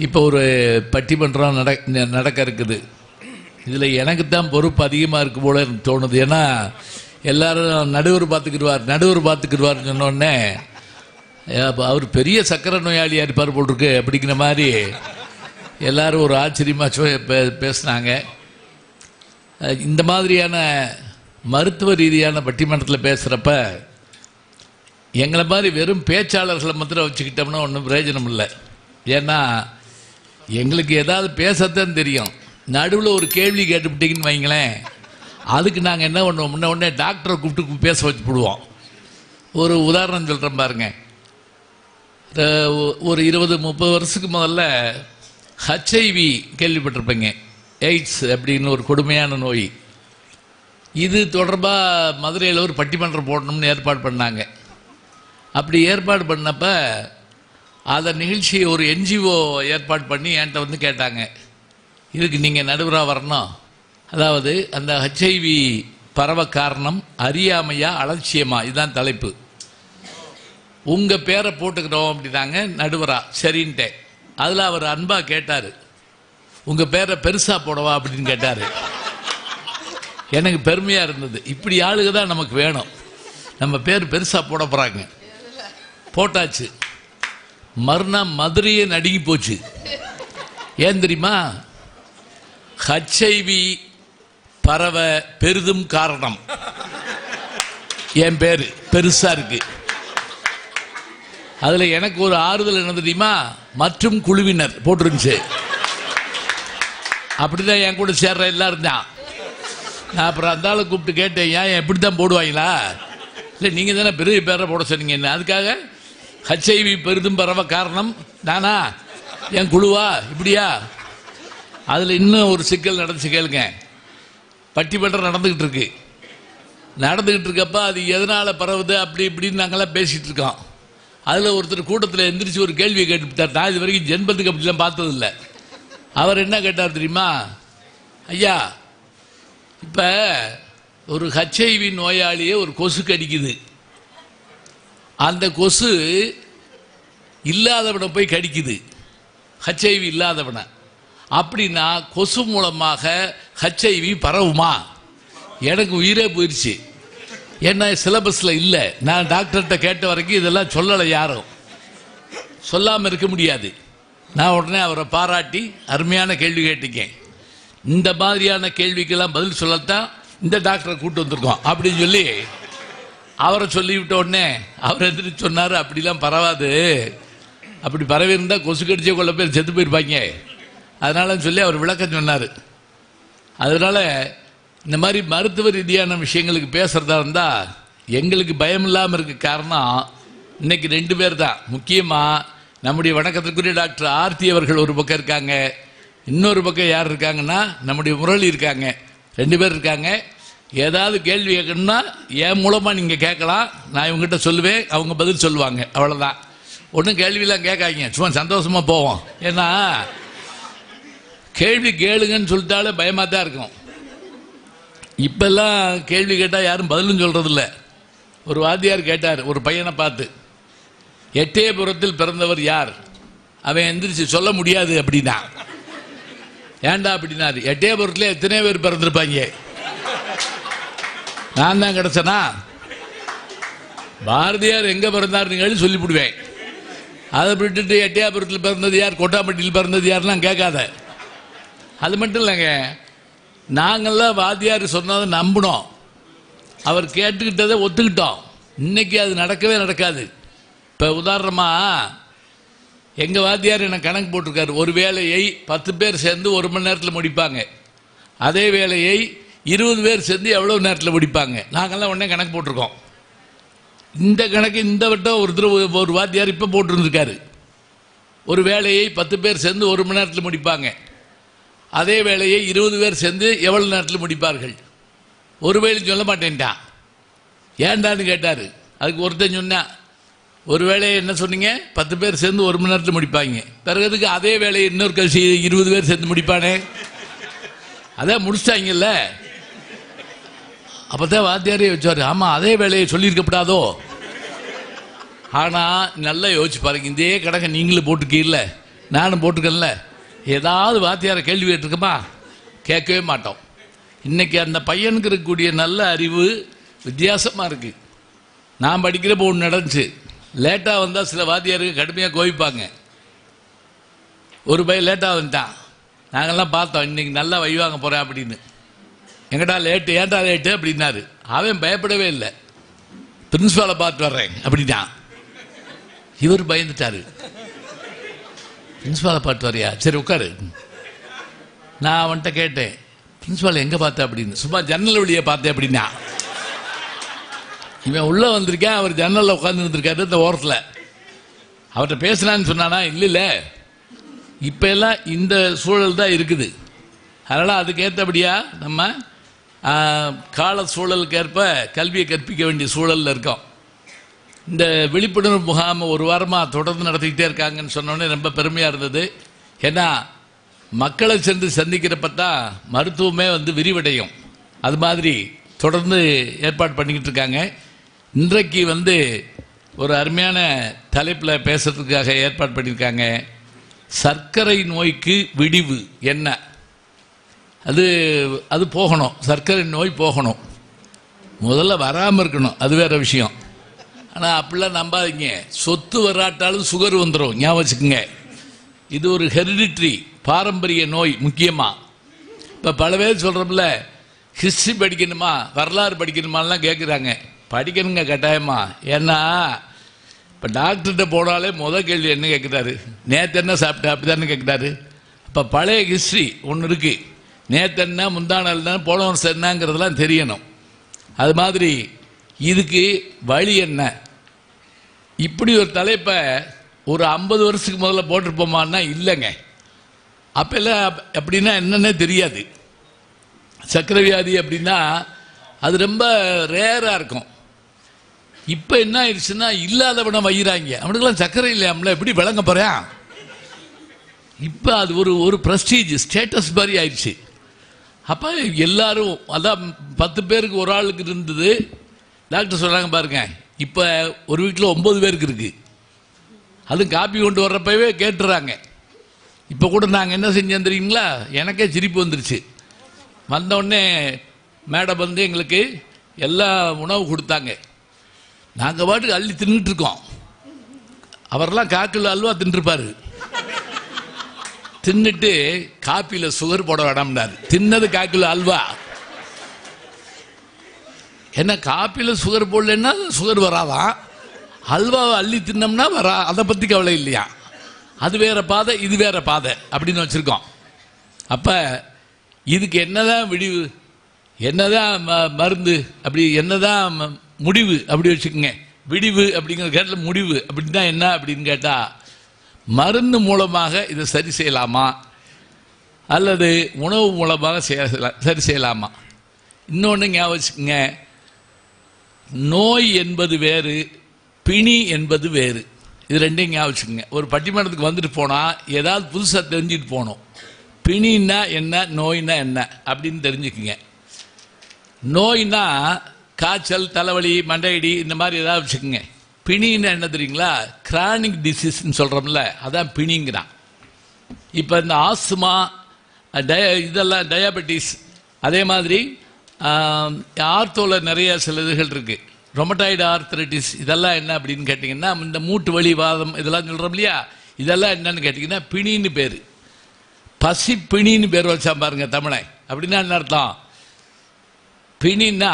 இப்போ ஒரு பட்டிமன்றம் நடக்க இருக்குது. இதில் எனக்கு தான் பொறுப்பு அதிகமாக இருக்கு போல தோணுது. ஏன்னா எல்லாரும் நடுவர் பார்த்துக்கிடுவார்னு சொன்னோடனே அவர் பெரிய சக்கரை நோயாளியாக இருப்பார் போல் இருக்கு அப்படிங்கிற மாதிரி எல்லாரும் ஒரு ஆச்சரியமாக பேசுனாங்க. இந்த மாதிரியான மருத்துவ ரீதியான பட்டிமன்றத்தில் பேசுகிறப்ப எங்களை மாதிரி வெறும் பேச்சாளர்களை மாத்திரம் வச்சுக்கிட்டோம்னா ஒன்றும் பிரயோஜனம் இல்லை. ஏன்னா எங்களுக்கு ஏதாவது பேசத்தான் தெரியும். நடுவில் ஒரு கேள்வி கேட்டுவிட்டீங்கன்னு வைங்களேன், அதுக்கு நாங்கள் என்ன பண்ணுவோம், உடனே டாக்டரை கூப்பிட்டு பேச வச்சு விடுவோம். ஒரு உதாரணம் சொல்கிறேன் பாருங்க. ஒரு 20-30 வருஷத்துக்கு முதல்ல HIV கேள்விப்பட்டிருப்பேங்க. எய்ட்ஸ் அப்படின்னு ஒரு கொடுமையான நோய். இது தொடர்பாக மதுரையில் ஒரு பட்டிமன்றம் போடணும்னு ஏற்பாடு பண்ணாங்க. அப்படி ஏற்பாடு பண்ணப்ப அதை நிகழ்ச்சி ஒரு NGO ஏற்பாடு பண்ணி என்கிட்ட வந்து கேட்டாங்க, இதுக்கு நீங்கள் நடுவராக வரணும். அதாவது அந்த HIV பரவ காரணம் அறியாமையா அலட்சியமா, இதுதான் தலைப்பு. உங்கள் பேரை போட்டுக்கிறோம் அப்படிதாங்க நடுவரா. சரின்ட்டேன். அதில் அவர் அன்பாக கேட்டார், உங்கள் பேரை பெருசாக போடவா அப்படின்னு கேட்டார். எனக்கு பெருமையாக இருந்தது. இப்படி ஆளுக தான் நமக்கு வேணும். நம்ம பேர் பெருசாக போட போகிறாங்க. போட்டாச்சு. மறுநாள் மதுரையே நடுங்கி போச்சு. ஏன் தெரியுமா? HIV பரவ பெரிதும் காரணம் என் பேர் பெருசா இருக்கு. அதுல எனக்கு ஒரு ஆறுதல் என்ன தெரியுமா, மற்றும் குழுவினர் போட்டுருந்துச்சு. அப்படிதான் என் கூட சேர்ற எல்லாரும் தான். நான் அப்புறம் அந்த ஆளை கூப்பிட்டு கேட்டேன், ஏன் எப்படித்தான் போடுவாங்களா? இல்லை நீங்க தானே பெரிய பேரை போட சொன்னீங்க. என்ன அதுக்காக HIV பெரிதும் பரவ காரணம் நானா, என் குழுவா, இப்படியா? அதில் இன்னும் ஒரு சிக்கல் நடந்துச்சு கேளுங்க. பட்டிமன்றம் நடந்துகிட்டு இருக்கப்ப அது எதனால் பரவுது அப்படி இப்படின்னு நாங்கள்லாம் பேசிகிட்டு இருக்கோம். அதில் ஒருத்தர் கூட்டத்தில் எந்திரிச்சு ஒரு கேள்வியை கேட்டுவிட்டார். நான் இது வரைக்கும் ஜென்மத்துக்கு அப்படிலாம் பார்த்ததில்லை. அவர் என்ன கேட்டார் தெரியுமா? ஐயா, இப்போ ஒரு HIV நோயாளியை ஒரு கொசு கடிக்குது. அந்த கொசு இல்லாதவனை போய் கடிக்குது, HIV இல்லாதவனை. அப்படின்னா கொசு மூலமாக HIV பரவுமா? எனக்கு உயிரே போயிடுச்சு. ஏன்னா சிலபஸில் இல்லை. நான் டாக்டர்கிட்ட கேட்ட வரைக்கும் இதெல்லாம் சொல்லலை, யாரும் சொல்லாமல் இருக்க முடியாது. நான் உடனே அவரை பாராட்டி அருமையான கேள்வி கேட்டிருக்கேன். இந்த மாதிரியான கேள்விக்கெல்லாம் பதில் சொல்லத்தான் இந்த டாக்டரை கூப்பிட்டு வந்திருக்கோம் அப்படின்னு சொல்லி அவரை சொல்லிவிட்ட உடனே அவர் எதிர்த்து சொன்னார், அப்படிலாம் பரவாது, அப்படி பரவி இருந்தால் கொசு கடிச்சே கொள்ள பேர் செத்து போயிருப்பாங்க, அதனால சொல்லி அவர் விளக்கம் சொன்னார். அதனால இந்த மாதிரி மருத்துவ ரீதியான விஷயங்களுக்கு பேசுறதா இருந்தால் எங்களுக்கு பயம் இல்லாமல் இருக்க காரணம் இன்னைக்கு 2 பேர் தான். முக்கியமாக நம்முடைய வணக்கத்திற்குரிய டாக்டர் ஆர்த்தி அவர்கள் ஒரு பக்கம் இருக்காங்க, இன்னொரு பக்கம் யார் இருக்காங்கன்னா நம்முடைய முரளி இருக்காங்க. 2 பேர் இருக்காங்க. ஏதாவது கேள்வி கேட்கணும்னா என் மூலமாக நீங்கள் கேட்கலாம். நான் இவங்ககிட்ட சொல்லுவேன், அவங்க பதில் சொல்லுவாங்க. அவ்வளோதான். ஒன்றும் கேள்வியெல்லாம் கேட்காதீங்க, சும்மா சந்தோஷமாக போவோம். ஏன்னா கேள்வி கேளுங்கன்னு சொல்லிட்டாலே பயமாக தான் இருக்கும். இப்பெல்லாம் கேள்வி கேட்டால் யாரும் பதிலும் சொல்கிறதில்ல. ஒரு வாத்தியார் கேட்டார் ஒரு பையனை பார்த்து, எட்டயபுரத்தில் பிறந்தவர் யார்? அவன் எந்திரிச்சு சொல்ல முடியாது அப்படின்னா. ஏண்டா அப்படின்னாரு. எட்டயபுரத்தில் எத்தனை பேர் பிறந்திருப்பாங்க, நான் தான் கிடைச்சனா? பாரதியார் எங்கே பிறந்தாருன்னு சொல்லிவிடுவேன். அதை விட்டுட்டு எட்டயபுரத்தில் பிறந்தது யார், கொட்டாம்பட்டியில் பிறந்தது யாருலாம் கேட்காத. அது மட்டும் இல்லைங்க, நாங்கள்லாம் வாத்தியார் சொன்னதை நம்பினோம், அவர் கேட்டுக்கிட்டதை ஒத்துக்கிட்டோம். இன்னைக்கு அது நடக்கவே நடக்காது. இப்போ உதாரணமாக எங்கள் வாத்தியார் எனக்கு கணக்கு போட்டிருக்காரு, ஒரு வேலையை 10 பேர் சேர்ந்து 1 மணி நேரத்தில் முடிப்பாங்க, அதே வேலையை 20 பேர் சேர்ந்து எவ்வளோ நேரத்தில் முடிப்பாங்க. நாங்கள்லாம் உடனே கணக்கு போட்டிருக்கோம். இந்த கணக்கு இந்த வட்டம் ஒரு வாத்தியார் இப்போ போட்டிருந்துருக்காரு. ஒரு வேலையை 10 பேர் சேர்ந்து 1 மணி நேரத்தில் முடிப்பாங்க, அதே வேலையை 20 பேர் சேர்ந்து எவ்வளோ நேரத்தில் முடிப்பார்கள். ஒரு வேலை சொல்ல மாட்டேன்ட்டான். ஏண்டான்னு கேட்டார். அதுக்கு ஒருத்தன் சொன்னான், ஒரு வேலையை என்ன சொன்னீங்க, 10 பேர் சேர்ந்து 1 மணி நேரத்தில் முடிப்பாங்க, பிறகுக்கு அதே வேலையை இன்னொரு கட்சி 20 பேர் சேர்ந்து முடிப்பானே, அதான் முடிச்சிட்டாங்கல்ல. அப்போ தான் வாத்தியாரே வச்சார், ஆமாம் அதே வேலையை சொல்லியிருக்கப்படாதோ. ஆனால் நல்லா யோசிச்சு பாருங்க, இதே கணக்கை நீங்களும் போட்டுக்கீங்கள, நானும் போட்டிருக்கேன்ல. ஏதாவது வாத்தியாரை கேள்வி கேட்டிருக்கோமா? கேட்கவே மாட்டோம். இன்றைக்கி அந்த பையனுக்கு இருக்கக்கூடிய நல்ல அறிவு வித்தியாசமாக இருக்குது. நான் படிக்கிறப்போ ஒன்று நடந்துச்சு. லேட்டாக வந்தால் சில வாத்தியாருக்கு கடுமையாக கோவிப்பாங்க. ஒரு பையன் லேட்டாக வந்துட்டான். நாங்கள்லாம் பார்த்தோம், இன்றைக்கி நல்லா வைவாங்க போகிறேன் அப்படின்னு. எங்கடா லேட்டு, ஏன்டா லேட்டு அப்படின்னாரு. அவன் பயப்படவே இல்லை. பிரின்ஸ்பாலை பார்த்து வர்றேன் அப்படின்ட்டான். இவர் பயந்துட்டார். பிரின்ஸ்பாலை பார்த்து வரையா, சரி உட்காரு. நான் அவன்கிட்ட கேட்டேன், பிரின்ஸ்பால் எங்கே பார்த்தேன் அப்படின்னு. சும்மா ஜன்னல் வழியை பார்த்தேன் அப்படின்னா. இவன் உள்ளே வந்திருக்கேன், அவர் ஜன்னலில் உட்காந்து இருந்திருக்காரு இந்த ஓரத்தில். அவர்கிட்ட பேசினான்னு சொன்னானா? இல்லை, இப்போ எல்லாம் இந்த சூழல் தான் இருக்குது. அதனால் அதுக்கேற்றபடியாக நம்ம கால சூழலுக்கு ஏற்ப கல்வியை கற்பிக்க வேண்டிய சூழலில் இருக்கோம். இந்த விழிப்புணர்வு முகாம் ஒரு வாரமாக தொடர்ந்து நடத்திக்கிட்டே இருக்காங்கன்னு சொன்னோன்னே ரொம்ப பெருமையாக இருந்தது. ஏன்னா மக்களை சென்று சந்திக்கிறப்ப தான் மருத்துவமே விரிவடையும். அது மாதிரி தொடர்ந்து ஏற்பாடு பண்ணிக்கிட்டு இருக்காங்க. இன்றைக்கு ஒரு அருமையான தலைப்பில் பேசுறதுக்காக ஏற்பாடு பண்ணியிருக்காங்க. சர்க்கரை நோய்க்கு விடிவு என்ன? அது போகணும். சர்க்கரை நோய் போகணும். முதல்ல வராமல் இருக்கணும், அது வேற விஷயம். ஆனால் அப்படிலாம் நம்பாதீங்க. சொத்து வராட்டாலும் சுகர் வந்துடும், ஞாபகம் வச்சுக்கோங்க. இது ஒரு ஹெரிடிட்ரி, பாரம்பரிய நோய். முக்கியமாக இப்போ பல பேர் சொல்கிறோம்ல, ஹிஸ்ட்ரி படிக்கணுமா, வரலாறு படிக்கணுமாலாம் கேட்குறாங்க. படிக்கணுங்க கட்டாயமா. ஏன்னா இப்போ டாக்டர்கிட்ட போனாலே கேள்வி என்ன கேட்குறாரு? நேற்று என்ன சாப்பிட்டா அப்படி தானே கேட்குறாரு. இப்போ பழைய ஹிஸ்ட்ரி ஒன்று இருக்குது. நேற்று என்ன, முந்தானால் என்ன, போன வருஷம் என்னங்கிறதெல்லாம் தெரியணும். அது மாதிரி இதுக்கு வழி என்ன? இப்படி ஒரு தலைப்பை ஒரு 50 வருஷத்துக்கு முதல்ல போட்டிருப்போமான்னா இல்லைங்க. அப்போல்லாம் அப்படின்னா என்னன்னே தெரியாது. சர்க்கரை வியாதி அப்படின்னா அது ரொம்ப ரேராக இருக்கும். இப்போ என்ன ஆயிடுச்சுன்னா இல்லாதவனை வையிறாங்க. அவனுக்கெல்லாம் சர்க்கரை இல்லையாம்ல, எப்படி விளங்க போகிறான்? இப்போ அது ஒரு ப்ரெஸ்டீஜ், ஸ்டேட்டஸ் மாதிரி ஆயிடுச்சு. அப்போ எல்லாரும் அதான் 10 பேருக்கு ஒரு ஆளுக்கு இருந்தது. டாக்டர் சொல்கிறாங்க பாருங்க, இப்போ ஒரு வீட்டில் 9 பேருக்கு இருக்குது. அதுவும் காப்பி கொண்டு வர்றப்பவே கேட்டுறாங்க. இப்போ கூட நாங்கள் என்ன செஞ்சோம் தெரியுங்களா? எனக்கே சிரிப்பு வந்துருச்சு. வந்தவுடனே மேடம் எங்களுக்கு எல்லா உணவு கொடுத்தாங்க. நாங்கள் பாட்டுக்கு அள்ளி தின்னுட்டு இருக்கோம். அவரெல்லாம் காக்கில் அல்வா தின்னுருப்பார். தின்னுட்டு காப்பியில் சுகர் போட வேண்டாம்னாரு. தின்னது காக்கில் அல்வா. என்ன காப்பியில் சுகர் போடலன்னா சுகர் வராதான், அல்வாவை அள்ளி தின்னோம்னா வரா. அதை பற்றி கவலை இல்லையா. அது வேற பாதை, இது வேற பாதை அப்படின்னு வச்சுருக்கோம். அப்போ இதுக்கு என்னதான் விடிவு, என்னதான் மருந்து, அப்படி என்னதான் முடிவு அப்படி வச்சுக்கோங்க. விடிவு அப்படிங்கிற கேட்டால் முடிவு அப்படின்னா என்ன அப்படின்னு கேட்டால், மருந்து மூலமாக இதை சரி செய்யலாமா அல்லது உணவு மூலமாக சரி செய்யலாமா? இன்னொன்று ஞாபகம் வச்சுக்கோங்க, நோய் என்பது வேறு, பிணி என்பது வேறு. இது ரெண்டையும் ஞாபகம் வச்சுக்கோங்க. ஒரு பட்டிமன்றத்துக்கு வந்துட்டு போனால் ஏதாவது புதுசாக தெரிஞ்சுட்டு போகணும். பிணின்னா என்ன, நோய்னா என்ன அப்படின்னு தெரிஞ்சுக்குங்க. நோய்னா காய்ச்சல், தலைவலி, மண்டையடி, இந்த மாதிரி ஏதாவது வச்சுக்கோங்க. பிணின்னா என்ன தெரியுங்களா? கிரானிக் டிசீஸ்ன்னு சொல்கிறோம்ல, அதான் பிணிங்கிறான். இப்போ இந்த ஆஸ்துமா, இதெல்லாம் டயபெட்டிஸ், அதே மாதிரி ஆர்த்தோவில் நிறைய சில இதுகள் இருக்குது. ரொமட்டாய்டு ஆர்த்ரைட்டிஸ், இதெல்லாம் என்ன அப்படின்னு கேட்டிங்கன்னா, இந்த மூட்டு வலி, வாதம், இதெல்லாம் சொல்கிறோம் இல்லையா, இதெல்லாம் என்னன்னு கேட்டிங்கன்னா பிணின்னு பேர். பசி பிணின்னு பேர் வச்சா பாருங்க தமிழை. அப்படின்னா என்ன அர்த்தம்? பிணின்னா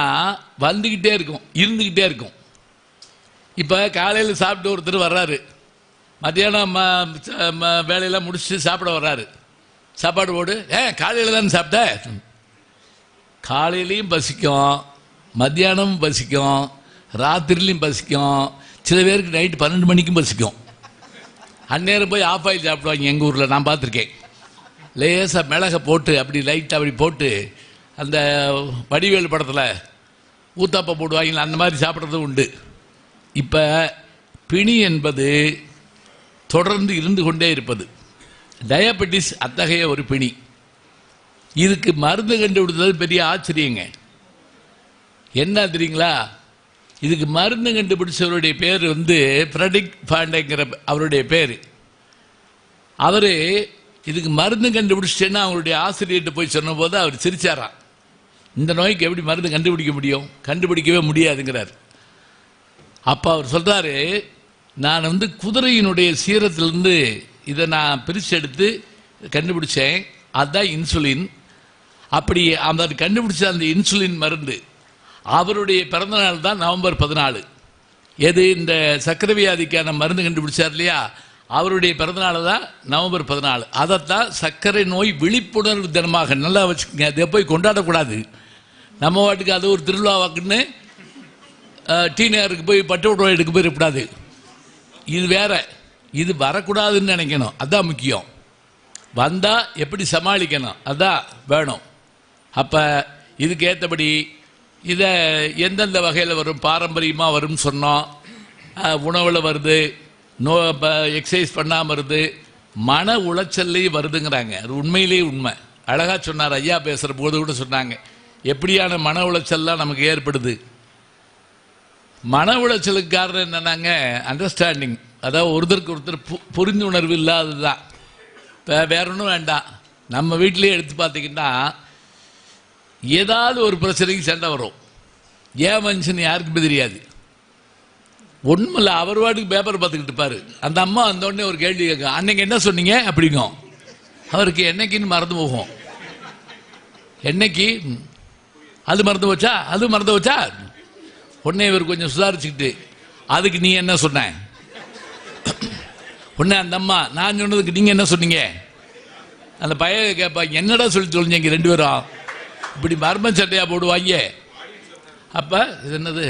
வந்துக்கிட்டே இருக்கும், இருந்துக்கிட்டே இருக்கும். இப்போ காலையில் சாப்பிட்டு ஒருத்தர் வர்றாரு, மத்தியானம் வேலையெல்லாம் முடிச்சுட்டு சாப்பிட வர்றாரு. சாப்பாடு போடு, காலையில் தானே சாப்பிட்ட. காலையிலையும் பசிக்கும், மத்தியானமும் பசிக்கும், ராத்திரிலையும் பசிக்கும். சில பேருக்கு நைட்டு 12 மணிக்கும் பசிக்கும். அந்நேரம் போய் ஆஃப் ஆயில் சாப்பிடுவாங்க. எங்கள் ஊரில் நான் பார்த்துருக்கேன். லேசாக மிளகை போட்டு அப்படி லைட்டாக அப்படி போட்டு, அந்த வடிவேல் படத்தில் ஊத்தாப்பா போடுவாங்க, அந்த மாதிரி சாப்பிட்றது உண்டு. இப்போ பிணி என்பது தொடர்ந்து இருந்து கொண்டே இருப்பது. டயபெட்டிஸ் அத்தகைய ஒரு பிணி. இதுக்கு மருந்து கண்டுபிடித்தது பெரிய ஆச்சரியங்க. என்ன தெரியுங்களா? இதுக்கு மருந்து கண்டுபிடிச்சவருடைய பேர் ஃப்ரெட்ரிக் பாண்டேங்கிற அவருடைய பேர். அவர் இதுக்கு மருந்து கண்டுபிடிச்சிட்டேன்னா அவங்களுடைய ஆசிரியர்கிட்ட போய் சொன்னபோது அவர் சிரிச்சாராம். இந்த நோய்க்கு எப்படி மருந்து கண்டுபிடிக்க முடியும்? கண்டுபிடிக்கவே முடியாதுங்கிறார். அப்போ அவர் சொல்கிறாரு, நான் குதிரையினுடைய சீரத்திலிருந்து இதை நான் பிரித்து எடுத்து கண்டுபிடிச்சேன், அதுதான் இன்சுலின். அப்படி அவர் கண்டுபிடிச்ச அந்த இன்சுலின் மருந்து அவருடைய பிறந்தநாள் தான் நவம்பர் 14. எது இந்த சர்க்கரை வியாதிக்கான மருந்து கண்டுபிடிச்சார் இல்லையா, அவருடைய பிறந்தநாள் தான் நவம்பர் 14. அதைத்தான் சர்க்கரை நோய் விழிப்புணர்வு தினமாக நல்லா வச்சுக்கோங்க. அதை போய் கொண்டாடக்கூடாது. நம்ம வாட்டுக்கு அது ஒரு திருவிழாவாக்குன்னு டி நகருக்கு போய் பட்டு விட எடுக்க போயிடக்கூடாது. இது வேற, இது வரக்கூடாதுன்னு நினைக்கணும். அதுதான் முக்கியம். வந்தால் எப்படி சமாளிக்கணும் அதான் வேணும். அப்போ இதுக்கு ஏற்றபடி இதை எந்தெந்த வகையில் வரும், பாரம்பரியமாக வரும்னு சொன்னோம். உணவில் வருது, எக்ஸசைஸ் பண்ணாமல் வருது, மன உளைச்சல்லையும் வருதுங்கிறாங்க. அது உண்மையிலேயே உண்மை. அழகாக சொன்னார் ஐயா, பேசுகிற போது கூட சொன்னாங்க எப்படியான மன உளைச்சல்லாம் நமக்கு ஏற்படுது. மன உளைச்சலுக்கு காரணம் என்னன்னாங்க, அண்டர்ஸ்டாண்டிங், அதாவது ஒருத்தருக்கு ஒருத்தர் புரிந்துணர்வு இல்லாதது தான். இப்போ வேற ஒன்றும் வேண்டாம். நம்ம வீட்டிலேயே எடுத்து பார்த்தீங்கன்னா ஏதாவது ஒரு பிரச்சனைக்கு சண்டை வரும். ஏன் மனுஷன் யாருக்குமே தெரியாது. ஒன்றும் இல்லை, அவர் வாட்டுக்கு பேப்பர் பார்த்துக்கிட்டு இருப்பார். அந்த அம்மா வந்தோடனே ஒரு கேள்வி கேட்கும், அன்னைக்கு என்ன சொன்னீங்க அப்படிங்கும். அவருக்கு என்னைக்குன்னு மறந்து போகும். என்னைக்கு அது மறந்து வச்சா, அது மறந்து வச்சா. உடனே இவர் கொஞ்சம் சுதாரிச்சுக்கிட்டு, அதுக்கு நீ என்ன சொன்ன? உடனே அந்த அம்மா, நான் சொன்னதுக்கு நீங்கள் என்ன சொன்னீங்க? அந்த பையன் கேட்பாங்க, என்னடா சொல்லி தொலைஞ்சிங்க ரெண்டு பேரும்? இப்படி மர்ம சட்டையாக போடுவாங்க. அப்போ இது என்னது?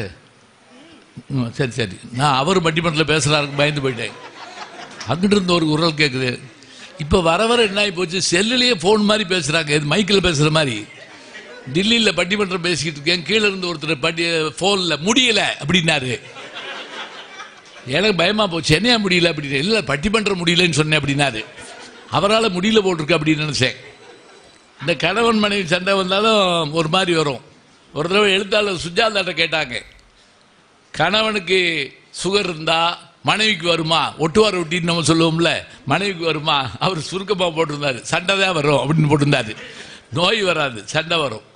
சரி சரி, நான் அவர் பட்டிமன்றத்தில் பேசுகிறாருக்கு பயந்து போயிட்டேன். அங்கிட்டு இருந்த ஒரு குரல் கேட்குது. இப்போ வர வர என்ன ஆகி போச்சு, செல்லுலேயே ஃபோன் மாதிரி பேசுகிறாங்க. இது மைக்கில் பேசுகிற மாதிரி. டில்லியில் பட்டிமன்றம் பேசிக்கிட்டு இருக்கேன், கீழே இருந்து ஒருத்தர் ஃபோனில் முடியலை அப்படின்னாரு. எனக்கு பயமாக போச்சு, என்னையா முடியல அப்படின்னு. இல்லை பட்டிமன்றம் முடியலன்னு சொன்னேன் அப்படின்னாரு. அவரால் முடியல போட்டிருக்கு அப்படின்னு நினச்சேன். இந்த கணவன் மனைவி சண்டை வந்தாலும் ஒரு மாதிரி வரும். ஒரு தடவை எழுத்தாளர் சுஜாதாட்ட கேட்டாங்க, கணவனுக்கு சுகர் இருந்தால் மனைவிக்கு வருமா? ஒட்டுவார் ஒட்டின்னு நம்ம சொல்லுவோம்ல, மனைவிக்கு வருமா? அவர் சுருக்கமாக போட்டிருந்தாரு, சண்டை தான் வரும் அப்படின்னு போட்டிருந்தாரு. நோய் வராது, சண்டை வரும்.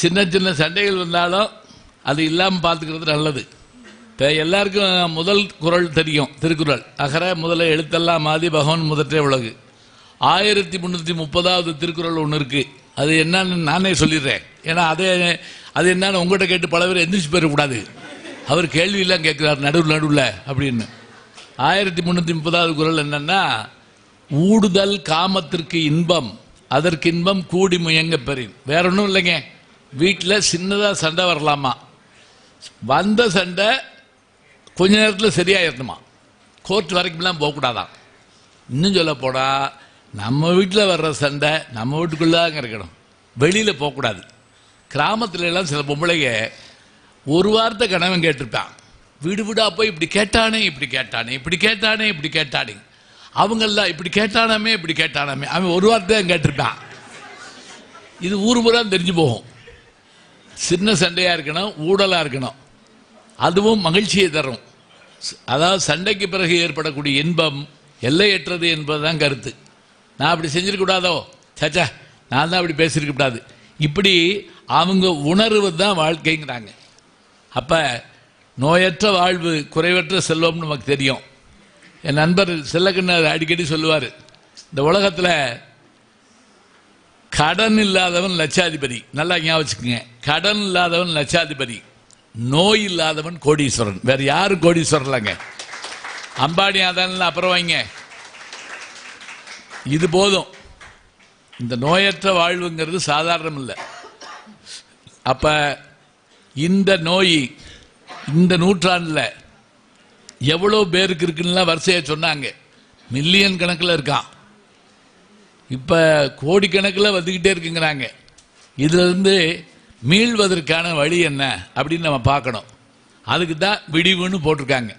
சின்ன சின்ன சண்டைகள் வந்தாலும் அது இல்லாமல் பார்த்துக்கிறது நல்லது. இப்போ எல்லாருக்கும் முதல் குறள் தெரியும், திருக்குறள். அகர முதல எழுத்தெல்லாம் ஆதி பகவான் முதற்றே உலகு. 1330வது திருக்குறள் ஒன்று இருக்குது. அது என்னன்னு நானே சொல்லிடுறேன். ஏன்னா அது என்னன்னு உங்கள்கிட்ட கேட்டு பல பேர் எந்திரிச்சு போயிடக்கூடாது. அவர் கேள்வியெல்லாம் கேட்குறார் நடுவில் அப்படின்னு. 1330வது குறள் என்னன்னா, ஊடுதல் காமத்திற்கு இன்பம், அதற்கு இன்பம் கூடி முயங்க பெறின். வேற ஒன்றும் இல்லைங்க. வீட்டில் சின்னதாக சண்டை வரலாமா, வந்த சண்டை கொஞ்ச நேரத்தில் சரியாயிருக்குமா, கோர்ட் வரைக்கும்லாம் போகக்கூடாதான். இன்னும் சொல்ல போனால் நம்ம வீட்டில் வர்ற சண்டை நம்ம வீட்டுக்குள்ளாங்க இருக்கணும், வெளியில் போகக்கூடாது. கிராமத்துல எல்லாம் சில பொம்பளைங்க ஒரு வார்த்தை கணவன் கேட்டிருப்பான், வீடு வீடாக போய் இப்படி கேட்டானே இப்படி கேட்டானே இப்படி கேட்டானே இப்படி கேட்டானே, அவங்கெல்லாம் இப்படி கேட்டானாமே இப்படி கேட்டானாமே, அவன் ஒரு வார்த்தை தான் கேட்டிருப்பான். இது ஊர் பூரா தெரிஞ்சு போகும். சின்ன சண்டையாக இருக்கணும், ஊடலாக இருக்கணும், அதுவும் மகிழ்ச்சியை தரும். அதாவது சண்டைக்கு பிறகு ஏற்படக்கூடிய இன்பம் எல்லையற்றது என்பதுதான் கருத்து. நான் அப்படி செஞ்சிருக்கூடாதோ, சச்சா நான் தான் அப்படி பேசியிருக்கக்கூடாது, இப்படி அவங்க உணர்வு தான் வாழ்க்கைங்கிறாங்க. அப்போ நோயற்ற வாழ்வு குறைவற்ற செல்வம்னு நமக்கு தெரியும். என் நண்பர் செல்லக்கண்ணர் அடிக்கடி சொல்லுவார், இந்த உலகத்தில் கடன் இல்லாதவன் லட்சாதிபதி. நல்லா ஞாபகம் வச்சுக்கோங்க, கடன் இல்லாதவன் லட்சாதிபதி, நோய் இல்லாதவன் கோடீஸ்வரன். வேற யாரும் கோடீஸ்வரன் இல்லைங்க. அம்பானி அதான் அப்புறம் வைங்க, இது போதும். இந்த நோயற்ற வாழ்வுங்கிறது சாதாரணம் இல்லை. அப்ப இந்த நோய் இந்த நூற்றாண்டில் எவ்வளோ பேருக்கு இருக்குன்னு வரிசையை சொன்னாங்க. மில்லியன் கணக்கில் இருக்கான், இப்போ கோடிக்கணக்கில் வந்துக்கிட்டே இருக்குங்கிறாங்க. இதிலிருந்து மீள்வதற்கான வழி என்ன அப்படின்னு நம்ம பார்க்கணும். அதுக்கு தான் விடிவுன்னு போட்டிருக்காங்க.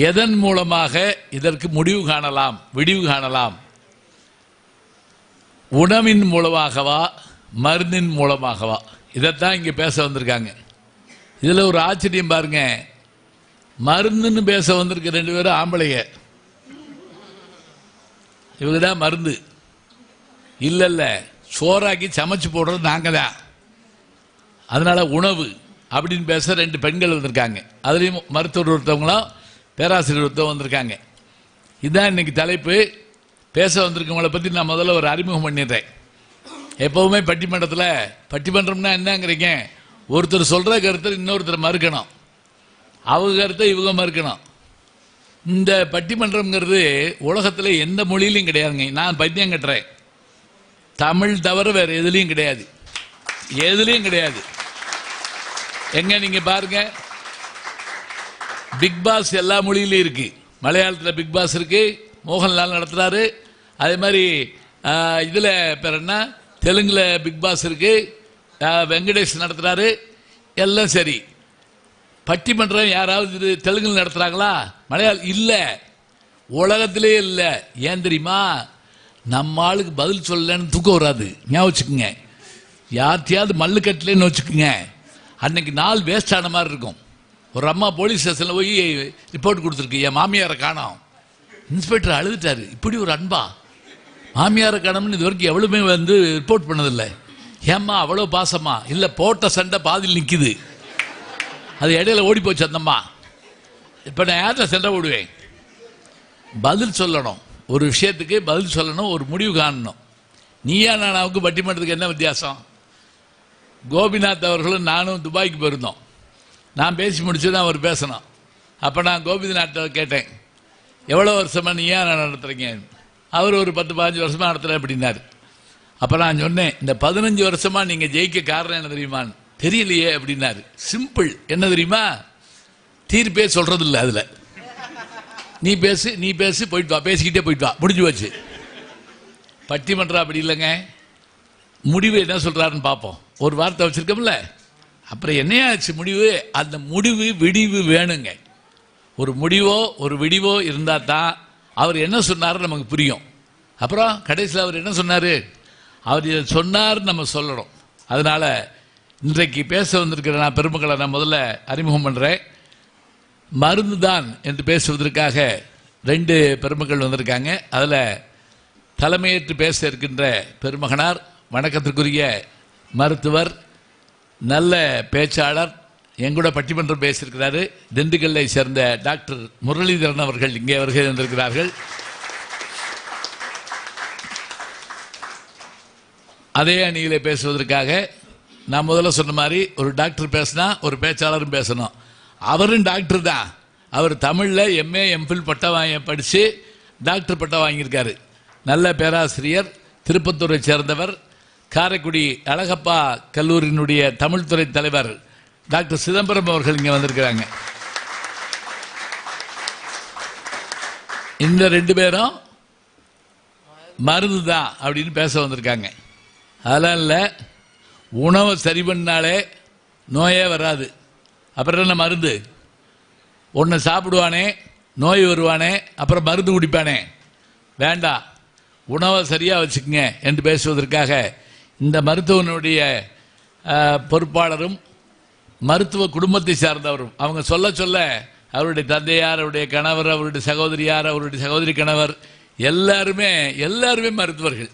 எதன் மூலமாக இதற்கு முடிவு காணலாம், விடிவு காணலாம்? உணவின் மூலமாகவா, மருந்தின் மூலமாகவா? இதைத்தான் இங்கே பேச வந்திருக்காங்க. இதில் ஒரு ஆச்சரியம் பாருங்க, மருந்துன்னு பேச வந்திருக்க ரெண்டு பேரும் ஆம்பளைங்க, இவங்க தான் மருந்து. இல்லை சோறாக்கி சமைச்சு போடுறது நாங்கள் தான். அதனால் உணவு அப்படின்னு பேச 2 பெண்கள் வந்திருக்காங்க. அதுலேயும் மருத்துவர் ஒருத்தவங்களும் பேராசிரியர் ஒருத்தவங்க வந்திருக்காங்க. இதுதான் இன்னைக்கு தலைப்பு. பேச வந்திருக்கவங்களை பற்றி நான் முதல்ல ஒரு அறிமுகம் பண்ணிடுறேன். எப்போவுமே பட்டிமன்றம்னா என்னங்கிறீங்க, ஒருத்தர் சொல்கிற கருத்தை இன்னொருத்தர் மறுக்கணும், அவங்க கருத்தை இவங்க மறுக்கணும். இந்த பட்டிமன்றம்ங்கிறது உலகத்தில் எந்த மொழியிலையும் கிடையாதுங்க. நான் பைத்தியம் கட்டுறேன், தமிழ் தவிர வேறு எதுலேயும் கிடையாது, எதுலேயும் கிடையாது. எங்க நீங்க பாருங்க, பிக் பாஸ் எல்லா மொழியிலும் இருக்கு. மலையாளத்தில் பிக் பாஸ் இருக்கு, மோகன்லால் நடத்துறாரு. அதே மாதிரி இதில் பேர் என்ன, தெலுங்குல பிக் பாஸ் இருக்கு, வெங்கடேஷ் நடத்துறாரு. எல்லாம் சரி. பட்டிமன்றம் யாராவது தெலுங்குல நடத்துறாங்களா? மலையாளம் இல்லை, உலகத்திலே இல்லை. ஏன் தெரியுமா? நம்ம ஆளுக்கு பதில் சொல்லலன்னு தூக்கம் வராது. ஞாபகம் வச்சுக்கோங்க. யார்த்தையாவது மல்லு கட்டலன்னு வச்சுக்கோங்க, அன்னைக்கு நாள் வேஸ்ட் ஆன மாதிரி இருக்கும். ஒரு அம்மா போலீஸ் ஸ்டேஷனில் போய் ரிப்போர்ட் கொடுத்துருக்கு, என் மாமியாரை காணோம். இன்ஸ்பெக்டர் அழுதுட்டாரு. இப்படி ஒரு அன்பா, மாமியாரை காணோம்னு இது வரைக்கும் எவ்வளவுமே ரிப்போர்ட் பண்ணதில்லை. ஏம்மா அவ்வளோ பாசமா? இல்லை, போட்ட சண்டை பாதியில் நிற்குது, அது இடையில ஓடி போச்சு அந்தம்மா. இப்போ நான் யார்கிட்ட சண்டை ஓடுவேன்? பதில் சொல்லணும், ஒரு விஷயத்துக்கு பதில் சொல்லணும், ஒரு முடிவு காணணும். நீயா நானாவுக்கு பட்டிமன்றத்துக்கு என்ன வித்தியாசம்? கோபிநாத் அவர்களும் நானும் துபாய்க்கு போயிருந்தோம். நான் பேசி முடிச்சு தான் அவர் பேசணும். அப்போ நான் கோபிநாத்தை கேட்டேன், எவ்வளோ வருஷமாக நீயா நான் நடத்துகிறீங்க? அவர் ஒரு 10-15 வருஷமாக நடத்துகிறேன் அப்படின்னாரு. அப்போ நான் சொன்னேன், இந்த 15 வருஷமாக நீங்கள் ஜெயிக்க காரணம் என்ன தெரியுமான்னு. தெரியலையே அப்படின்னாரு. சிம்பிள், என்ன தெரியுமா? தீர்ப்பே சொல்கிறது இல்லை. அதில் நீ பேசு போயிட்டு வா, பேசிக்கிட்டே போயிட்டு வா, முடிஞ்சு வச்சு. பட்டிமன்றம் அப்படி இல்லைங்க. முடிவு என்ன சொல்கிறாருன்னு பார்ப்போம். ஒரு வார்த்தை வச்சுருக்கோம்ல, அப்புறம் என்னையாச்சு முடிவு? அந்த முடிவு விடிவு வேணுங்க. ஒரு முடிவோ ஒரு விடிவோ இருந்தால் தான் அவர் என்ன சொன்னார் நமக்கு புரியும். அப்புறம் கடைசியில் அவர் என்ன சொன்னார், அவர் இதை சொன்னார் நம்ம சொல்லணும். அதனால் இன்றைக்கு பேச வந்திருக்கிற நான் பெருமக்களை நான் முதல்ல அறிமுகம் பண்ணுறேன். மருந்து தான் என்று பேசுவதற்காக 2 பெருமக்கள் வந்திருக்காங்க. அதில் தலைமையேற்று பேச இருக்கின்ற பெருமகனார், வணக்கத்திற்குரிய மருத்துவர், நல்ல பேச்சாளர், எங்கூட பட்டிமன்றம் பேசியிருக்கிறாரு. திண்டுக்கல்லை சேர்ந்த டாக்டர் முரளிதரன் அவர்கள் இங்கே வருகை வந்திருக்கிறார்கள். அதே அணியிலே பேசுவதற்காக நான் முதல்ல சொன்ன மாதிரி ஒரு டாக்டர் பேசினா ஒரு பேச்சாளரும் பேசணும். அவரும் டாக்டர் தான். அவர் தமிழில் MA MPhil பட்டம் படித்து டாக்டர் பட்டம் வாங்கியிருக்காரு. நல்ல பேராசிரியர், திருப்பத்தூரை சேர்ந்தவர். காரைக்குடி அழகப்பா கல்லூரியினுடைய தமிழ்துறை தலைவர் டாக்டர் சிதம்பரம் அவர்கள் இங்கே வந்திருக்கிறாங்க. இந்த 2 பேரும் மருந்து தான் அப்படின்னு பேச வந்திருக்காங்க. அதெல்லாம் இல்லை, உணவை சரி பண்ணாலே நோயே வராது. அப்புறம் என்ன மருந்து? ஒன்று சாப்பிடுவானே நோய் வருவானே, அப்புறம் மருந்து குடிப்பானே. வேண்டாம், உணவை சரியாக வச்சுக்கோங்க என்று பேசுவதற்காக இந்த மருத்துவனுடைய பொறுப்பாளரும் மருத்துவ குடும்பத்தை சார்ந்தவரும், அவங்க சொல்ல சொல்ல அவருடைய தந்தையார், அவருடைய கணவர், அவருடைய சகோதரியார், அவருடைய சகோதரி கணவர் எல்லாருமே மருத்துவர்கள்.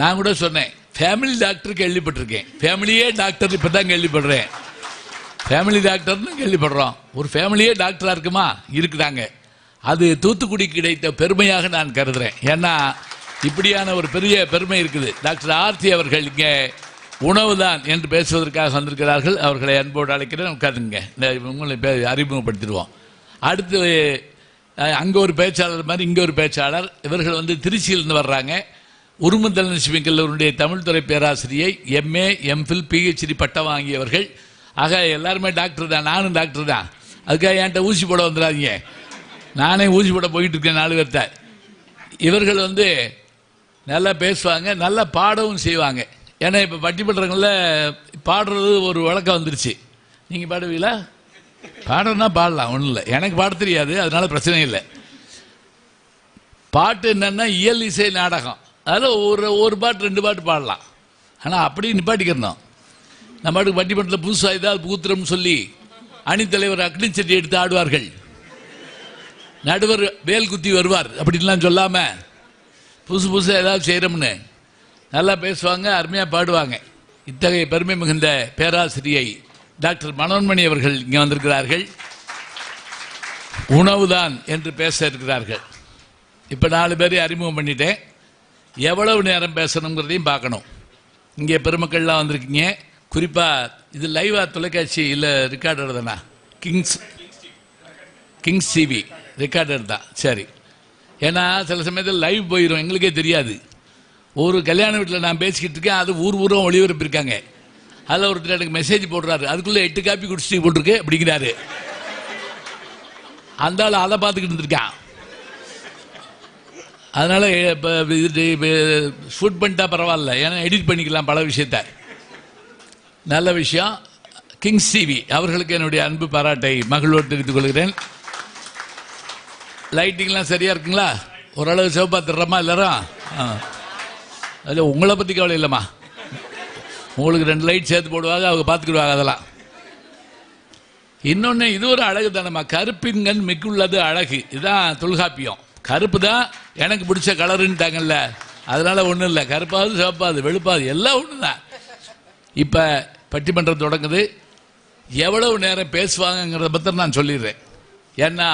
நான் கூட சொன்னேன், ஃபேமிலி டாக்டர் கேள்விப்பட்டிருக்கேன், ஃபேமிலியே டாக்டர் இப்போ தான் கேள்விப்படுறேன். ஃபேமிலி டாக்டர்னு கேள்விப்படுறோம், ஒரு ஃபேமிலியே டாக்டராக இருக்குமா? இருக்குதாங்க. அது தூத்துக்குடிக்கு கிடைத்த பெருமையாக நான் கருதுகிறேன். ஏன்னா இப்படியான ஒரு பெரிய பெருமை இருக்குது. டாக்டர் ஆர்த்தி அவர்கள் இங்கே உணவு தான் என்று பேசுவதற்காக வந்திருக்கிறார்கள். அவர்களை அன்போடு அழைக்கிறேன். உட்காந்துங்க, உங்களை அறிமுகப்படுத்திடுவோம். அடுத்து அங்கே ஒரு பேச்சாளர் மாதிரி இங்கே ஒரு பேச்சாளர். இவர்கள் திருச்சியிலிருந்து வர்றாங்க. உருமந்தல் லட்சுமி கல்லூரியுடைய தமிழ்துறை பேராசிரியை, MA MPhil PhD பட்டம் வாங்கியவர்கள். ஆக எல்லாருமே டாக்டர் தான், நானும் டாக்டர் தான். அதுக்காக என்கிட்ட ஊசி போட வந்துடாதீங்க, நானே ஊசி போட போயிட்டு இருக்கேன் 4 பேர்த்த. இவர்கள் நல்லா பேசுவாங்க, நல்லா பாடவும் செய்வாங்க. ஏன்னா இப்போ பட்டிமன்றங்களில் பாடுறது ஒரு வழக்கம் வந்துருச்சு. நீங்கள் பாடுவீங்களா? பாடுறதுனா பாடலாம், ஒன்றும் இல்லை. எனக்கு பாட தெரியாது, அதனால பிரச்சனை இல்லை. பாட்டு என்னன்னா இயல் இசை நாடகம், அதில் ஒரு பாட்டு 2 பாட்டு பாடலாம். ஆனால் அப்படி நிப்பாட்டிக்கிறோம். நம்ம பாட்டுக்கு பட்டிமன்றத்தில் புதுசாக ஏதாவது புகுத்திரம்னு சொல்லி அணித்தலைவர் அக்னி சட்டி எடுத்து ஆடுவார்கள், நடுவர் வேல் குத்தி வருவார் அப்படின்லாம் சொல்லாமல் புதுசு புதுசாக ஏதாவது செய்கிறோம்னு நல்லா பேசுவாங்க, அருமையாக பாடுவாங்க. இத்தகைய பெருமை மிகுந்த பேராசிரியை டாக்டர் மனோன்மணி அவர்கள் இங்கே வந்திருக்கிறார்கள். உணவுதான் என்று பேச இருக்கிறார்கள். இப்போ 4 பேரை அறிமுகம் பண்ணிட்டேன். எவ்வளவு நேரம் பேசணுங்கிறதையும் பார்க்கணும். இங்கே பெருமக்கள்லாம் வந்திருக்கீங்க. குறிப்பாக இது லைவா தொலைக்காட்சி இல்லை ரெக்கார்டர் தானா? கிங்ஸ் டிவி ரெக்கார்டர் தான். சரி, ஏன்னா சில சமயத்தில் லைவ் போயிடும், எங்களுக்கே தெரியாது. ஒரு கல்யாண வீட்டில் நான் பேசிக்கிட்டு இருக்கேன், அது ஊரும் ஒளிபரப்பு இருக்காங்க. அதில் ஒருத்தர் எனக்கு மெசேஜ் போடுறாரு, அதுக்குள்ளே 8 காப்பி குடிச்சிட்டு போட்டிருக்கு அப்படிங்கிறாரு. அந்த ஆள் அதை பார்த்துக்கிட்டு இருந்திருக்கான். அதனால் இப்போ ஷூட் பண்ணிட்டா பரவாயில்ல, ஏன்னா எடிட் பண்ணிக்கலாம் பல விஷயத்த. நல்ல விஷயம். கிங்ஸ் டிவி அவர்களுக்கு என்னுடைய அன்பு பாராட்டை மகிழ்வோடு தெரிவித்துக் கொள்கிறேன். லைட்டிங்லாம் சரியாக இருக்குங்களா? ஓரளவு சிவப்பா தர்றமா எல்லாரும்? அது உங்களை பற்றி கவலை இல்லைம்மா, உங்களுக்கு 2 லைட் சேர்த்து போடுவாங்க, அவங்க பார்த்துக்கிடுவாங்க. அதெல்லாம் இன்னொன்று, இது ஒரு அழகு தானம்மா. கருப்பின்கண் மிக்குள்ளது அழகு, இதுதான் தொல்காப்பியம். கருப்பு தான் எனக்கு பிடிச்ச கலருன்ட்டாங்கல்ல, அதனால ஒன்றும் இல்லை. கருப்பாவது சிவப்பாது வெளுப்பாது எல்லாம் ஒன்று தான். இப்போ பட்டிமன்றம் தொடங்குது. எவ்வளவு நேரம் பேசுவாங்கங்கிறத பற்றி நான் சொல்லிடுறேன். ஏன்னா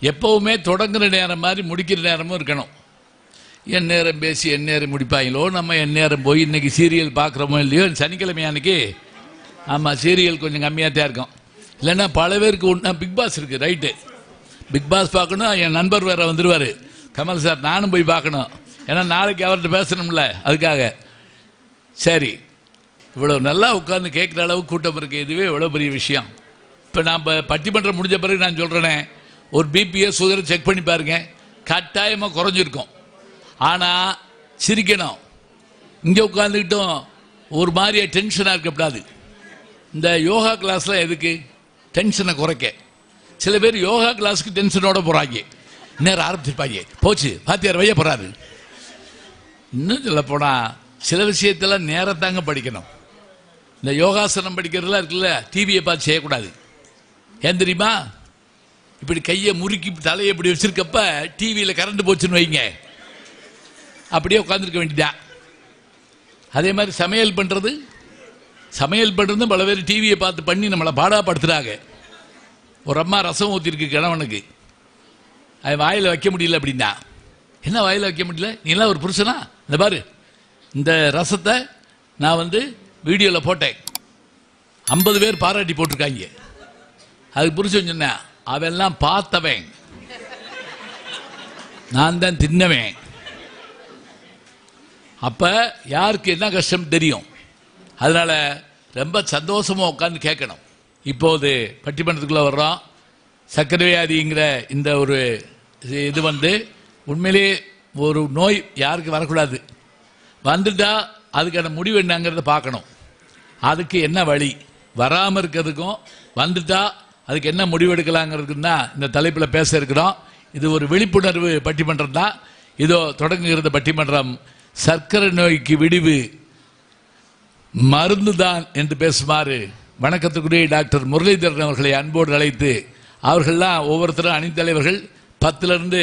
எப்போவுமே தொடங்குற நேரம் மாதிரி முடிக்கிற நேரமும் இருக்கணும். என் நேரம் பேசி என் நேரம் முடிப்பாங்களோ, நம்ம என் நேரம் போய் இன்றைக்கி சீரியல் பார்க்குறோமோ இல்லையோ, சனிக்கிழமை அன்னைக்கு ஆமாம் சீரியல் கொஞ்சம் கம்மியாக தான் இருக்கும். இல்லைன்னா பல பேருக்கு ஒன்றா பிக் பாஸ் இருக்குது. ரைட்டு, பிக் பாஸ் பார்க்கணும். என் நண்பர் வேறு வந்துடுவார், கமல் சார், நானும் போய் பார்க்கணும், ஏன்னா நாளைக்கு அவர்கிட்ட பேசணும்ல, அதுக்காக. சரி, இவ்வளோ நல்லா உட்காந்து கேட்குற அளவு கூட்டம் இருக்குது. இதுவே இவ்வளோ பெரிய விஷயம். இப்போ நான் பட்டிமன்றம் முடிஞ்ச பிறகு நான் சொல்கிறேனே, ஒரு பிபியை சுகரை செக் பண்ணி பாருங்க, கட்டாயமாக குறைஞ்சிருக்கும். ஆனால் சிரிக்கணும். இங்கே உட்காந்துக்கிட்டும் ஒரு மாதிரியே டென்ஷனாக இருக்கக்கூடாது. இந்த யோகா கிளாஸ்லாம் எதுக்கு? டென்ஷனை குறைக்க. சில பேர் யோகா கிளாஸுக்கு டென்ஷனோட போகிறாங்க, நேரம் ஆரம்பிச்சிருப்பாங்க, போச்சு வாத்தியார் வைய போகிறாரு. இன்னும் சொல்ல போனால் சில விஷயத்தில் நேரத்தாங்க படிக்கணும். இந்த யோகாசனம் படிக்கிறதுலாம் இருக்குல்ல, டிவியை பார்த்து செய்யக்கூடாது. ஏன் தெரியுமா? இப்படி கையை முறுக்கி தலையை இப்படி வச்சிருக்கப்ப டிவியில் கரண்ட் போச்சுன்னு வைங்க, அப்படியே உட்காந்துருக்க வேண்டியதான். அதே மாதிரி சமையல் பண்ணுறது பல பேர் டிவியை பார்த்து பண்ணி நம்மளை பாடாப்படுத்துகிறாங்க. ஒரு அம்மா ரசம் ஊற்றிருக்கு கணவனுக்கு, அது வாயில் வைக்க முடியல அப்படின்னா. என்ன வாயில் வைக்க முடியல? நீலாம் ஒரு புருஷனா? இந்த பாரு, இந்த ரசத்தை நான் வீடியோவில் போட்டேன், 50 பேர் பாராட்டி போட்டிருக்காங்க. அதுக்கு புருஷன் சொன்னேன், அவெல்லாம் பார்த்தவன், நான் தான் தின்னவன். அப்ப யாருக்கு என்ன கஷ்டம் தெரியும். அதனால ரொம்ப சந்தோஷமா உட்காந்து கேட்கணும். இப்போது பட்டிமன்றத்துக்குள்ள வர்றோம். சர்க்கரை வியாதிங்கிற இந்த ஒரு இது உண்மையிலேயே ஒரு நோய் யாருக்கு வரக்கூடாது. வந்துட்டா அதுக்கான முடிவு என்னங்கிறத பார்க்கணும். அதுக்கு என்ன வழி, வராமல் இருக்கிறதுக்கும் வந்துட்டா அதுக்கு என்ன முடிவு எடுக்கலாங்கிறதுக்கு தான் இந்த தலைப்பில் பேச இருக்கிறோம். இது ஒரு விழிப்புணர்வு பட்டிமன்றம் தான். இதோ தொடங்குகிறது பட்டிமன்றம். சர்க்கரை நோய்க்கு விடிவு மருந்து தான் என்று பேசுமாறு வணக்கத்துக்குரிய டாக்டர் முரளிதரன் அவர்களை அன்போடு அழைத்து, அவர்கள்லாம் ஒவ்வொருத்தரும் அணித்தலைவர்கள் 10லிருந்து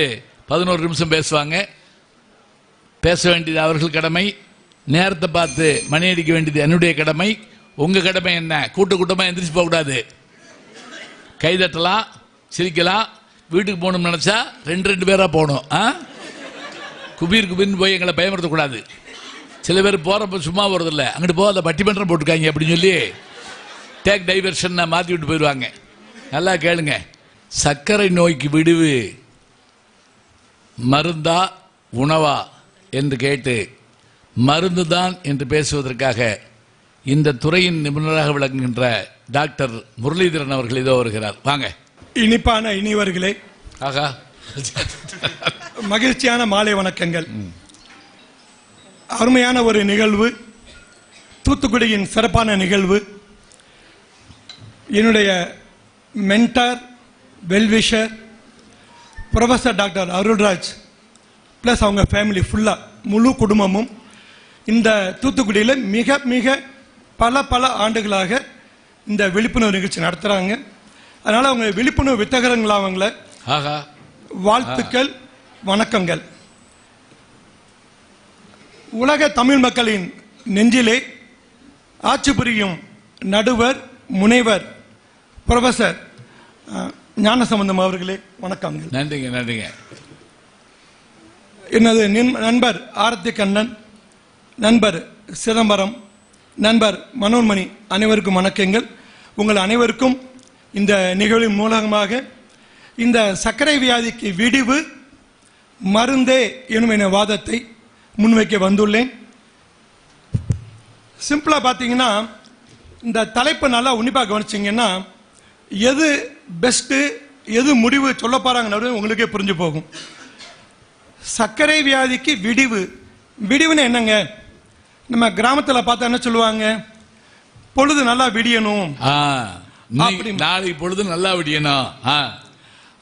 11 நிமிஷம் பேசுவாங்க. பேச வேண்டியது அவர்கள் கடமை. நேரத்தை பார்த்து மணி அடிக்க வேண்டியது என்னுடைய கடமை. உங்க கடமை என்ன? கூட்டமாக எந்திரிச்சு போகக்கூடாது. கைதட்டலாம், சிரிக்கலாம். வீட்டுக்கு போகணும்னு நினைச்சா 2 பேரா போகணும். குபீர்னு போய் எங்களை பயமுறுத்தக்கூடாது. சில பேர் போறப்ப சும்மா போறதில்ல, அங்கிட்டு போக அந்த பட்டிமன்றம் போட்டுருக்காங்க அப்படின்னு சொல்லி டேக் டைவர்ஷன் மாற்றி விட்டு போயிடுவாங்க. நல்லா கேளுங்க. சர்க்கரை நோய்க்கு விடுவு மருந்தா உணவா என்று கேட்டு மருந்து தான் என்று பேசுவதற்காக இந்த துறையின் நிபுணராக விளங்குகின்ற டாக்டர் முரளிதரன் அவர்கள் இதோ வருகிறார். வாங்க. இனிப்பான இனிவர்களே, ஆகா, மகிழ்ச்சியான மாலை வணக்கங்கள். அருமையான ஒரு நிகழ்வு, தூத்துக்குடியின் சிறப்பான நிகழ்வு. என்னுடைய mentor, well-wisher professor doctor Arulraj plus அவங்க ஃபேமிலி ஃபுல்லாக முழு குடும்பமும் இந்த தூத்துக்குடியில் மிக மிக பல ஆண்டுகளாக இந்த விழிப்புணர்வு நிகழ்ச்சி நடத்துகிறாங்க. அதனால் அவங்க விழிப்புணர்வு வித்தகரங்களா அவங்கள வாழ்த்துக்கள், வணக்கங்கள். உலக தமிழ் மக்களின் நெஞ்சிலே ஆட்சி புரியும் நடுவர் முனைவர் புரொஃபசர் ஞானசம்பந்தம் அவர்களே, வணக்கங்கள். நன்றிங்க. நன்றிங்க. எனது நண்பர் ஆரத்தி கண்ணன், நண்பர் சிதம்பரம், நண்பர் மனோன்மணி அனைவருக்கும் வணக்கங்கள். உங்கள் அனைவருக்கும் இந்த நிகழ்வின் மூலமாக இந்த சர்க்கரை வியாதிக்கு விடிவு மருந்தே எனும் என வாதத்தை முன்வைக்க வந்துள்ளேன். சிம்பிளா பார்த்தீங்கன்னா, இந்த தலைப்பு நல்லா உன்னிப்பாக கவனிச்சிங்கன்னா, எது பெஸ்ட்டு எது முடிவு சொல்ல போறாங்கன்னு உங்களுக்கே புரிஞ்சு போகும். சர்க்கரை வியாதிக்கு விடிவு. விடிவுன்னு என்னங்க? நம்ம கிராமத்தில் பார்த்தா என்ன சொல்லுவாங்க? பொழுது நல்லா விடியணும், நாளைக்கு பொழுது நல்லா விடியணும்.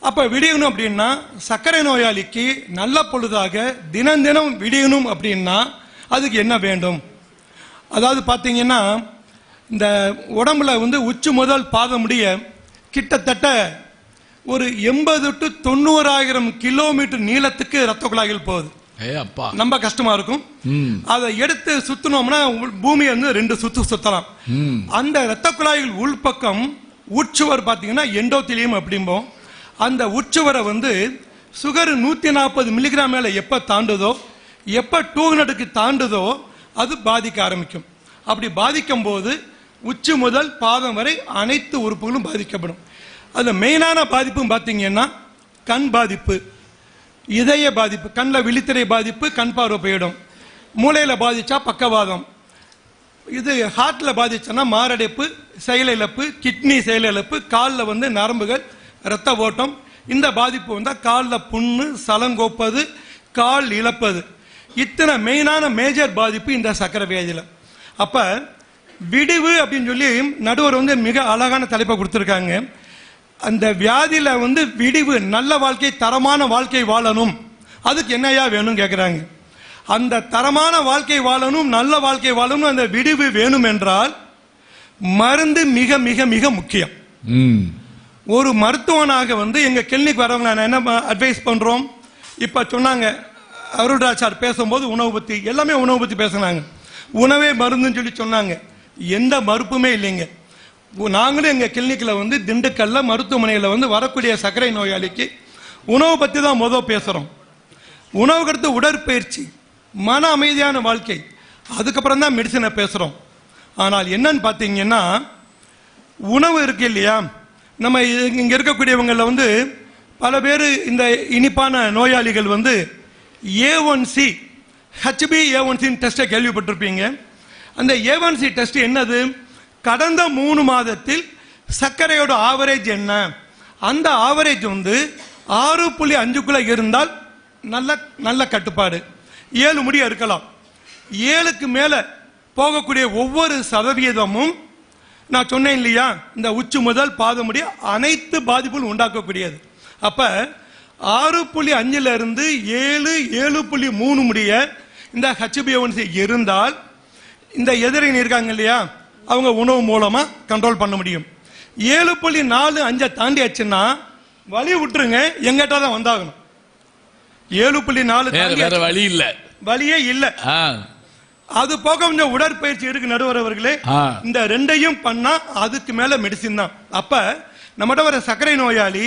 அப்ப விடியணும் அப்படின்னா சர்க்கரை நோயாளிக்கு நல்ல பொழுதாக தினம் தினம் விடியணும் அப்படின்னா அதுக்கு என்ன வேண்டும்? அதாவது பார்த்தீங்கன்னா, இந்த உடம்புல உச்சி முதல் பாதம் முடிய கிட்டத்தட்ட ஒரு 80 to 90,000 கிலோமீட்டர் நீளத்துக்கு ரத்த குழாய்கள் போகுது. ரொம்ப கஷ்டமா இருக்கும். அதை எடுத்து சுத்தணும்னா பூமி 2 சுத்தலாம். அந்த ரத்த குழாய்கள் உள்பக்கம் உட்சுவர் பார்த்தீங்கன்னா எண்டோத்திலியம் அப்படிம்போம். அந்த உட்சுவரை சுகர் 140 மில்லிகிராம் மேல எப்ப தாண்டுதோ, எப்ப 200க்கு தாண்டுதோ அது பாதிக்க ஆரம்பிக்கும். அப்படி பாதிக்கும் போது உச்சி முதல் பாதம் வரை அனைத்து உறுப்புகளும் பாதிக்கப்படும். அது மெயினான பாதிப்பும் பார்த்தீங்கன்னா கண் பாதிப்பு, இதய பாதிப்பு, கண்ணில் விழித்திரை பாதிப்பு, கண் பார்வை போயிடும். மூளையில் பாதிச்சா பக்கவாதம், இது ஹார்ட்ல பாதிச்சா மாரடைப்பு, செயலிழப்பு, கிட்னி செயலிழப்பு, காலில் நரம்புகள் இரத்த ஓட்டம், இந்த பாதிப்பு வந்தால் காலில் புண்ணு, சலங்கோப்பது, கால் இழப்பது, இத்தனை மெயினான மேஜர் பாதிப்பு இந்த சர்க்கரை வியாதியில். அப்ப விடிவு அப்படின்னு சொல்லி நடுவர் மிக அழகான தலைப்பை கொடுத்துருக்காங்க. அந்த வியாதியில விடிவு, நல்ல வாழ்க்கை, தரமான வாழ்க்கை வாழணும், அதுக்கு என்னையா வேணும் கேட்குறாங்க. அந்த தரமான வாழ்க்கை வாழணும், நல்ல வாழ்க்கை வாழணும், அந்த விடிவு வேணும் என்றால் மருந்து மிக மிக மிக முக்கியம். ஒரு மருத்துவனாக எங்க கிளினிக் வரவங்க நான் என்ன அட்வைஸ் பண்றோம்? இப்ப சொன்னாங்க அருள்ராஜ் சார் பேசும்போது உணவு பத்தி, எல்லாமே உணவு பத்தி பேசினாங்க. உணவே மருந்துன்னு சொல்லி சொன்னாங்க. எந்த மறுப்புமே இல்லைங்க. நாங்களும் எங்க கிளினிக்ல திண்டுக்கல்ல மருத்துவமனையில் வரக்கூடிய சர்க்கரை நோயாளிக்கு உணவு பத்தி தான் முதல் பேசுறோம். உணவுக்கு அடுத்து உடற்பயிற்சி, மன அமைதியான வாழ்க்கை, அதுக்கப்புறம் தான் மெடிசனை பேசுறோம். ஆனால் என்னன்னு பார்த்தீங்கன்னா, உணவு இருக்கு இல்லையா, நம்ம இங்க இருக்கக்கூடியவங்கள பல பேர் இந்த இனிப்பான நோயாளிகள் A1C HbA1c டெஸ்ட்டை கேள்விப்பட்டிருப்பீங்க. அந்த A1C டெஸ்ட் என்னது? கடந்த 3 மாதத்தில் சர்க்கரையோட ஆவரேஜ் என்ன, அந்த ஆவரேஜ் 6.5க்குள்ள இருந்தால் நல்ல நல்ல கட்டுப்பாடு, 7 முடிய இருக்கலாம். 7க்கு மேல போகக்கூடிய ஒவ்வொரு சதவீதமும் நான் சொன்னேன் இல்லையா, இந்த உச்சி முதல் பாதம் முடிய அனைத்து பாதிப்புகளும் உண்டாக்கக்கூடியது. அப்ப 6.5ல இருந்து 7.3 முடிய இந்த HbA1c இருந்தால் இந்த எதிரிகள் இருக்காங்க இல்லையா, அவங்க உணவு மூலமா கண்ட்ரோல் பண்ண முடியும். 7.45 தாண்டியாச்சுன்னா வழி விட்டுருங்க, எங்கிட்ட தான் வந்தாகணும். 7.4 வழி இல்ல, வழியே இல்ல. அது போக கொஞ்சம் உடற்பயிற்சி இருக்கு நடுவர் அவர்களே. இந்த ரெண்டையும் பண்ணா அதுக்கு மேல மெடிசின் தான். அப்ப நம்மகிட்ட வர சர்க்கரை நோயாளி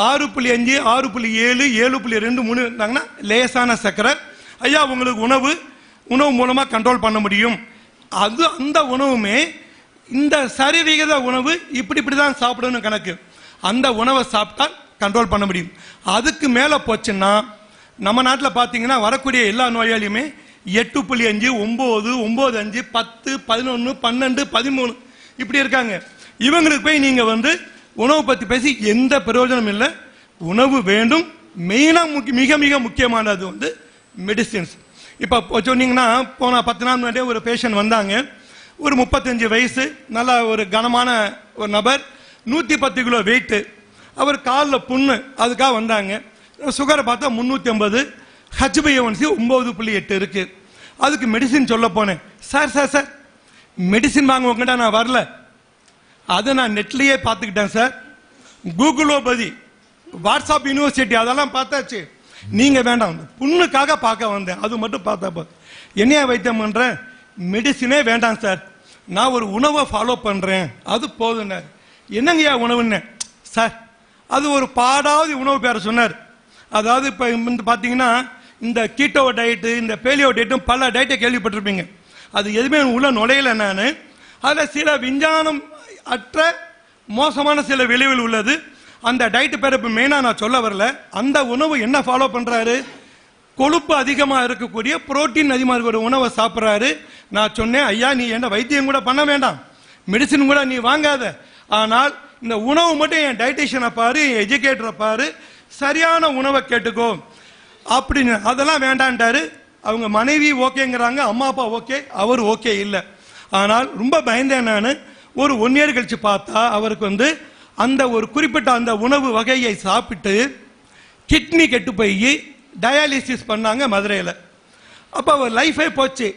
6.5 6.7 7.23 இருந்தாங்கன்னா லேசான சர்க்கரை. ஐயா உங்களுக்கு உணவு மூலமா கண்ட்ரோல் பண்ண முடியும். அது அந்த உணவுமே இந்த சரிவிகித உணவு இப்படிதான் சாப்பிடணும் கணக்கு. அந்த உணவை சாப்பிட்டால் கண்ட்ரோல் பண்ண முடியும். அதுக்கு மேல போச்சுன்னா நம்ம நாட்டில் பார்த்தீங்கன்னா வரக்கூடிய எல்லா நோயாளியுமே 8.5 9 9.5 10 11 12 13 இப்படி இருக்காங்க. இவங்களுக்கு போய் நீங்க உணவு பத்தி பேசி எந்த பிரயோஜனம் இல்லை. உணவு வேண்டும். மெயினா மிக மிக முக்கியமானது மெடிசின்ஸ். இப்ப சொன்னீங்கன்னா போன 10 நாள் முன்னாடியே ஒரு பேஷண்ட் வந்தாங்க. ஒரு 35 வயசு, நல்ல ஒரு கனமான ஒரு நபர், 110 கிலோ வெயிட். அவர் காலில் புண்ணு, அதுக்காக வந்தாங்க. சுகரை பார்த்தா 350, HbA1c 9.8 இருக்கு. அதுக்கு மெடிசின் சொல்ல போனேன். சார் மெடிசின் வாங்க உங்ககிட்ட நான் வரல, அதை நான் நெட்லயே பார்த்துக்கிட்டேன் சார். கூகுளோபதி, வாட்ஸ்அப் யூனிவர்சிட்டி அதெல்லாம் பார்த்தாச்சு. நீங்க வேண்டாம், புண்ணுக்காக பார்க்க வந்தேன், அது மட்டும் பார்த்தா என்னையா வைத்தியம் பண்ற, மெடிசினே வேண்டாம் சார், நான் ஒரு உணவை ஃபாலோ பண்றேன், அது போதுன்னார். என்னங்கய்யா உணவுன்னு சார், அது ஒரு பாடாவது உணவு பேர சொன்னார். அதாவது இப்போ பார்த்தீங்கன்னா இந்த கீட்டோ டயட்டு, இந்த பேலியோ டயட்டும் பல டயட்டை கேள்விப்பட்டிருப்பீங்க. அது எதுவுமே உள்ள நுழையல. நான் அதில் சில விஞ்ஞானம் அற்ற மோசமான சில விளைவுகள் உள்ளது. அந்த டயட்டு பேர் இப்போ மெயினாக நான் சொல்ல வரல. அந்த உணவு என்ன ஃபாலோ பண்ணுறாரு, கொழுப்பு அதிகமாக இருக்கக்கூடிய புரோட்டீன் அதிகமாக இருக்கக்கூடிய உணவை சாப்பிட்றாரு. நான் சொன்னேன், ஐயா நீ என்ன வைத்தியம் கூட பண்ண வேண்டாம், மெடிசின் கூட நீ வாங்காத, ஆனால் இந்த உணவு மட்டும் என் டயட்டிஷியனை பாரு, என் எஜுகேட்டரை பாரு, சரியான உணவை கேட்டுக்கோ அப்படின்னு. அதெல்லாம் வேண்டான்ட்டாரு. அவங்க மனைவி ஓகேங்கிறாங்க, அம்மா அப்பா ஓகே, அவர் ஓகே இல்லை. ஆனால் ரொம்ப பயந்தேன் நான். ஒரு 1 இயர் கழிச்சு பார்த்தா அவருக்கு அந்த ஒரு குறிப்பிட்ட அந்த உணவு வகையை சாப்பிட்டு கிட்னி கெட்டு போய் டயாலிசிஸ் பண்ணாங்க மதுரையில். அப்போ அவர் லைஃபே போச்சு.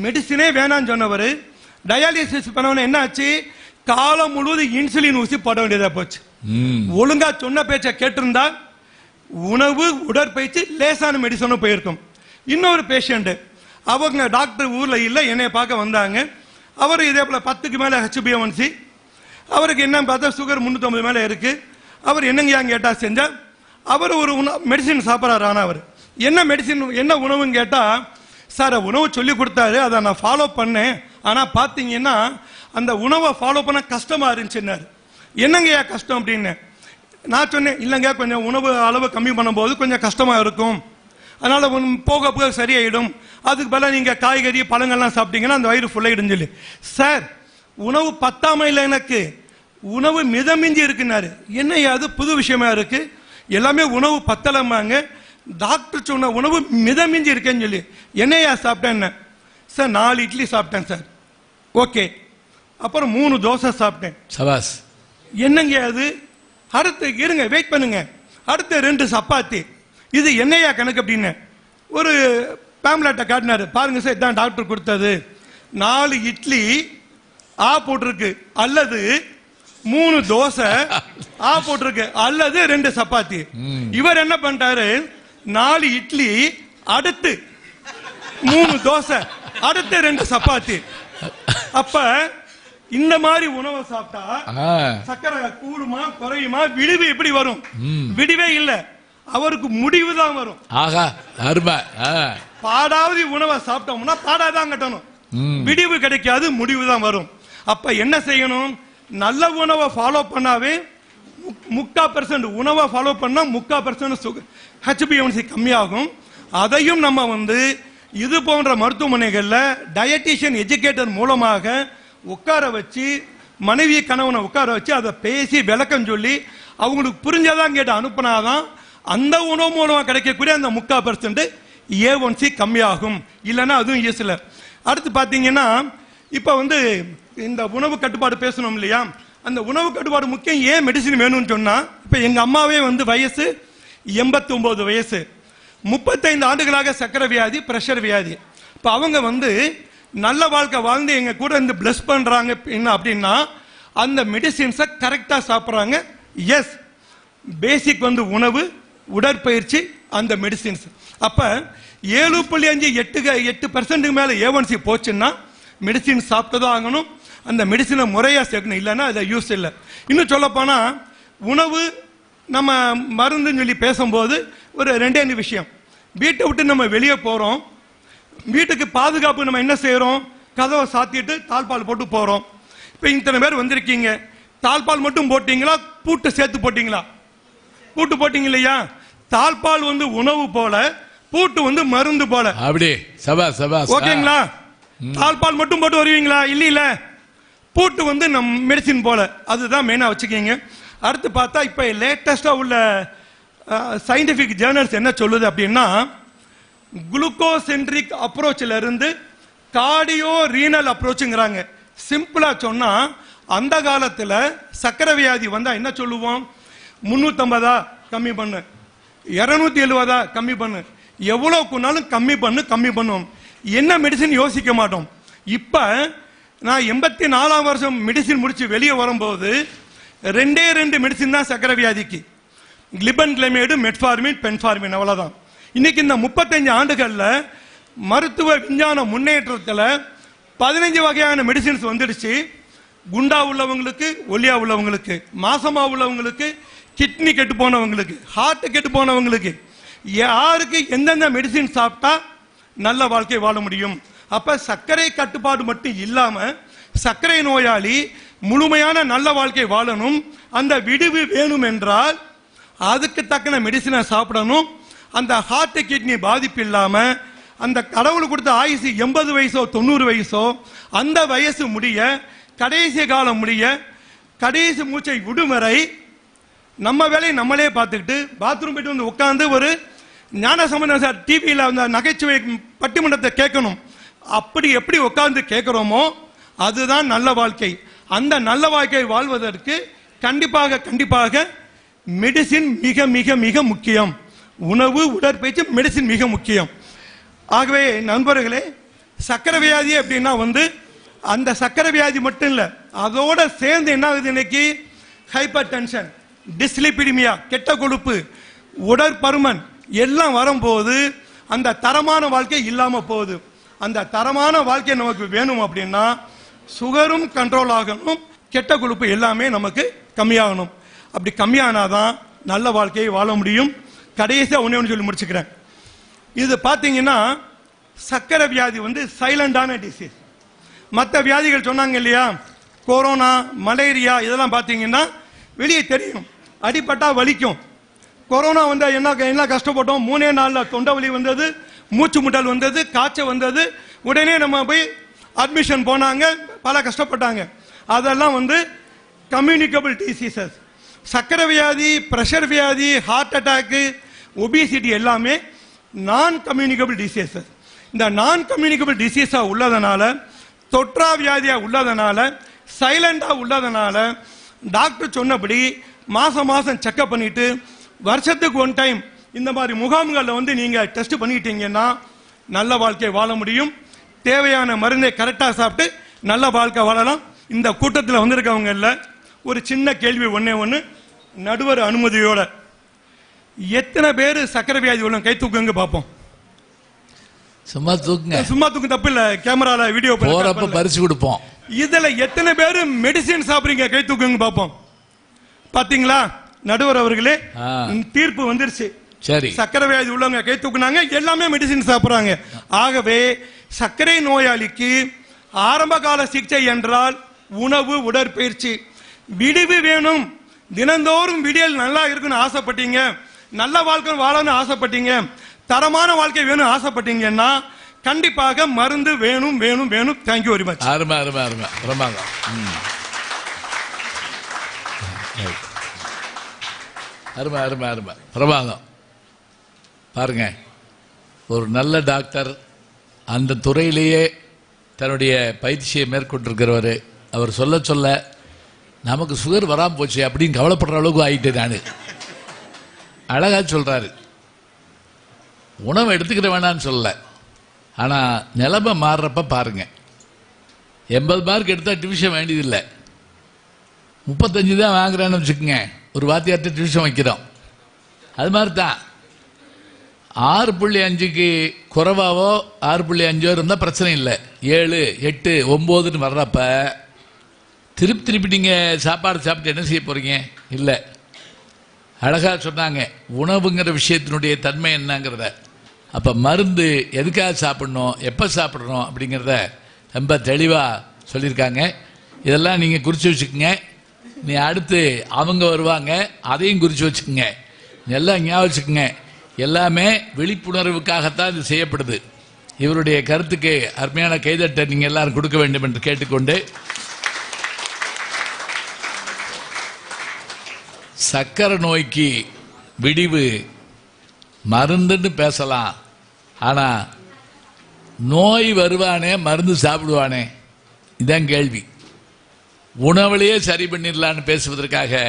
மெடிசினே வேணான்னு சொன்னவர் டயாலிசிஸ் பண்ணவன என்ன ஆச்சு, காலம் முழுவதும் இன்சுலின் ஊசி போட வேண்டியதா போச்சு. ஒழுங்கா சொன்ன பேச்சை கேட்டிருந்தா உணவு உடற்பயிற்சி லேசான மெடிசனும் போயிருக்கும். இன்னொரு பேஷண்ட், அவங்க டாக்டர் ஊர்ல இல்லை, என்னைய பார்க்க வந்தாங்க. அவர் இதே போல 10க்கு மேல HbA1c, அவருக்கு என்ன பார்த்தா சுகர் 350 மேல இருக்கு. அவர் என்னங்கயா கேட்டா செஞ்சா, அவர் ஒரு மெடிசின் சாப்பிட்றாரு. ஆனால் அவர் என்ன மெடிசின் என்ன உணவுன்னு கேட்டா, சார் உணவு சொல்லி கொடுத்தாரு, அதை நான் ஃபாலோ பண்ணேன், ஆனால் பார்த்தீங்கன்னா அந்த உணவை ஃபாலோ பண்ண கஷ்டமா இருந்துச்சுன்னாரு. என்னங்கய்யா கஷ்டம் அப்படின்னு நான் சொன்னேன். இல்லைங்க, கொஞ்சம் உணவு அளவு கம்மி பண்ணும்போது கொஞ்சம் கஷ்டமா இருக்கும், அதனால போக போக சரியாயிடும், அதுக்கு பதிலாக நீங்க காய்கறி பழங்கள்லாம் சாப்பிட்டீங்கன்னா அந்த வயிறு ஃபுல்லாயிடும் சொல்லி. சார் உணவு பத்தாம இல்லை, எனக்கு உணவு மிதமிஞ்சி இருக்குன்னாரு. என்னையா அது புது விஷயமா இருக்கு, எல்லாமே உணவு பத்தலமாங்க, டாக்டர் சொன்ன உணவு மிதமிஞ்சி இருக்கேன்னு சொல்லி. என்னையா சாப்பிட்டேன் சார், 4 இட்லி சாப்பிட்டேன் சார். ஓகே, அப்புறம் 3 தோசை சாப்பிட்டேன். சபாஸ். என்னங்க அது, அடுத்து இருங்க வெயிட் பண்ணுங்க, அடுத்து 2 சப்பாத்தி, இது என்னையா கணக்கு அப்படின்னு ஒரு பேம்லெட்டை காட்டினாரு. பாருங்க சார், இதான் டாக்டர் கொடுத்தது, 4 இட்லி ஆ போட்டிருக்கு, அல்லது 3 தோசை ஆ போட்டிருக்கு, அல்லது 2 சப்பாத்தி. இவர் என்ன பண்ணிட்டாரு, 4 இட்லி அடுத்து 3 தோசை அடுத்து 2 சப்பாத்தி. அப்ப இந்த மாதிரி உணவை சாப்பிட்டா சக்கரை கூடுமா குறையுமா, விடிவு எப்படி வரும், விடிவே இல்லை, அவருக்கு முடிவு தான் வரும். ஆகா அருமை. பாடாவது உணவை சாப்பிட்டோம்னா பாடாதான் கட்டணும், விடிவு கிடைக்காது, முடிவு தான் வரும். அப்ப என்ன செய்யணும், நல்ல உணவை ஃபாலோ பண்ணாவே 3% உணவை ஃபாலோ பண்ணா 3% HbA1c கம்மியாகும். அதையும் நம்ம இது போன்ற மருத்துவமனைகள்ல டயட்டிஷியன் எஜுகேட்டர் மூலமாக உட்கார வச்சு, மனைவி கணவனை உட்கார வச்சு அதை பேசி விளக்கம் சொல்லி அவங்களுக்கு புரிஞ்சாதான் கேட்டு அனுப்பினாதான் அந்த உணவு மூலமாக கிடைக்கக்கூடிய அந்த 3% A1C கம்மியாகும். இல்லைன்னா அதுவும் யூஸ்ல. அடுத்து பார்த்தீங்கன்னா இப்போ இந்த உணவு கட்டுப்பாடு பேசணும் இல்லையா, அந்த உணவு கட்டுப்பாடு முக்கியம். ஏன் மெடிசின் வேணும்னு சொன்னா, இப்போ எங்க அம்மாவே வயசு 89 வயசு, 35 ஆண்டுகளாக சக்கரை வியாதி, பிரஷர் வியாதி. இப்போ அவங்க நல்ல வாழ்க்கை வாழ்ந்து எங்க கூட பிளஸ் பண்றாங்க. என்ன அப்படின்னா அந்த மெடிசின்ஸை கரெக்டா சாப்பிட்றாங்க. எஸ், பேசிக் உணவு, உடற்பயிற்சி, அந்த மெடிசின்ஸ். அப்ப 7.5-8% மேல A1C போச்சுன்னா மெடிசின் சாப்பிட்டுதான் ஆகணும். அந்த மெடிசினை முறையா சேர்க்கணும், இல்லைன்னா அதை யூஸ் இல்லை. இன்னும் சொல்ல போனா உணவு நம்ம மருந்துன்னு சொல்லி பேசும்போது ஒரு 2 விஷயம். வீட்டை விட்டு நம்ம வெளியே போறோம், வீட்டுக்கு பாதுகாப்பு நம்ம என்ன செய்யறோம், கதவை சாத்திட்டு தாழ்பால் போட்டு போறோம். இப்ப இத்தனை பேர் வந்திருக்கீங்க, தாழ்பால் மட்டும் போட்டீங்களா, பூட்டு சேர்த்து போட்டீங்களா? பூட்டு போட்டீங்க இல்லையா? தாழ்பால் உணவு போல, பூட்டு மருந்து போல. அப்படி சபா சபா ஓகேங்களா? தாழ்பால் மட்டும் போட்டு வருவீங்களா? இல்ல, பூட்டு நம் மெடிசின் போல. அதுதான் மெயினா வச்சுக்கீங்க. அடுத்து பார்த்தா இப்ப லேட்டஸ்டா உள்ள சயின்டிபிக் ஜேர்னல்ஸ் என்ன சொல்லுது அப்படின்னா, குளுக்கோசென்ட்ரிக் அப்ரோச்ல இருந்து கார்டியோ ரீனல் அப்ரோச்ங்கிறாங்க. சிம்பிளா சொன்னா, அந்த காலத்துல சக்கரை வியாதி வந்தா என்ன சொல்லுவோம், 350 கம்மி பண்ணு, 270 கம்மி பண்ணு, எவ்வளவு கொண்டாலும் கம்மி பண்ணுவோம். என்ன மெடிசின் யோசிக்க மாட்டோம். இப்ப நான் 84ஆம் வருஷம் மெடிசின் முடிச்சு வெளியே வரும்போது 2 மெடிசின் தான் சக்கரை வியாதிக்கு, கிளிபன் கிளைமேடு, மெட்ஃபார்மின், பென்ஃபார்மின், அவ்வளவுதான். இன்னைக்கு இந்த 35 ஆண்டுகள்ல மருத்துவ விஞ்ஞான முன்னேற்றத்தில் 15 வகையான மெடிசின்ஸ் வந்துடுச்சு. குண்டா உள்ளவங்களுக்கு, ஒல்லியா உள்ளவங்களுக்கு, மாசமா உள்ளவங்களுக்கு, கிட்னி கெட்டு போனவங்களுக்கு, ஹார்ட் கெட்டு போனவங்களுக்கு, யாருக்கு எந்தெந்த மெடிசின் சாப்பிட்டா நல்ல வாழ்க்கை வாழ முடியும். அப்ப சர்க்கரை கட்டுப்பாடு மட்டும் இல்லாம சர்க்கரை நோயாளி முழுமையான நல்ல வாழ்க்கை வாழணும், அந்த விடுவு வேணும் என்றால் அதுக்கு தக்கன மெடிசினை சாப்பிடணும். அந்த ஹார்ட் கிட்னி பாதிப்பு இல்லாம அந்த கடவுள் கொடுத்த ஆயுசு 80 வயசோ 90 வயசோ அந்த வயசு முடிய, கடைசி காலம் முடிய, கடைசி மூச்சை விடும் வரை நம்ம வேலையை நம்மளே பார்த்துக்கிட்டு பாத்ரூம் போயிட்டு வந்து உட்காந்து ஒரு ஞான சம்பந்தம் சார் டிவியில் அந்த நகைச்சுவை பட்டிமன்றத்தை கேட்கணும். அப்படி எப்படி உட்கார்ந்து கேட்கிறோமோ அதுதான் நல்ல வாழ்க்கை. அந்த நல்ல வாழ்க்கை வாழ்வதற்கு கண்டிப்பாக மெடிசின் மிக மிக மிக முக்கியம். உணவு, உடற்பயிற்சி, மெடிசின் மிக முக்கியம். ஆகவே நண்பர்களே, சக்கரை வியாதி அப்படின்னா அந்த சக்கரை வியாதி மட்டும் இல்லை, அதோட சேர்ந்து என்ன ஆகுது இன்னைக்கு ஹைப்பர் டென்ஷன், டிஸ்லிபிடிமியா, கெட்ட கொழுப்பு, உடற்பருமன் எல்லாம் வரும்போது அந்த தரமான வாழ்க்கை இல்லாம போகுது. அந்த தரமான வாழ்க்கை நமக்கு வேணும் அப்படின்னா சுகரும் கண்ட்ரோல் ஆகணும், கெட்ட கொழுப்பு எல்லாமே நமக்கு கம்மியாகணும். அப்படி கம்மியானாதான் நல்ல வாழ்க்கையை வாழ முடியும். கடைசியா ஒண்ணு சொல்லி முடிச்சுக்கிறேன். இது பாத்தீங்கன்னா சக்கரை வியாதி சைலண்டான டிசீஸ். மற்ற வியாதிகள் சொன்னாங்க இல்லையா, கொரோனா, மலேரியா, இதெல்லாம் பாத்தீங்கன்னா வெளியே தெரியும், அடிபட்டா வலிக்கும். கொரோனா என்ன கஷ்டப்பட்டோம், 3 நாள்ல தொண்டை வலி வந்தது, மூச்சு முட்டல் வந்தது, காய்ச்சல் வந்தது, உடனே நம்ம போய் அட்மிஷன் போனாங்க, பல கஷ்டப்பட்டாங்க. அதெல்லாம் கம்யூனிகபிள் டிசீசஸ். சக்கரை வியாதி, பிரஷர் வியாதி, ஹார்ட் அட்டாக்கு, ஒபிசிட்டி எல்லாமே நான் கம்யூனிகபிள் டிசீசஸ். இந்த நான் கம்யூனிகபிள் டிசீஸா உள்ளதனால, தொற்றா வியாதியா உள்ளதனால, சைலண்டா உள்ளதனால டாக்டர் சொன்னபடி மாசம் செக்அப் பண்ணிட்டு வருஷத்துக்கு 1 டைம் இந்த மாதிரி முகாம்களில் நீங்க டெஸ்ட் பண்ணிட்டீங்கன்னா நல்ல வாழ்க்கை வாழ முடியும். தேவையான மருந்தை கரெக்டா சாப்பிட்டு நல்ல வாழ்க்கை வாழலாம். இந்த கூட்டத்தில் வந்திருக்கவங்க ஒரு சின்ன கேள்வி ஒண்ணு, நடுவர் அனுமதியோட, எத்தனை பேர் சக்கரை வியாதி உள்ள கை தூக்குங்க பார்ப்போம். சும்மா தூக்குங்க, சும்மா தூக்கு தப்பு இல்ல, கேமரால வீடியோ போறப்ப பரிசு கொடுப்போம். இதுல எத்தனை பேர் மெடிசின் சாப்பிடுறீங்க கை தூக்குங்க பார்ப்போம். பாத்தீங்களா நடுவர் அவர்களே, தீர்ப்பு வந்துருச்சு. சரி, சக்கரை வியாதி உள்ளவங்க கை தூக்குனாங்க, எல்லாமே மெடிசின் சாப்பிடுறாங்க. ஆகவே சர்க்கரை நோயாளிக்கு ஆரம்ப கால சிகிச்சை என்றால் உணவு, உடற்பயிற்சி. விடிவு வேணும், தினந்தோறும் விடியல் நல்லா இருக்குன்னு ஆசைப்பட்டீங்க, நல்ல வாழ்க்கை வாழணும்னு ஆசைப்பட்டீங்க, தரமான வாழ்க்கை வேணும் ஆசைப்பட்டீங்கன்னா கண்டிப்பாக மருந்து வேணும் வேணும் வேணும். Thank you very much. அருமை அருமை அருமை, பிரமாதம். அருமை அருமை அருமை, பிரமாதம். பாருங்க, ஒரு நல்ல டாக்டர், அந்த துறையிலேயே தன்னுடைய பயிற்சியை மேற்கொண்டிருக்கிறவர், அவர் சொல்ல சொல்ல நமக்கு சுகர் வராமல் போச்சு அப்படின்னு கவலைப்படுற அளவுக்கு ஆகிட்டேன் நான். அழகா சொல்றாரு. உணவு எடுத்துக்கிற வேணான்னு சொல்லல, ஆனால் நிலைமை மாறுறப்ப பாருங்க. 80 மார்க் எடுத்தால் டிவிஷன் வேண்டியதில்லை, 35 தான் வாங்குறேன்னு வச்சுக்கோங்க, ஒரு வாத்தியார்ட்ட டிவிஷன் வைக்கிறோம். அது மாதிரி தான் 6.5க்கு குறைவாவோ 6.5 இருந்தால் பிரச்சனை இல்லை. 7, 8, 9ன்னு வர்றப்ப திருப்பி நீங்கள் சாப்பாடு சாப்பிட்டு என்ன செய்ய போறீங்க? இல்லை, அழகாக சொன்னாங்க உணவுங்கிற விஷயத்தினுடைய தன்மை என்னங்கிறத. அப்போ மருந்து எதுக்காக சாப்பிடணும், எப்போ சாப்பிடணும் அப்படிங்கிறத ரொம்ப தெளிவாக சொல்லியிருக்காங்க. இதெல்லாம் நீங்கள் குறித்து வச்சுக்கோங்க. நீ அடுத்து அவங்க வருவாங்க, அதையும் குறித்து வச்சுக்கோங்க. எல்லாம் ஞாபகம் வச்சுக்கோங்க. எல்லாமே விழிப்புணர்வுக்காகத்தான் இது செய்யப்படுது. இவருடைய கருத்துக்கு அருமையான கைதட்டை நீங்கள் எல்லாரும் கொடுக்க வேண்டும் என்று கேட்டுக்கொண்டு, சக்கரை நோய்க்கு விடிவு மருந்துன்னு பேசலாம், ஆனால் நோய் வருவானே மருந்து சாப்பிடுவானே, இதான் கேள்வி. உணவுலையே சரி பண்ணிடலான்னு பேசுவதற்காக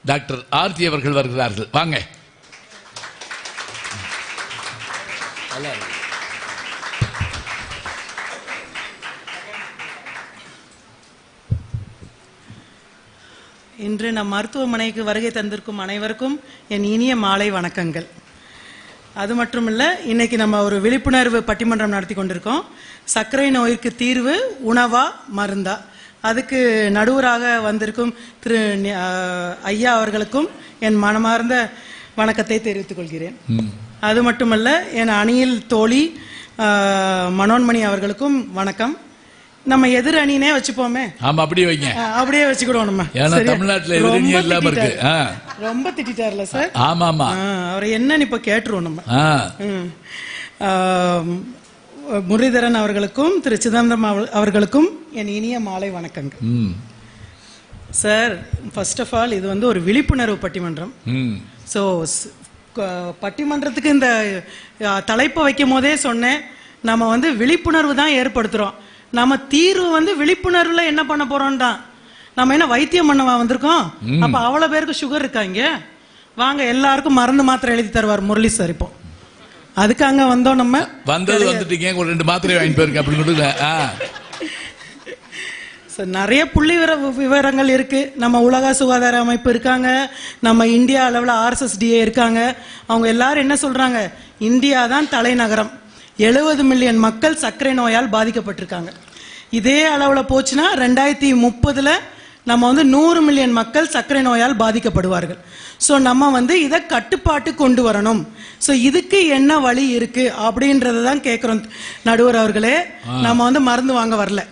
டாக்டர் ஆர்த்தி அவர்கள் வருகிறார்கள். வாங்க. இன்று நம் மருத்துவமனைக்கு வருகை தந்திருக்கும் அனைவருக்கும் என் இனிய மாலை வணக்கங்கள். அது மட்டும் இல்ல, இன்னைக்கு நம்ம ஒரு விழிப்புணர்வு பட்டிமன்றம் நடத்தி கொண்டிருக்கோம். சர்க்கரை நோய்க்கு தீர்வு உணவா மருந்தா? அதுக்கு நடுவராக வந்திருக்கும் திரு ஐயா அவர்களுக்கும் என் மனமார்ந்த வணக்கத்தை தெரிவித்துக் கொள்கிறேன். அது மட்டுமல்ல, என் அணியில் தோழி மனோன்மணி அவர்களுக்கும் வணக்கம். நம்ம எதிர் அணினே வச்சுப்போமே. ஆமா, அப்படியே வைங்க. அப்படியே வச்சுக்கிடுவோம் நம்ம. தமிழ்நாட்டுல எதிரணி இல்லாம இருக்கு. ரொம்ப திட்டார்ல சார். ஆமா ஆமா, அவரை என்னன்னு இப்ப கேட்டுருவோம் நம்ம. முரளிதரன் அவர்களுக்கும் திரு சிதம்பரம் அவர்களுக்கும் என் இனிய மாலை வணக்கங்கள். சார், ஃபர்ஸ்ட் ஆஃப் ஆல் இது வந்து ஒரு விழிப்புணர்வு பட்டிமன்றம். ஸோ பட்டிமன்றத்துக்கு இந்த தலைப்பை வைக்கும் போதே சொன்னேன், நம்ம வந்து விழிப்புணர்வு தான் ஏற்படுத்துறோம். நம்ம தீர்வு வந்து விழிப்புணர்வுல என்ன பண்ண போறோம் தான். நம்ம என்ன வைத்தியம் பண்ணவா வந்திருக்கோம்? அப்ப அவ்வளவு பேருக்கு சுகர் இருக்காங்க, வாங்க எல்லாருக்கும் மருந்து மாத்திரை எழுதி தருவார் முரளி சார். இப்போ அதுக்கு அங்க வந்தோம். நம்ம வந்துட்டீங்க, ஒரு 2 மாத்திரை வாங்கி போயிருங்க அப்படின்னு. நிறைய புள்ளி விவரங்கள் இருக்கு. நம்ம உலக சுகாதார அமைப்பு இருக்காங்க, நம்ம இந்தியா அளவில் RSSDA இருக்காங்க. அவங்க எல்லாரும் என்ன சொல்றாங்க? இந்தியா தான் தலைநகரம். 70 மில்லியன் மக்கள் சர்க்கரை நோயால் பாதிக்கப்பட்டிருக்காங்க. இதே அளவில் போச்சுன்னா 2030 நம்ம வந்து 100 மில்லியன் மக்கள் சர்க்கரை நோயால் பாதிக்கப்படுவார்கள். ஸோ நம்ம வந்து இதை கட்டுப்பாட்டு கொண்டு வரணும். ஸோ இதுக்கு என்ன வழி இருக்கு அப்படின்றத தான் கேட்குறோம் நடுவர் அவர்களே. நம்ம வந்து மருந்து வாங்க வரல.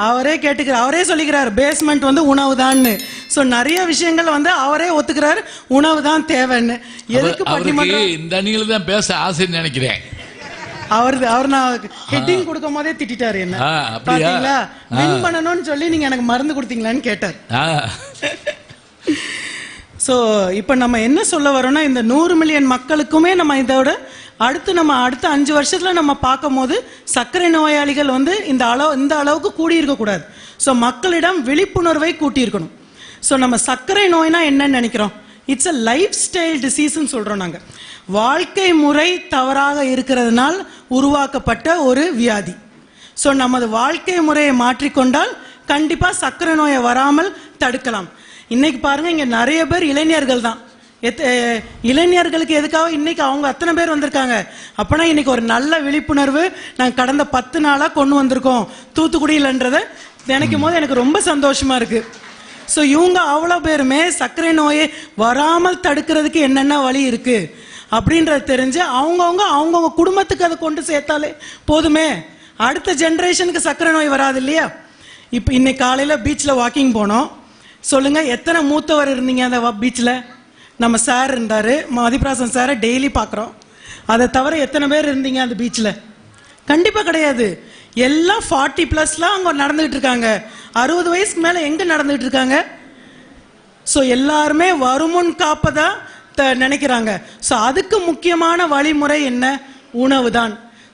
அவரே கேட்டுக்கிறார், அவரே சொல்லிக்கிறார் பேஸ்மெண்ட் வந்து உணவு தான். சோ நிறைய விஷயங்கள் வந்து அவரே ஒத்துக்கிறார், உணவு தான் தேவைன்னு. எதுக்கு பட்டிமன்றம்? இந்த அணியில தான் பேச ஆசைன்னு நினைக்கிறேன். அவர் நான் ஹெட்டிங் கொடுக்கும் போதே திட்டாரு என்ன. பாத்தீங்களா, வின் பண்ணணும்னு சொல்லி நீங்க எனக்கு மருந்து கொடுத்தீங்களான்னு கேட்டார். ஸோ இப்போ நம்ம என்ன சொல்ல வரோம்னா, இந்த 100 மில்லியன் மக்களுக்குமே நம்ம இதோட அடுத்த 5 வருஷத்துல நம்ம பார்க்கும் போது சர்க்கரை நோயாளிகள் வந்து இந்த அளவுக்கு கூடியிருக்கக்கூடாது. ஸோ மக்களிடம் விழிப்புணர்வை கூட்டியிருக்கணும். ஸோ நம்ம சர்க்கரை நோய்னா என்னன்னு நினைக்கிறோம்? இட்ஸ் அ லைஃப் ஸ்டைல் டிசீஸ்ன்னு சொல்றோம் நாங்கள். வாழ்க்கை முறை தவறாக இருக்கிறதுனால் உருவாக்கப்பட்ட ஒரு வியாதி. ஸோ நமது வாழ்க்கை முறையை மாற்றிக்கொண்டால் கண்டிப்பாக சர்க்கரை நோயை வராமல் தடுக்கலாம். இன்னைக்கு பாருங்க, இங்க நிறைய பேர் இளைஞர்கள் தான். இளைஞர்களுக்கு எதுக்காக இன்னைக்கு அவங்க அத்தனை பேர் வந்திருக்காங்க? அப்பனா இன்னைக்கு ஒரு நல்ல விழிப்புணர்வு நாங்கள் கடந்த 10 நாளா கொண்டு வந்திருக்கோம் தூத்துக்குடியிலன்றதை நினைக்கும் போது எனக்கு ரொம்ப சந்தோஷமா இருக்கு. ஸோ இவங்க அவ்வளோ பேருமே சர்க்கரை நோயை வராமல் தடுக்கிறதுக்கு என்னென்ன வழி இருக்கு அப்படின்றது தெரிஞ்சு அவங்கவுங்க குடும்பத்துக்கு அதை கொண்டு சேர்த்தாலே போதுமே. அடுத்த ஜென்ரேஷனுக்கு சர்க்கரை நோய் வராது இல்லையா? இப்போ இன்னைக்கு காலையில் பீச்சில் வாக்கிங் போனோம். சொல்லுங்க, எத்தனை மூத்தவர் இருந்தீங்க அந்த பீச்சில்? நம்ம சார் இருந்தாரு, மதிப்பிராசன் சாரை டெய்லி பார்க்குறோம். அதை தவிர எத்தனை பேர் இருந்தீங்க அந்த பீச்சில்? கண்டிப்பாக கிடையாது. எல்லாம் 40+ அங்கே நடந்துகிட்டு இருக்காங்க. 60 வயசுக்கு மேலே எங்கே நடந்துகிட்டு இருக்காங்க? ஸோ எல்லாருமே வருமுன் காப்பதா நினைக்கிறாங்க. ஸோ அதுக்கு முக்கியமான வழிமுறை என்ன? உணவு தான்.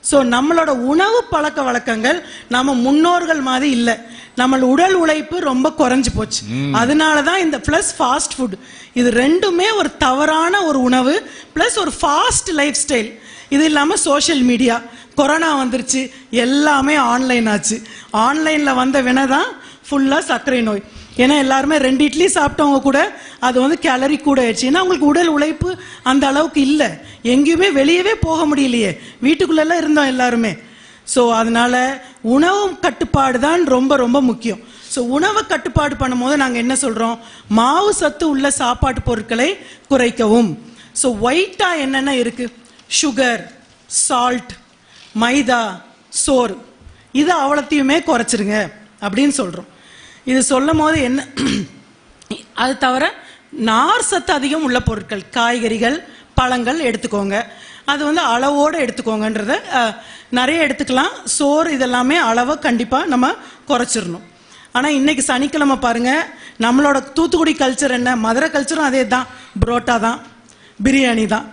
ஸோ நம்மளோட உணவு பழக்க வழக்கங்கள் நம்ம முன்னோர்கள் மாதிரி இல்லை. நம்ம உடல் உழைப்பு ரொம்ப குறைஞ்சு போச்சு. அதனால தான் இந்த பிளஸ் ஃபாஸ்ட் ஃபுட், இது ரெண்டுமே ஒரு தவறான ஒரு உணவு பிளஸ் ஒரு ஃபாஸ்ட் லைஃப் ஸ்டைல். இது இல்லாமல் சோஷியல் மீடியா, கொரோனா வந்துருச்சு, எல்லாமே ஆன்லைன் ஆச்சு. ஆன்லைனில் வந்த வினை தான் ஃபுல்லாக சர்க்கரை நோய். ஏன்னா எல்லாருமே 2 இட்லி சாப்பிட்டவங்க கூட அது வந்து கேலரி கூட ஆயிடுச்சு. ஏன்னா அவங்களுக்கு உடல் உழைப்பு அந்த அளவுக்கு இல்லை. எங்கேயுமே வெளியவே போக முடியலையே, வீட்டுக்குள்ளெல்லாம் இருந்தோம் எல்லாருமே. ஸோ அதனால உணவு கட்டுப்பாடு தான் ரொம்ப ரொம்ப முக்கியம். ஸோ உணவை கட்டுப்பாடு பண்ணும் போது நாங்கள் என்ன சொல்கிறோம்? மாவு சத்து உள்ள சாப்பாட்டு பொருட்களை குறைக்கவும். ஸோ ஒயிட்டாக என்னென்ன இருக்குது? சுகர், சால்ட், மைதா, சோறு, இது அவ்வளோத்தையுமே குறைச்சிருங்க அப்படின்னு சொல்கிறோம். இது சொல்லும் போது என்ன, அது தவிர நார் சத்து அதிகம் உள்ள பொருட்கள், காய்கறிகள், பழங்கள் எடுத்துக்கோங்க. அது வந்து அளவோடு எடுத்துக்கோங்கன்றத நிறைய எடுத்துக்கலாம். சோறு இதெல்லாமே அளவை கண்டிப்பாக நம்ம குறைச்சிடணும். ஆனால் இன்னைக்கு சனிக்கிழமை பாருங்க, நம்மளோட தூத்துக்குடி கல்ச்சர் என்ன, மதுரை கல்ச்சரும் அதே தான், புரோட்டா தான், பிரியாணி தான்.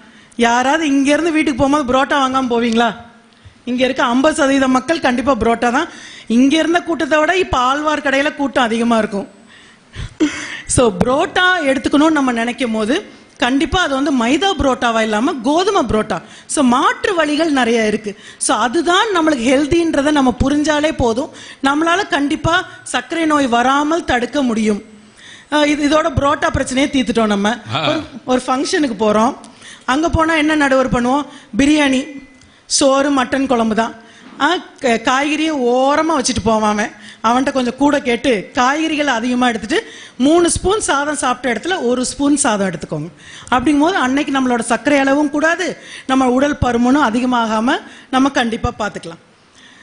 யாராவது இங்கேருந்து வீட்டுக்கு போகும்போது புரோட்டா வாங்காமல் போவீங்களா? இங்கே இருக்க 50% மக்கள் கண்டிப்பாக புரோட்டா தான். இங்கே இருந்த கூட்டத்தை விட இப்போ ஆழ்வார் கடையில் கூட்டம் அதிகமாக இருக்கும். ஸோ புரோட்டா எடுத்துக்கணும்னு நம்ம நினைக்கும் போது கண்டிப்பாக அது வந்து மைதா புரோட்டாவா இல்லாமல் கோதுமை புரோட்டா. ஸோ மாற்று வழிகள் நிறைய இருக்குது. ஸோ அதுதான் நம்மளுக்கு ஹெல்தின்றதை நம்ம புரிஞ்சாலே போதும், நம்மளால் கண்டிப்பாக சர்க்கரை நோய் வராமல் தடுக்க முடியும். இதோட புரோட்டா பிரச்சனையே தீர்த்துட்டோம். நம்ம ஒரு ஃபங்க்ஷனுக்கு போகிறோம், அங்கே போனால் என்ன நடுவர் பண்ணுவோம்? பிரியாணி, சோறு, மட்டன் குழம்பு தான். காய்கறியை ஓரமாக வச்சுட்டு போவான். அவன்கிட்ட கொஞ்சம் கூட கேட்டு காய்கறிகள் அதிகமாக எடுத்துட்டு 3 ஸ்பூன் சாதம் சாப்பிட்ட இடத்துல 1 ஸ்பூன் சாதம் எடுத்துக்கோங்க. அப்படிங்கும்போது அன்னைக்கு நம்மளோட சர்க்கரை அளவும் கூடாது, நம்ம உடல் பருமனும் அதிகமாகாமல் நம்ம கண்டிப்பாக பார்த்துக்கலாம்.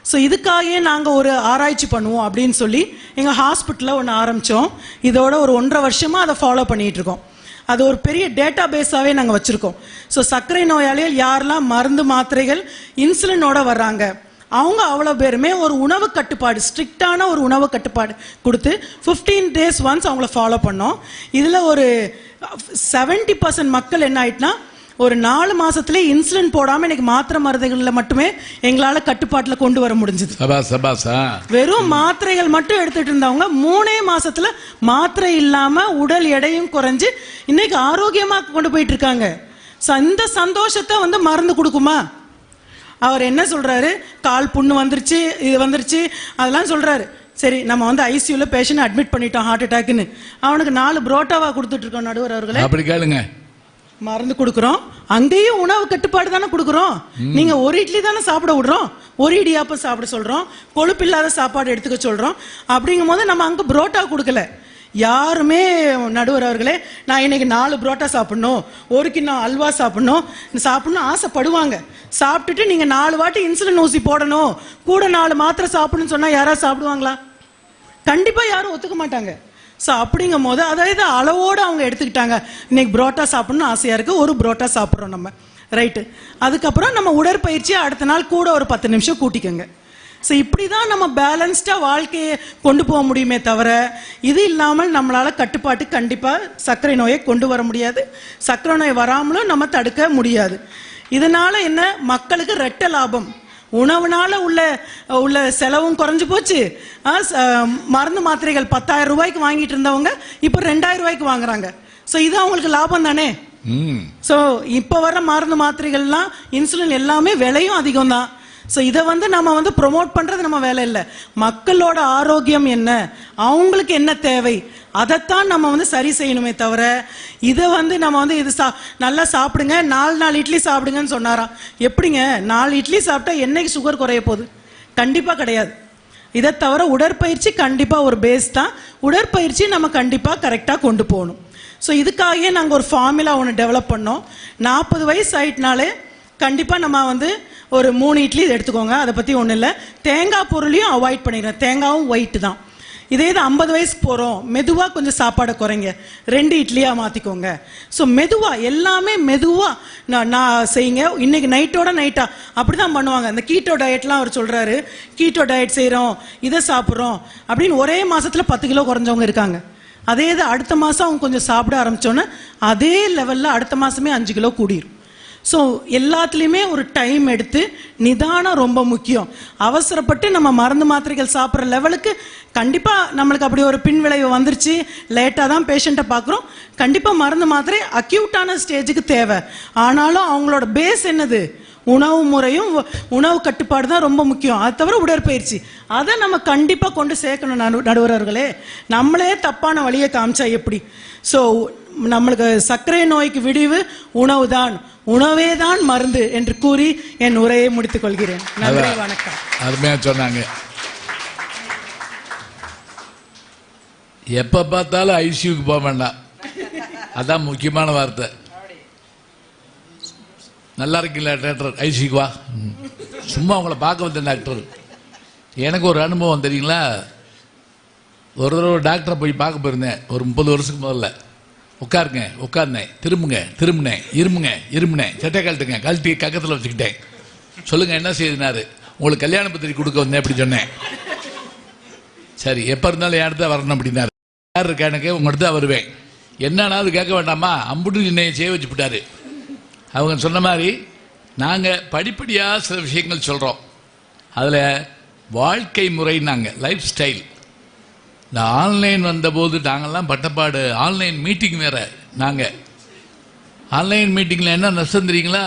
ஸோ இதுக்காகவே நாங்கள் ஒரு ஆராய்ச்சி பண்ணுவோம் அப்படின்னு சொல்லி எங்கள் ஹாஸ்பிட்டலில் ஒன்று ஆரம்பித்தோம். இதோட ஒரு 1.5 வருஷமாக அதை ஃபாலோ பண்ணிகிட்ருக்கோம். அது ஒரு பெரிய டேட்டா பேஸாகவே நாங்கள் வச்சுருக்கோம். ஸோ சர்க்கரை நோயாளிகள் யாரெல்லாம் மருந்து மாத்திரைகள் இன்சுலினோட வர்றாங்க அவங்க அவ்வளோ பேருமே ஒரு உணவு கட்டுப்பாடு, ஸ்ட்ரிக்டான ஒரு உணவு கட்டுப்பாடு கொடுத்து 15 days ஒன்ஸ் அவங்கள ஃபாலோ பண்ணோம். இதில் ஒரு 70% மக்கள் என்ன ஆயிட்டுனா ஒரு 4 மாசத்துல இன்சுலின் போடாமல் இன்னைக்கு மாத்திரை மருந்துகளில் மட்டுமே எங்களால் கட்டுப்பாட்டில் கொண்டு வர முடிஞ்சது. வெறும் மாத்திரைகள் மட்டும் எடுத்துட்டு இருந்தவங்க 3 மாசத்துல மாத்திரை இல்லாமல் உடல் எடையும் குறைஞ்சு இன்னைக்கு ஆரோக்கியமாக கொண்டு போயிட்டு இருக்காங்க. இந்த சந்தோஷத்தை மருந்து கொடுக்குமா? அவர் என்ன சொல்றாரு? கால் புண்ணு வந்துருச்சு, இது வந்துருச்சு, அதெல்லாம் சொல்றாரு. சரி, நம்ம ஐசியூவில் பேஷண்ட் அட்மிட் பண்ணிட்டோம் ஹார்ட் அட்டாக்னு, அவனுக்கு 4 புரோட்டாவா கொடுத்துட்டு இருக்கோம் நடுவர் அவர்களே. அப்படி கேளுங்க, மருந்து கொடுக்குறோம், அங்கேயும் உணவு கட்டுப்பாடு தானே கொடுக்குறோம். நீங்க ஒரு இட்லி தானே சாப்பிட விடுறோம், ஒரு இடியாப்பம் சாப்பிட சொல்றோம், கொழுப்பு இல்லாத சாப்பாடு எடுத்துக்க சொல்றோம். அப்படிங்கும் போது நம்ம அங்கே புரோட்டா கொடுக்கல. யாருமே நடுவர் அவர்களே நான் இன்னைக்கு 4 புரோட்டா சாப்பிடணும், 1 கிண்ணம் அல்வா சாப்பிடணும் ஆசைப்படுவாங்க. சாப்பிட்டுட்டு நீங்க 4 வாட்டி இன்சுலின் ஊசி போடணும், கூட 4 மாத்திரை சாப்பிடணும்னு சொன்னா யாராவது சாப்பிடுவாங்களா? கண்டிப்பா யாரும் ஒத்துக்க மாட்டாங்க. ஸோ அப்படிங்கும் போது அதாவது அளவோடு அவங்க எடுத்துக்கிட்டாங்க. இன்னைக்கு புரோட்டா சாப்பிடணும்னு ஆசையா இருக்கு, ஒரு புரோட்டா சாப்பிட்றோம் நம்ம, ரைட்டு. அதுக்கப்புறம் நம்ம உடற்பயிற்சியை அடுத்த நாள் கூட ஒரு 10 நிமிஷம் கூட்டிக்கோங்க. ஸோ இப்படி தான் நம்ம பேலன்ஸ்டாக வாழ்க்கையை கொண்டு போக முடியுமே தவிர இது இல்லாமல் நம்மளால் கட்டுப்பாட்டு கண்டிப்பாக சர்க்கரை நோயை கொண்டு வர முடியாது. சர்க்கரை நோய் வராமலும் நம்ம தடுக்க முடியாது. இதனால் என்ன, மக்களுக்கு ரெட்ட லாபம். உணவுனால உள்ள செலவும் குறைஞ்சு போச்சு. மருந்து மாத்திரைகள் 10,000 ரூபாய்க்கு வாங்கிட்டு இருந்தவங்க இப்போ 2,000 ரூபாய்க்கு வாங்குறாங்க. ஸோ இது அவங்களுக்கு லாபம் தானே. ஸோ இப்போ வர மருந்து மாத்திரைகள்லாம் இன்சுலின் எல்லாமே விலையும் அதிகம் தான். ஸோ இதை நம்ம ப்ரொமோட் பண்ணுறது நம்ம வேலை இல்லை. மக்களோட ஆரோக்கியம் என்ன, அவங்களுக்கு என்ன தேவை, அதைத்தான் நம்ம சரி செய்யணுமே தவிர இதை நம்ம இது நல்லா சாப்பிடுங்க, 4 இட்லி சாப்பிடுங்கன்னு சொன்னாராம். எப்படிங்க 4 இட்லி சாப்பிட்டா என்னைக்கு சுகர் குறைய போகுது? கண்டிப்பாக கிடையாது. இதை தவிர உடற்பயிற்சி கண்டிப்பாக ஒரு பேஸ் தான். உடற்பயிற்சி நம்ம கண்டிப்பாக கரெக்டாக கொண்டு போகணும். ஸோ இதுக்காகவே நாங்கள் ஒரு ஃபார்முலா ஒன்று டெவலப் பண்ணோம். 40 வயசு ஆயிட்டனாலே கண்டிப்பாக நம்ம ஒரு 3 இட்லி எடுத்துக்கோங்க, அதை பற்றி ஒன்றும் இல்லை. தேங்காய் பொருளையும் அவாய்ட் பண்ணிடுறேன், தேங்காயும் ஒயிட்டு தான். இதே இது 50 வயசுக்கு போகிறோம், மெதுவாக கொஞ்சம் சாப்பாடை குறைங்க, 2 இட்லியாக மாற்றிக்கோங்க. ஸோ மெதுவாக எல்லாமே மெதுவாக நான் செய்யுங்க. இன்னைக்கு நைட்டா அப்படி தான் பண்ணுவாங்க. அந்த கீட்டோ டயட்லாம் அவர் சொல்கிறாரு, கீட்டோ டயட் செய்கிறோம், இதை சாப்பிட்றோம் அப்படின்னு ஒரே மாதத்தில் 10 கிலோ குறைஞ்சவங்க இருக்காங்க. அதே இது அடுத்த மாதம் அவங்க கொஞ்சம் சாப்பிட ஆரம்பித்தோன்னே அதே லெவலில் அடுத்த மாதமே 5 கிலோ கூடிரும். ஸோ எல்லாத்துலேயுமே ஒரு டைம் எடுத்து நிதானம் ரொம்ப முக்கியம். அவசரப்பட்டு நம்ம மருந்து மாத்திரைகள் சாப்பிட்ற லெவலுக்கு கண்டிப்பாக நம்மளுக்கு அப்படி ஒரு பின்விளைவு வந்துருச்சு, லேட்டாக தான் பேஷண்ட்டை பார்க்குறோம். கண்டிப்பாக மருந்து மாத்திரை அக்யூட்டான ஸ்டேஜுக்கு தேவை. ஆனாலும் அவங்களோட பேஸ் என்னது, உணவு முறையும் உணவு கட்டுப்பாடு தான் ரொம்ப முக்கியம். அது தவிர உடற்பயிற்சி அதை நம்ம கண்டிப்பாக கொண்டு சேர்க்கணும். நடுவர்களே, நம்மளே தப்பான வழியை காமிச்சா எப்படி? ஸோ நம்மளுக்கு சர்க்கரை நோய்க்கு விடிவு உணவு தான், உணவே தான் மருந்து என்று கூறி என் உரையை முடித்துக் கொள்கிறேன். நன்றி, வணக்கம். அருமையா சொன்னாங்க. எப்ப பார்த்தாலும் ஐசியூக்கு போக வேண்டாம், அதான் முக்கியமான வார்த்தை. நல்லா இருக்கீங்களா டாக்டர், ஐசியூக்கு வா. சும்மா உங்களை பார்க்க வந்தேன் டாக்டர். எனக்கு ஒரு அனுபவம் தெரியுங்களா, ஒரு தடவை டாக்டரை போய் பார்க்க போயிருந்தேன் ஒரு 30 வருஷத்துக்கு முதல்ல. உட்காருங்க, திரும்புனேன், இருமுனேன், சட்டை கழட்டி கக்கத்தில் வச்சுக்கிட்டேன். சொல்லுங்க என்ன செய்யுதுனாரு, உங்களுக்கு கல்யாண பத்திரிக்கை கொடுக்க வந்தேன் அப்படி சொன்னேன். சரி, எப்போ இருந்தாலும் என் இடத்த வரணும் அப்படின்னாரு. யார் இருக்கா எனக்கு, உங்க இடத்த வருவேன். என்னன்னாலும் கேட்க வேண்டாமா, அம்புட்டு என்னைய செய்ய வச்சுட்டாரு. அவங்க சொன்ன மாதிரி நாங்கள் படிப்படியாக சில விஷயங்கள் சொல்கிறோம். அதில் வாழ்க்கை முறைன்னாங்க, லைஃப் ஸ்டைல். இந்த ஆன்லைன் வந்தபோது நாங்கள்லாம் பட்டப்பாடு. ஆன்லைன் மீட்டிங் வேறு. நாங்கள் ஆன்லைன் மீட்டிங்கில் என்ன நஷ்டம் தெரியுங்களா,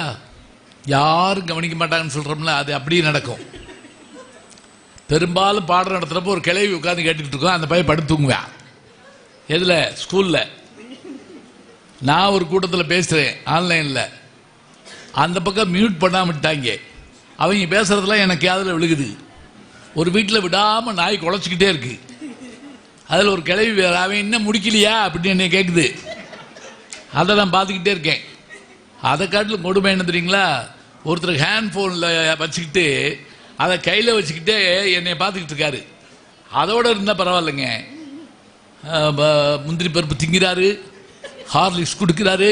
யாரும் கவனிக்க மாட்டாங்கன்னு சொல்கிறோம்ல, அது அப்படியே நடக்கும். பெரும்பாலும் பாடம் நடத்துகிறப்போ ஒரு கிளவி உட்காந்து கேட்டுக்கிட்டு இருக்கோம், அந்த பையன் படுத்து தூங்குவேன். எதில், ஸ்கூலில். நான் ஒரு கூட்டத்தில் பேசுகிறேன் ஆன்லைனில், அந்த பக்கம் மியூட் பண்ணாம விட்டாங்க. அவங்க பேசுறதுலாம் எனக்கு காதுல விழுகுது. ஒரு வீட்டில் விடாமல் நாய் குலைச்சிக்கிட்டே இருக்கு. அதில் ஒரு கிளவி வேறு, அவன் இன்னும் முடிக்கலையா அப்படின்னு என்னை கேட்குது. அதை நான் பார்த்துக்கிட்டே இருக்கேன். அதை காட்டிலும் கொடுமை என்ன தெரியுங்களா, ஒருத்தர் ஹேண்ட் ஃபோனில் வச்சுக்கிட்டு அதை கையில் வச்சுக்கிட்டே என்னை பார்த்துக்கிட்டு இருக்காரு. அதோடு இருந்தால் பரவாயில்லைங்க, முந்திரி பருப்பு திங்கிறாரு, ஹார்லிக்ஸ் கொடுக்குறாரு,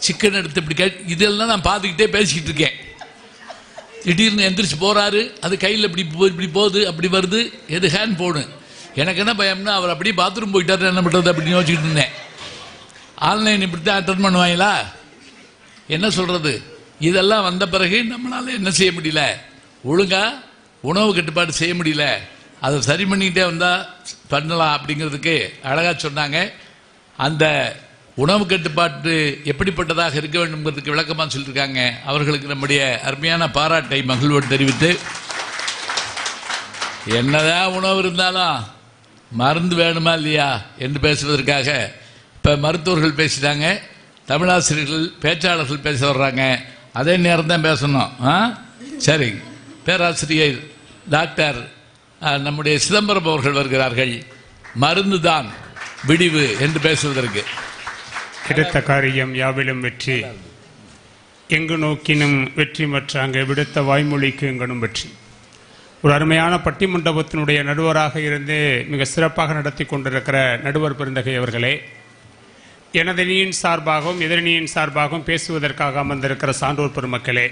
சிக்கன் எடுத்து இப்படி இதெல்லாம் நான் பார்த்துக்கிட்டே பேசிக்கிட்டு இருக்கேன். திடீர்னு எந்திரிச்சு போகிறாரு, அது கையில் இப்படி போகுது, அப்படி வருது, எது ஹேண்ட் ஃபோனு. எனக்கு என்ன பயம்னா அவர் அப்படியே பாத்ரூம் போயிட்டாரு, என்ன பண்ணுறது அப்படின்னு யோசிச்சுட்டு இருந்தேன். ஆன்லைன் இப்படி தான் அட்டன் பண்ணுவாங்களா, என்ன சொல்கிறது. இதெல்லாம் வந்த பிறகு நம்மளால் என்ன செய்ய முடியல, ஒழுங்காக உணவு கட்டுப்பாடு செய்ய முடியல. அதை சரி பண்ணிக்கிட்டே வந்தால் பண்ணலாம் அப்படிங்கிறதுக்கு அழகாக சொன்னாங்க. அந்த உணவு கட்டுப்பாட்டு எப்படிப்பட்டதாக இருக்க வேண்டும்ங்கிறதுக்கு விளக்கமாக சொல்லியிருக்காங்க. அவர்களுக்கு நம்முடைய அருமையான பாராட்டை மகிழ்வோடு தெரிவித்து, என்னதான் உணவு இருந்தாலும் மருந்து வேணுமா இல்லையா என்று பேசுவதற்காக இப்போ மருத்துவர்கள் பேசிட்டாங்க, தமிழாசிரியர்கள் பேச்சாளர்கள் பேச வர்றாங்க. அதே நேரம் தான் பேசணும். சரி, பேராசிரியர் டாக்டர் நம்முடைய சிதம்பரம் அவர்கள் வருகிறார்கள். மருந்து தான் விடிவு என்று பேசுவதற்கு. எடுத்த காரியம் யாவிலும் வெற்றி, எங்கு நோக்கினும் வெற்றி மற்றாங்க, விடுத்த வாய்மொழிக்கு எங்கனும் வெற்றி. ஒரு அருமையான பட்டிமண்டபத்தினுடைய நடுவராக இருந்து மிக சிறப்பாக நடத்தி கொண்டிருக்கிற நடுவர் பெருந்தகை அவர்களே, எனதணியின் சார்பாகவும் எதிரணியின் சார்பாகவும் பேசுவதற்காக அமர்ந்திருக்கிற சான்றோர் பெருமக்களே,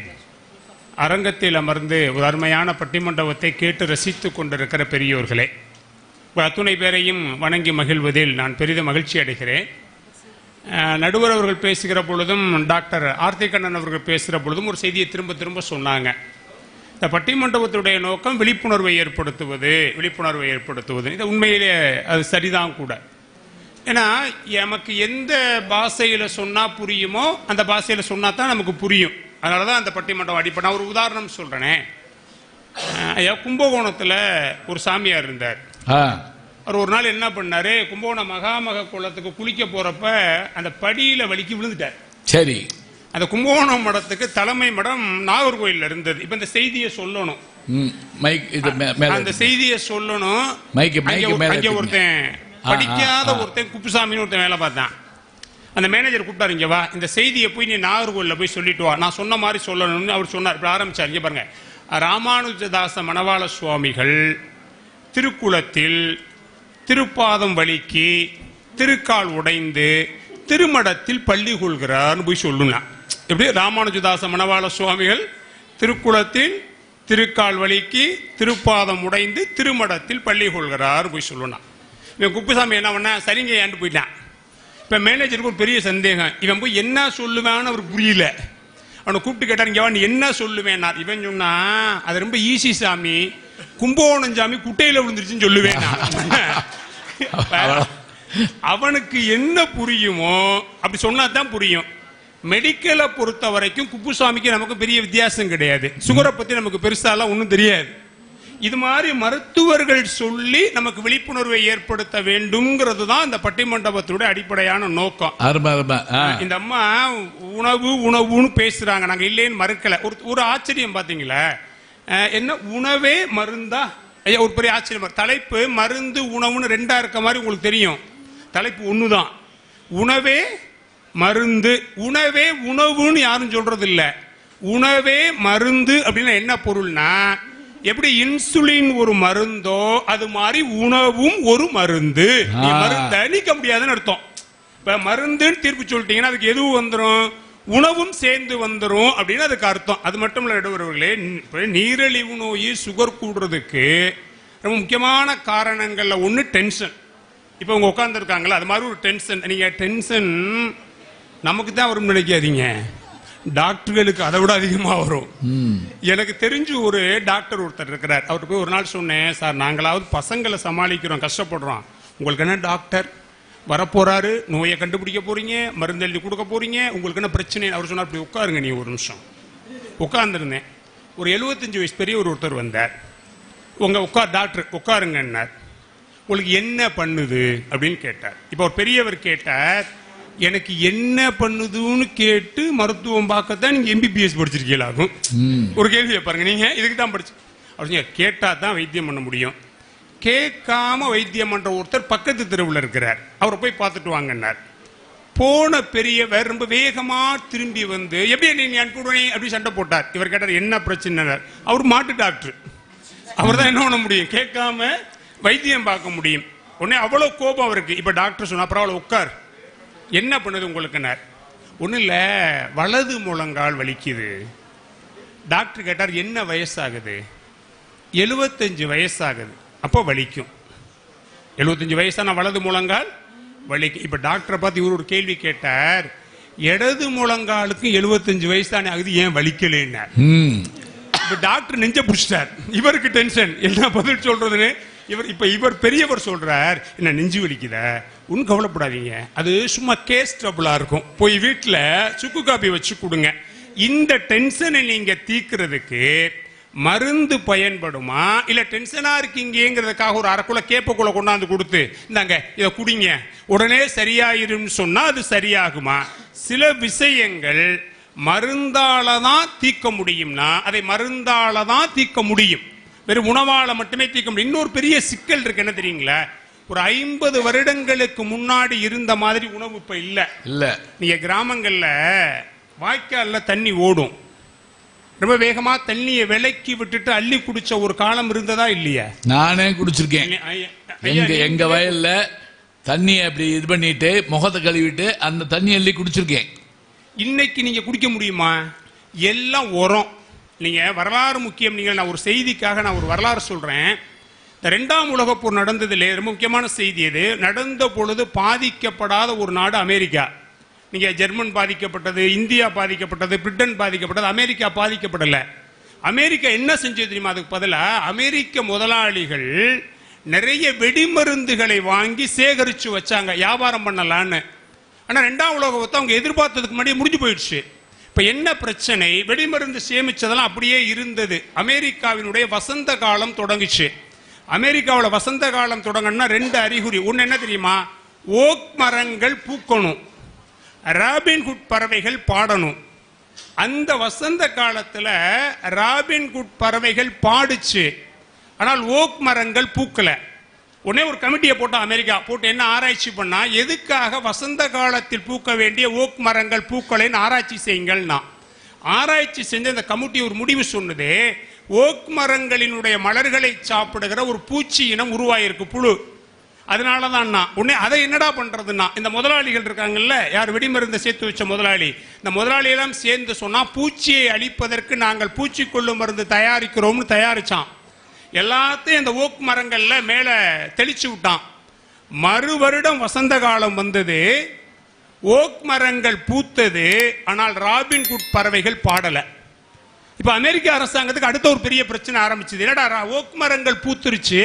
அரங்கத்தில் அமர்ந்து ஒரு அருமையான பட்டிமண்டபத்தை கேட்டு ரசித்து கொண்டிருக்கிற பெரியோர்களே, அத்துணை பேரையும் வணங்கி மகிழ்வதில் நான் பெரிதும் மகிழ்ச்சி அடைகிறேன். நடுவர் அவர்கள் பேசுகிற பொழுதும் டாக்டர் ஆர்த்திகண்ணன் அவர்கள் பேசுகிற பொழுதும் ஒரு செய்தியை திரும்ப திரும்ப சொன்னாங்க. இந்த பட்டிமண்டபத்துடைய நோக்கம் விழிப்புணர்வை ஏற்படுத்துவது. இது உண்மையிலே அது சரிதான் கூட. ஏன்னா நமக்கு எந்த பாஷையில் சொன்னால் புரியுமோ அந்த பாஷையில் சொன்னால் தான் நமக்கு புரியும். அதனால தான் அந்த பட்டிமன்றம் அடிப்படை. நான் ஒரு உதாரணம் சொல்கிறேனே, கும்பகோணத்தில் ஒரு சாமியார் இருந்தார். அவர் ஒரு நாள் என்ன பண்ணாரு, கும்பகோணம் மகாமக குளத்துக்கு குளிக்க போறப்ப அந்த படியில வலிக்கு விழுந்துட்டார். சரி, அந்த கும்பகோணம் மடத்துக்கு தலைமை மடம் நாகர்கோயில்ல இருந்தது. இப்ப இந்த செய்தியை சொல்லணும், அந்த செய்தியை சொல்லணும். அங்க ஒருத்தன் படிக்காத ஒருத்தன் குப்புசாமின்னு ஒருத்தன் வேலை பார்த்தான். அந்த மேனேஜர் கூப்பிட்டாரு, இங்க வா, இந்த செய்தியை போய் நீ நாகர்கோயில்ல போய் சொல்லிட்டு வா, நான் சொன்ன மாதிரி சொல்லணும்னு அவர் சொன்னார். இப்ப ஆரம்பிச்சார். இங்க பாருங்க, ராமானுஜதாச மணவாள சுவாமிகள் திருக்குளத்தில் திருப்பாதம் வலிக்கு திருக்கால் உடைந்து திருமடத்தில் பள்ளி கொள்கிறார் போய் சொல்லலாம். எப்படி ராமானுஜதாச மணவாள சுவாமிகள் திருக்குளத்தில் திருக்கால் வலிக்கு திருப்பாதம் உடைந்து திருமடத்தில் பள்ளி கொள்கிறார் போய் சொல்லலாம். இவன் குப்புசாமி என்ன பண்ண, சரிங்க ஏன்ட்டு போயிட்டான். இப்ப மேனேஜருக்கு ஒரு பெரிய சந்தேகம், இவன் போய் என்ன சொல்லுவேன்னு அவருக்கு புரியல. அவனை கூப்பிட்டு கேட்டார், இங்க நீ என்ன சொல்லுவேன். இவன் சொன்னா, அது ரொம்ப ஈஸி சாமி, கும்பகோணம் சாமி குட்டையில விழுந்துருச்சுன்னு சொல்லுவேன். அவனுக்கு என்ன புரியுமோ அப்படி சொன்னா தான் புரியும். மெடிக்கலை பொறுத்த வரைக்கும் குப்புசாமிக்கு நமக்கு பெரிய வித்தியாசம் கிடையாது. சுகரை பத்தி நமக்கு பெருசாலாம் ஒன்றும் தெரியாது. இது மாதிரி மருத்துவர்கள் சொல்லி நமக்கு விழிப்புணர்வை ஏற்படுத்த வேண்டும்ங்கிறது தான் இந்த பட்டிமண்டபத்துடைய அடிப்படையான நோக்கம். இந்த அம்மா உணவுன்னு பேசுறாங்க, நாங்க இல்லைன்னு மறுக்கல. ஒரு ஆச்சரியம் பாத்தீங்களா, என்ன உணவே மருந்தா? ஐயா ஒரு பெரிய ஆச்சரியம். தலைப்பு மருந்து உணவுன்னு ரெண்டா இருக்க மாதிரி உங்களுக்கு தெரியும். தலைப்பு ஒண்ணுதான், உணவே மருந்து. உணவே உணவுன்னு யாரும் சொல்றது இல்ல. உணவே மருந்து அப்படின்னா என்ன பொருள்னா, எப்படி இன்சுலின் ஒரு மருந்தோ அது மாதிரி உணவும் ஒரு மருந்து. மருந்தை நீக்க முடியாதுன்னு அர்த்தம். இப்ப மருந்துன்னு தீர்ப்பு சொல்லிட்டீங்கன்னா அதுக்கு எதுவும் வந்துடும், உணவும் சேர்ந்து வந்துடும் அப்படின்னு அதுக்கு அர்த்தம். அது மட்டும் இல்ல நடுவர்களே, நீரிழிவு நோய் சுகர் கூடுறதுக்கு ரொம்ப முக்கியமான காரணங்கள்ல ஒண்ணு டென்ஷன். இப்ப உங்க உட்கார்ந்து இருக்காங்களா, அது மாதிரி ஒரு டென்ஷன். நீங்க டென்ஷன் நமக்கு தான் வரும் நினைக்காதீங்க, டாக்டர்களுக்கு அதை விட அதிகமா வரும். எனக்கு தெரிஞ்சு ஒரு டாக்டர் ஒருத்தர் இருக்கிறார். அவர்கிட்ட போய் ஒரு நாள் சொன்னேன், சார் நாங்களாவது பசங்களை சமாளிக்கிறோம், கஷ்டப்படுறோம், உங்களுக்கு என்ன டாக்டர் வரப்போறாரு, நோயை கண்டுபிடிக்க போறீங்க, மருந்து எழுதி கொடுக்க போறீங்க, உங்களுக்கு என்ன பிரச்சனை? அவர் சொன்னார், அப்படி உட்காருங்க நீ ஒரு நிமிஷம். உட்கார்ந்துருந்தேன். ஒரு 75 வயசு பெரிய ஒருத்தர் வந்தார். உங்க டாக்டர் உட்காருங்கன்னார். உங்களுக்கு என்ன பண்ணுது அப்படின்னு கேட்டார். இப்போ ஒரு பெரியவர் கேட்டார், எனக்கு என்ன பண்ணுதுன்னு கேட்டு மருத்துவம் பார்க்கத்தான் நீங்க எம்பிபிஎஸ் படிச்சிருக்கீங்களாகும். ஒரு கேள்வியை பாருங்க, நீங்க இதுக்கு தான் படிச்சு அப்படிங்க கேட்டா தான் வைத்தியம் பண்ண முடியும். கேட்காம வைத்தியம் பண்ற ஒருத்தர் பக்கத்து தெருவில் இருக்கிறார், அவரை போய் பார்த்துட்டு வாங்கினார். போன பெரியவர் ரொம்ப வேகமா திரும்பி வந்து எப்படி நீங்க அனுப்பிடுவே அப்படி சண்டை போட்டார். இவர் கேட்டார் என்ன பிரச்சனை, அவர் மாட்டு டாக்டர், அவர் தான் என்ன பண்ண முடியும், கேட்காம வைத்தியம் பார்க்க முடியும். உடனே அவ்வளவு கோபம் அவருக்கு. இப்ப டாக்டர் சொன்னா பரவாயில்ல உட்கார், என்ன பண்ணுது உங்களுக்குன்னார். ஒன்றும் இல்லை வலது முழங்கால் வலிக்குது. டாக்டர் கேட்டார் என்ன வயசாகுது, 75 வயசாகுது. அப்போ வலிக்கும். 75 வயசான வலது முழங்கால் வலிக்கும். இப்ப டாக்டரை பார்த்து இவர் ஒரு கேள்வி கேட்டார், இடது முழங்காலுக்கு 75 வயசு தானே ஆகுது, ஏன் வலிக்கலைன்னார். இப்ப டாக்டர் நெஞ்ச புடிச்சிட்டார். இவருக்கு டென்ஷன், என்ன பதில் சொல்றதுன்னு. இவர் பெரியவர் சொல்றார், என்ன நெஞ்சு வலிக்குத, ஒன்னும் கவலைப்படாதீங்க, அது சும்மா கேஸ் ட்ரபிளா இருக்கும், போய் வீட்டுல சுக்கு காப்பி வச்சு கொடுங்க. இந்த டென்ஷனை நீங்க தீக்கிறதுக்கு மருந்து பயன்படுமா, இல்ல டென்ஷனா இருக்கீங்கிறதுக்காக ஒரு அரைக்குள்ள கேப்பக்குள்ள கொண்டாந்து கொடுத்து இந்தாங்க இதை குடிங்க உடனே சரியாயிரும் சொன்னா அது சரியாகுமா? சில விஷயங்கள் மருந்தால தான் தீர்க்க முடியும்னா அதை மருந்தால தான் தீர்க்க முடியும், வெறும் உணவால மட்டுமே தீர்க்க முடியும். இன்னொரு பெரிய சிக்கல் இருக்கு, என்ன தெரியுங்களா? ஒரு 50 வருடங்களுக்கு முன்னாடி இருந்த மாதிரி உணவு இப்ப இல்ல. நீங்க கிராமங்கள்ல வாய்க்கால்ல தண்ணி ஓடும், ரொம்ப வேகமா தண்ணியை விலக்கி விட்டுட்டு அள்ளி குடிச்ச ஒரு காலம் இருந்ததா இல்லையா? நானே குடிச்சிருக்கேன். எங்க வயல்ல தண்ணியை அப்படி இது பண்ணிட்டு முகத்தை கழுவிட்டு அந்த தண்ணி அள்ளி குடிச்சிருக்கேன். இன்னைக்கு நீங்க குடிக்க முடியுமா? எல்லாம் உரம். நீங்க வரலாறு முக்கியம். நான் ஒரு செய்திக்காக நான் ஒரு வரலாறு சொல்றேன். இந்த 2ஆம் உலகப் போர் நடந்ததுல ரொம்ப முக்கியமான செய்தி எது நடந்த பொழுது பாதிக்கப்படாத ஒரு நாடு அமெரிக்கா. நீங்க ஜெர்மன் பாதிக்கப்பட்டது, இந்தியா பாதிக்கப்பட்டது, பிரிட்டன் பாதிக்கப்பட்டது, அமெரிக்கா பாதிக்கப்படல. அமெரிக்கா என்ன செஞ்சது தெரியுமா? அதுக்கு பதிலா அமெரிக்க முதலாளிகள் நிறைய வெடிமருந்துகளை வாங்கி சேகரிச்சு வச்சாங்க, வியாபாரம் பண்ணலான்னு. ஆனா 2ஆம் உலகத்தை அவங்க எதிர்பார்த்ததுக்கு முன்னாடியே முடிஞ்சு போயிடுச்சு. இப்ப என்ன பிரச்சனை, வெடிமருந்து சேமிச்சதெல்லாம் அப்படியே இருந்தது. அமெரிக்காவினுடைய வசந்த காலம் தொடங்குச்சு. அமெரிக்காவில் வசந்த காலம் தொடங்கணும்னா 2 அறிகுறி. ஒன்னு என்ன தெரியுமா? ஓக் மரங்கள் பூக்கணும், ராபின்ஹுட் பறவைகள் பாடணும். அந்த வசந்த காலத்துல ராபின்ஹுட் பறவைகள் பாடுச்சு, ஆனால் ஓக் மரங்கள் பூக்கல. உடனே ஒரு கமிட்டியை போட்டா அமெரிக்கா போட்டு என்ன ஆராய்ச்சி பண்ணா, எதுக்காக வசந்த காலத்தில் பூக்க வேண்டிய ஓக் மரங்கள் பூக்களைன்னு ஆராய்ச்சி செய்யுங்கள்னா. ஆராய்ச்சி செஞ்ச அந்த கமிட்டி ஒரு முடிவு சொன்னது, ஓக் மரங்களினுடைய மலர்களை சாப்பிடுகிற ஒரு பூச்சி இனம் உருவாயிருக்கு, புழு. அதனாலதான் உடனே அதை என்னடா பண்றதுன்னா, இந்த முதலாளிகள் இருக்காங்கல்ல, யார் வெடிமருந்தை சேர்த்து வச்ச முதலாளி, இந்த முதலாளி எல்லாம் சேர்ந்து சொன்னா பூச்சியை அழிப்பதற்கு நாங்கள் பூச்சிக்கொல்லு மருந்து தயாரிக்கிறோம்னு தயாரிச்சான். எல்லாத்தையும் இந்த ஓக் மரங்கள்ல மேல தெளிச்சு விட்டான். மறு வருடம் வசந்த காலம் வந்தது, ஓக் மரங்கள் பூத்தது, ஆனால் ராபின்ஹுட் பறவைகள் பாடல. இப்ப அமெரிக்க அரசாங்கத்துக்கு அடுத்த ஒரு பெரிய பிரச்சனை ஆரம்பிச்சது. என்னடா ஓக் மரங்கள் பூத்துருச்சு,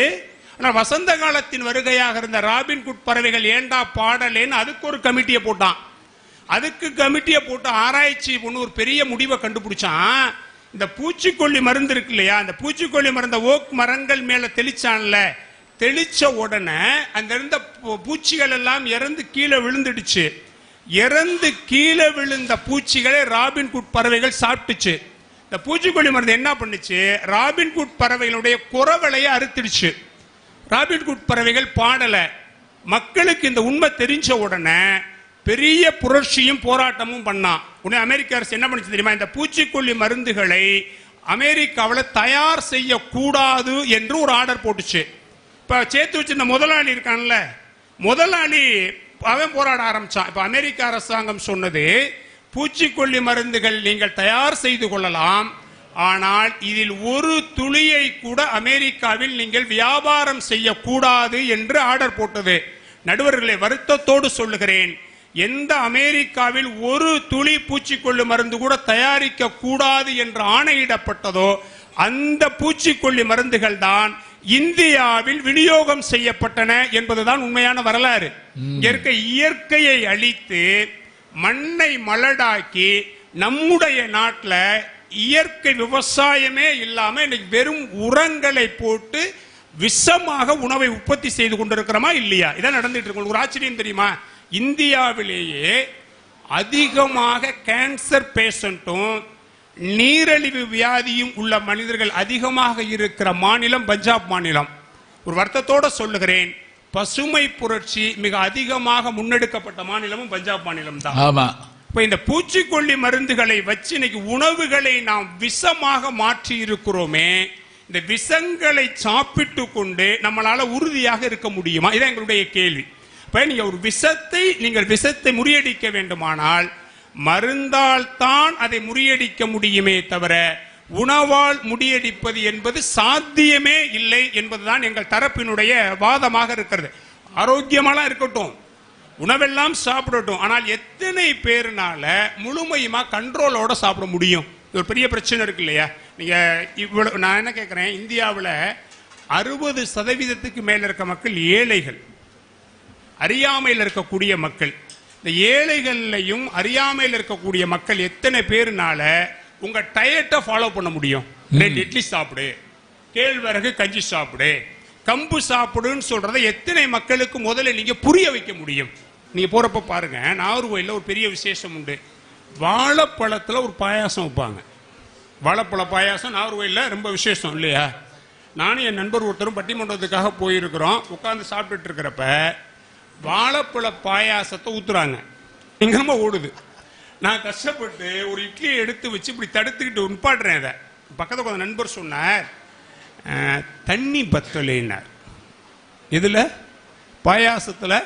ஆனால் வசந்த காலத்தின் வருகையாக இருந்த ராபின்ஹுட் பறவைகள் ஏண்டா பாடலேன்னு அதுக்கு ஒரு கமிட்டியை போட்டான். அதுக்கு கமிட்டியை போட்டு ஆராய்ச்சி ஒன்று ஒரு பெரிய முடிவை கண்டுபிடிச்சான். இந்த பூச்சிக்கொல்லி மருந்து இருக்கு இல்லையா, அந்த பூச்சிக்கொல்லி மருந்த ஓக் மரங்கள் மேல தெளிச்சான்ல, தெளிச்ச உடனே அந்த இருந்த பூச்சிகள் எல்லாம் இறந்து கீழே விழுந்துடுச்சு. இறந்து கீழே விழுந்த பூச்சிகளை ராபின்ஹுட் பறவைகள் சாப்பிட்டுச்சு. இந்த பூச்சிக்கொல்லி மருந்து என்ன பண்ணுச்சு, ராபின்ஹுட் பறவைகளுடைய குரவலையை அறுத்துடுச்சு. ராபின்ஹுட் பறவைகள் பாடல. மக்களுக்கு இந்த உண்மை தெரிஞ்ச உடனே பெரிய புரட்சியும் போராட்டமும் பண்ணான். உடனே அமெரிக்க அரசு என்ன பண்ணுச்சு தெரியுமா, இந்த பூச்சிக்கொல்லி மருந்துகளை அமெரிக்காவில் தயார் செய்யக்கூடாது என்று ஒரு ஆர்டர் போட்டுச்சு. இப்ப சேர்த்து வச்சு இந்த முதலாளி இருக்கான்ல, முதலாளி அவன் போராட ஆரம்பிச்சான். இப்ப அமெரிக்க அரசாங்கம் சொன்னது, பூச்சிக்கொல்லி மருந்துகள் நீங்கள் தயார் செய்து கொள்ளலாம், ஆனால் இதில் ஒரு துளியை கூட அமெரிக்காவில் நீங்கள் வியாபாரம் செய்யக்கூடாது என்று ஆர்டர் போட்டது. நடுவர்களை வருத்தத்தோடு சொல்லுகிறேன், எந்த அமெரிக்காவில் ஒரு துளி பூச்சிக்கொல்லி மருந்து கூட தயாரிக்க கூடாது என்று ஆணையிடப்பட்டதோ அந்த பூச்சிக்கொல்லி மருந்துகள் தான் இந்தியாவில் விநியோகம் செய்யப்பட்டன என்பதுதான் உண்மையான வரலாறு. இயற்கையை அழித்து மண்ணை மலடாக்கி நம்முடைய நாட்டில் இயற்கை விவசாயமே இல்லாம இன்னைக்கு வெறும் உரங்களை போட்டு விஷமாக உணவை உற்பத்தி செய்து கொண்டிருக்கிறோமா இல்லையா? இதான் நடந்துட்டு இருக்கு. ஒரு ஆச்சரியம் தெரியுமா, இந்தியாவிலேயே அதிகமாக கேன்சர் பேஷண்ட்டும் நீரிழிவு வியாதியும் உள்ள மனிதர்கள் அதிகமாக இருக்கிற மாநிலம் பஞ்சாப் மாநிலம். ஒரு வருத்தத்தோட சொல்லுகிறேன், பசுமை புரட்சி மிக அதிகமாக முன்னெடுக்கப்பட்ட மாநிலமும் பஞ்சாப் மாநிலம் தான். ஆமா. இப்ப இந்த பூச்சிக்கொல்லி மருந்துகளை வச்சு இன்னைக்கு உணவுகளை நாம் விஷமாக மாற்றி இருக்கிறோமே, இந்த விஷங்களை சாப்பிட்டு கொண்டு நம்மளால உறுதியாக இருக்க முடியுமா? இதான் எங்களுடைய கேள்வி. இப்ப நீங்க ஒரு விஷத்தை முறியடிக்க வேண்டுமானால் மருந்தால் தான் அதை முறியடிக்க முடியுமே தவிர உணவால் முறியடிப்பது என்பது சாத்தியமே இல்லை என்பதுதான் எங்கள் தரப்பினுடைய வாதமாக இருக்கிறது. ஆரோக்கியமாலாம் இருக்கட்டும், உணவெல்லாம் சாப்பிடட்டும், ஆனால் எத்தனை பேருனால முழுமையுமா கண்ட்ரோலோட சாப்பிட முடியும்? ஒரு பெரிய பிரச்சனை இருக்கு இல்லையா? நீங்க இவ்வளவு நான் என்ன கேட்கிறேன், இந்தியாவில் 60% மேல இருக்க மக்கள் ஏழைகள், அறியாமையில் இருக்கக்கூடிய மக்கள். இந்த ஏழைகள்லையும் அறியாமையில் இருக்கக்கூடிய மக்கள் எத்தனை பேருனால உங்க டயட்டை ஃபாலோ பண்ண முடியும்? 2 இட்லி சாப்பிடு, கேழ்வரகு கஞ்சி சாப்பிடு, கம்பு சாப்பிடுன்னு சொல்றதை எத்தனை மக்களுக்கு முதல்ல நீங்க புரிய வைக்க முடியும்? நீங்க போறப்ப பாருங்க, நாகர்கோயில்ல ஒரு பெரிய விசேஷம் உண்டு. வாழைப்பழத்துல ஒரு பாயாசம் வைப்பாங்க. வாழைப்பழ பாயாசம் நாகர்கோயில்ல ரொம்ப விசேஷம் இல்லையா? நானும் என் நண்பர் ஒருத்தரும் பட்டிமன்றத்துக்காக போயிருக்கிறோம். உட்கார்ந்து சாப்பிட்டுட்டு இருக்கிறப்ப வாழைப்பழ பாயாசத்தை ஊத்துறாங்க, எங்கமா ஓடுது. நான் கஷ்டப்பட்டு ஒரு இட்லியை எடுத்து வச்சு இப்படி தடுத்துக்கிட்டு உட்பாடுறேன். அதை பக்கத்தில் கொஞ்சம் நண்பர் சொன்னார், தண்ணி பத்தலைன்னார். இதுல பாயாசத்துல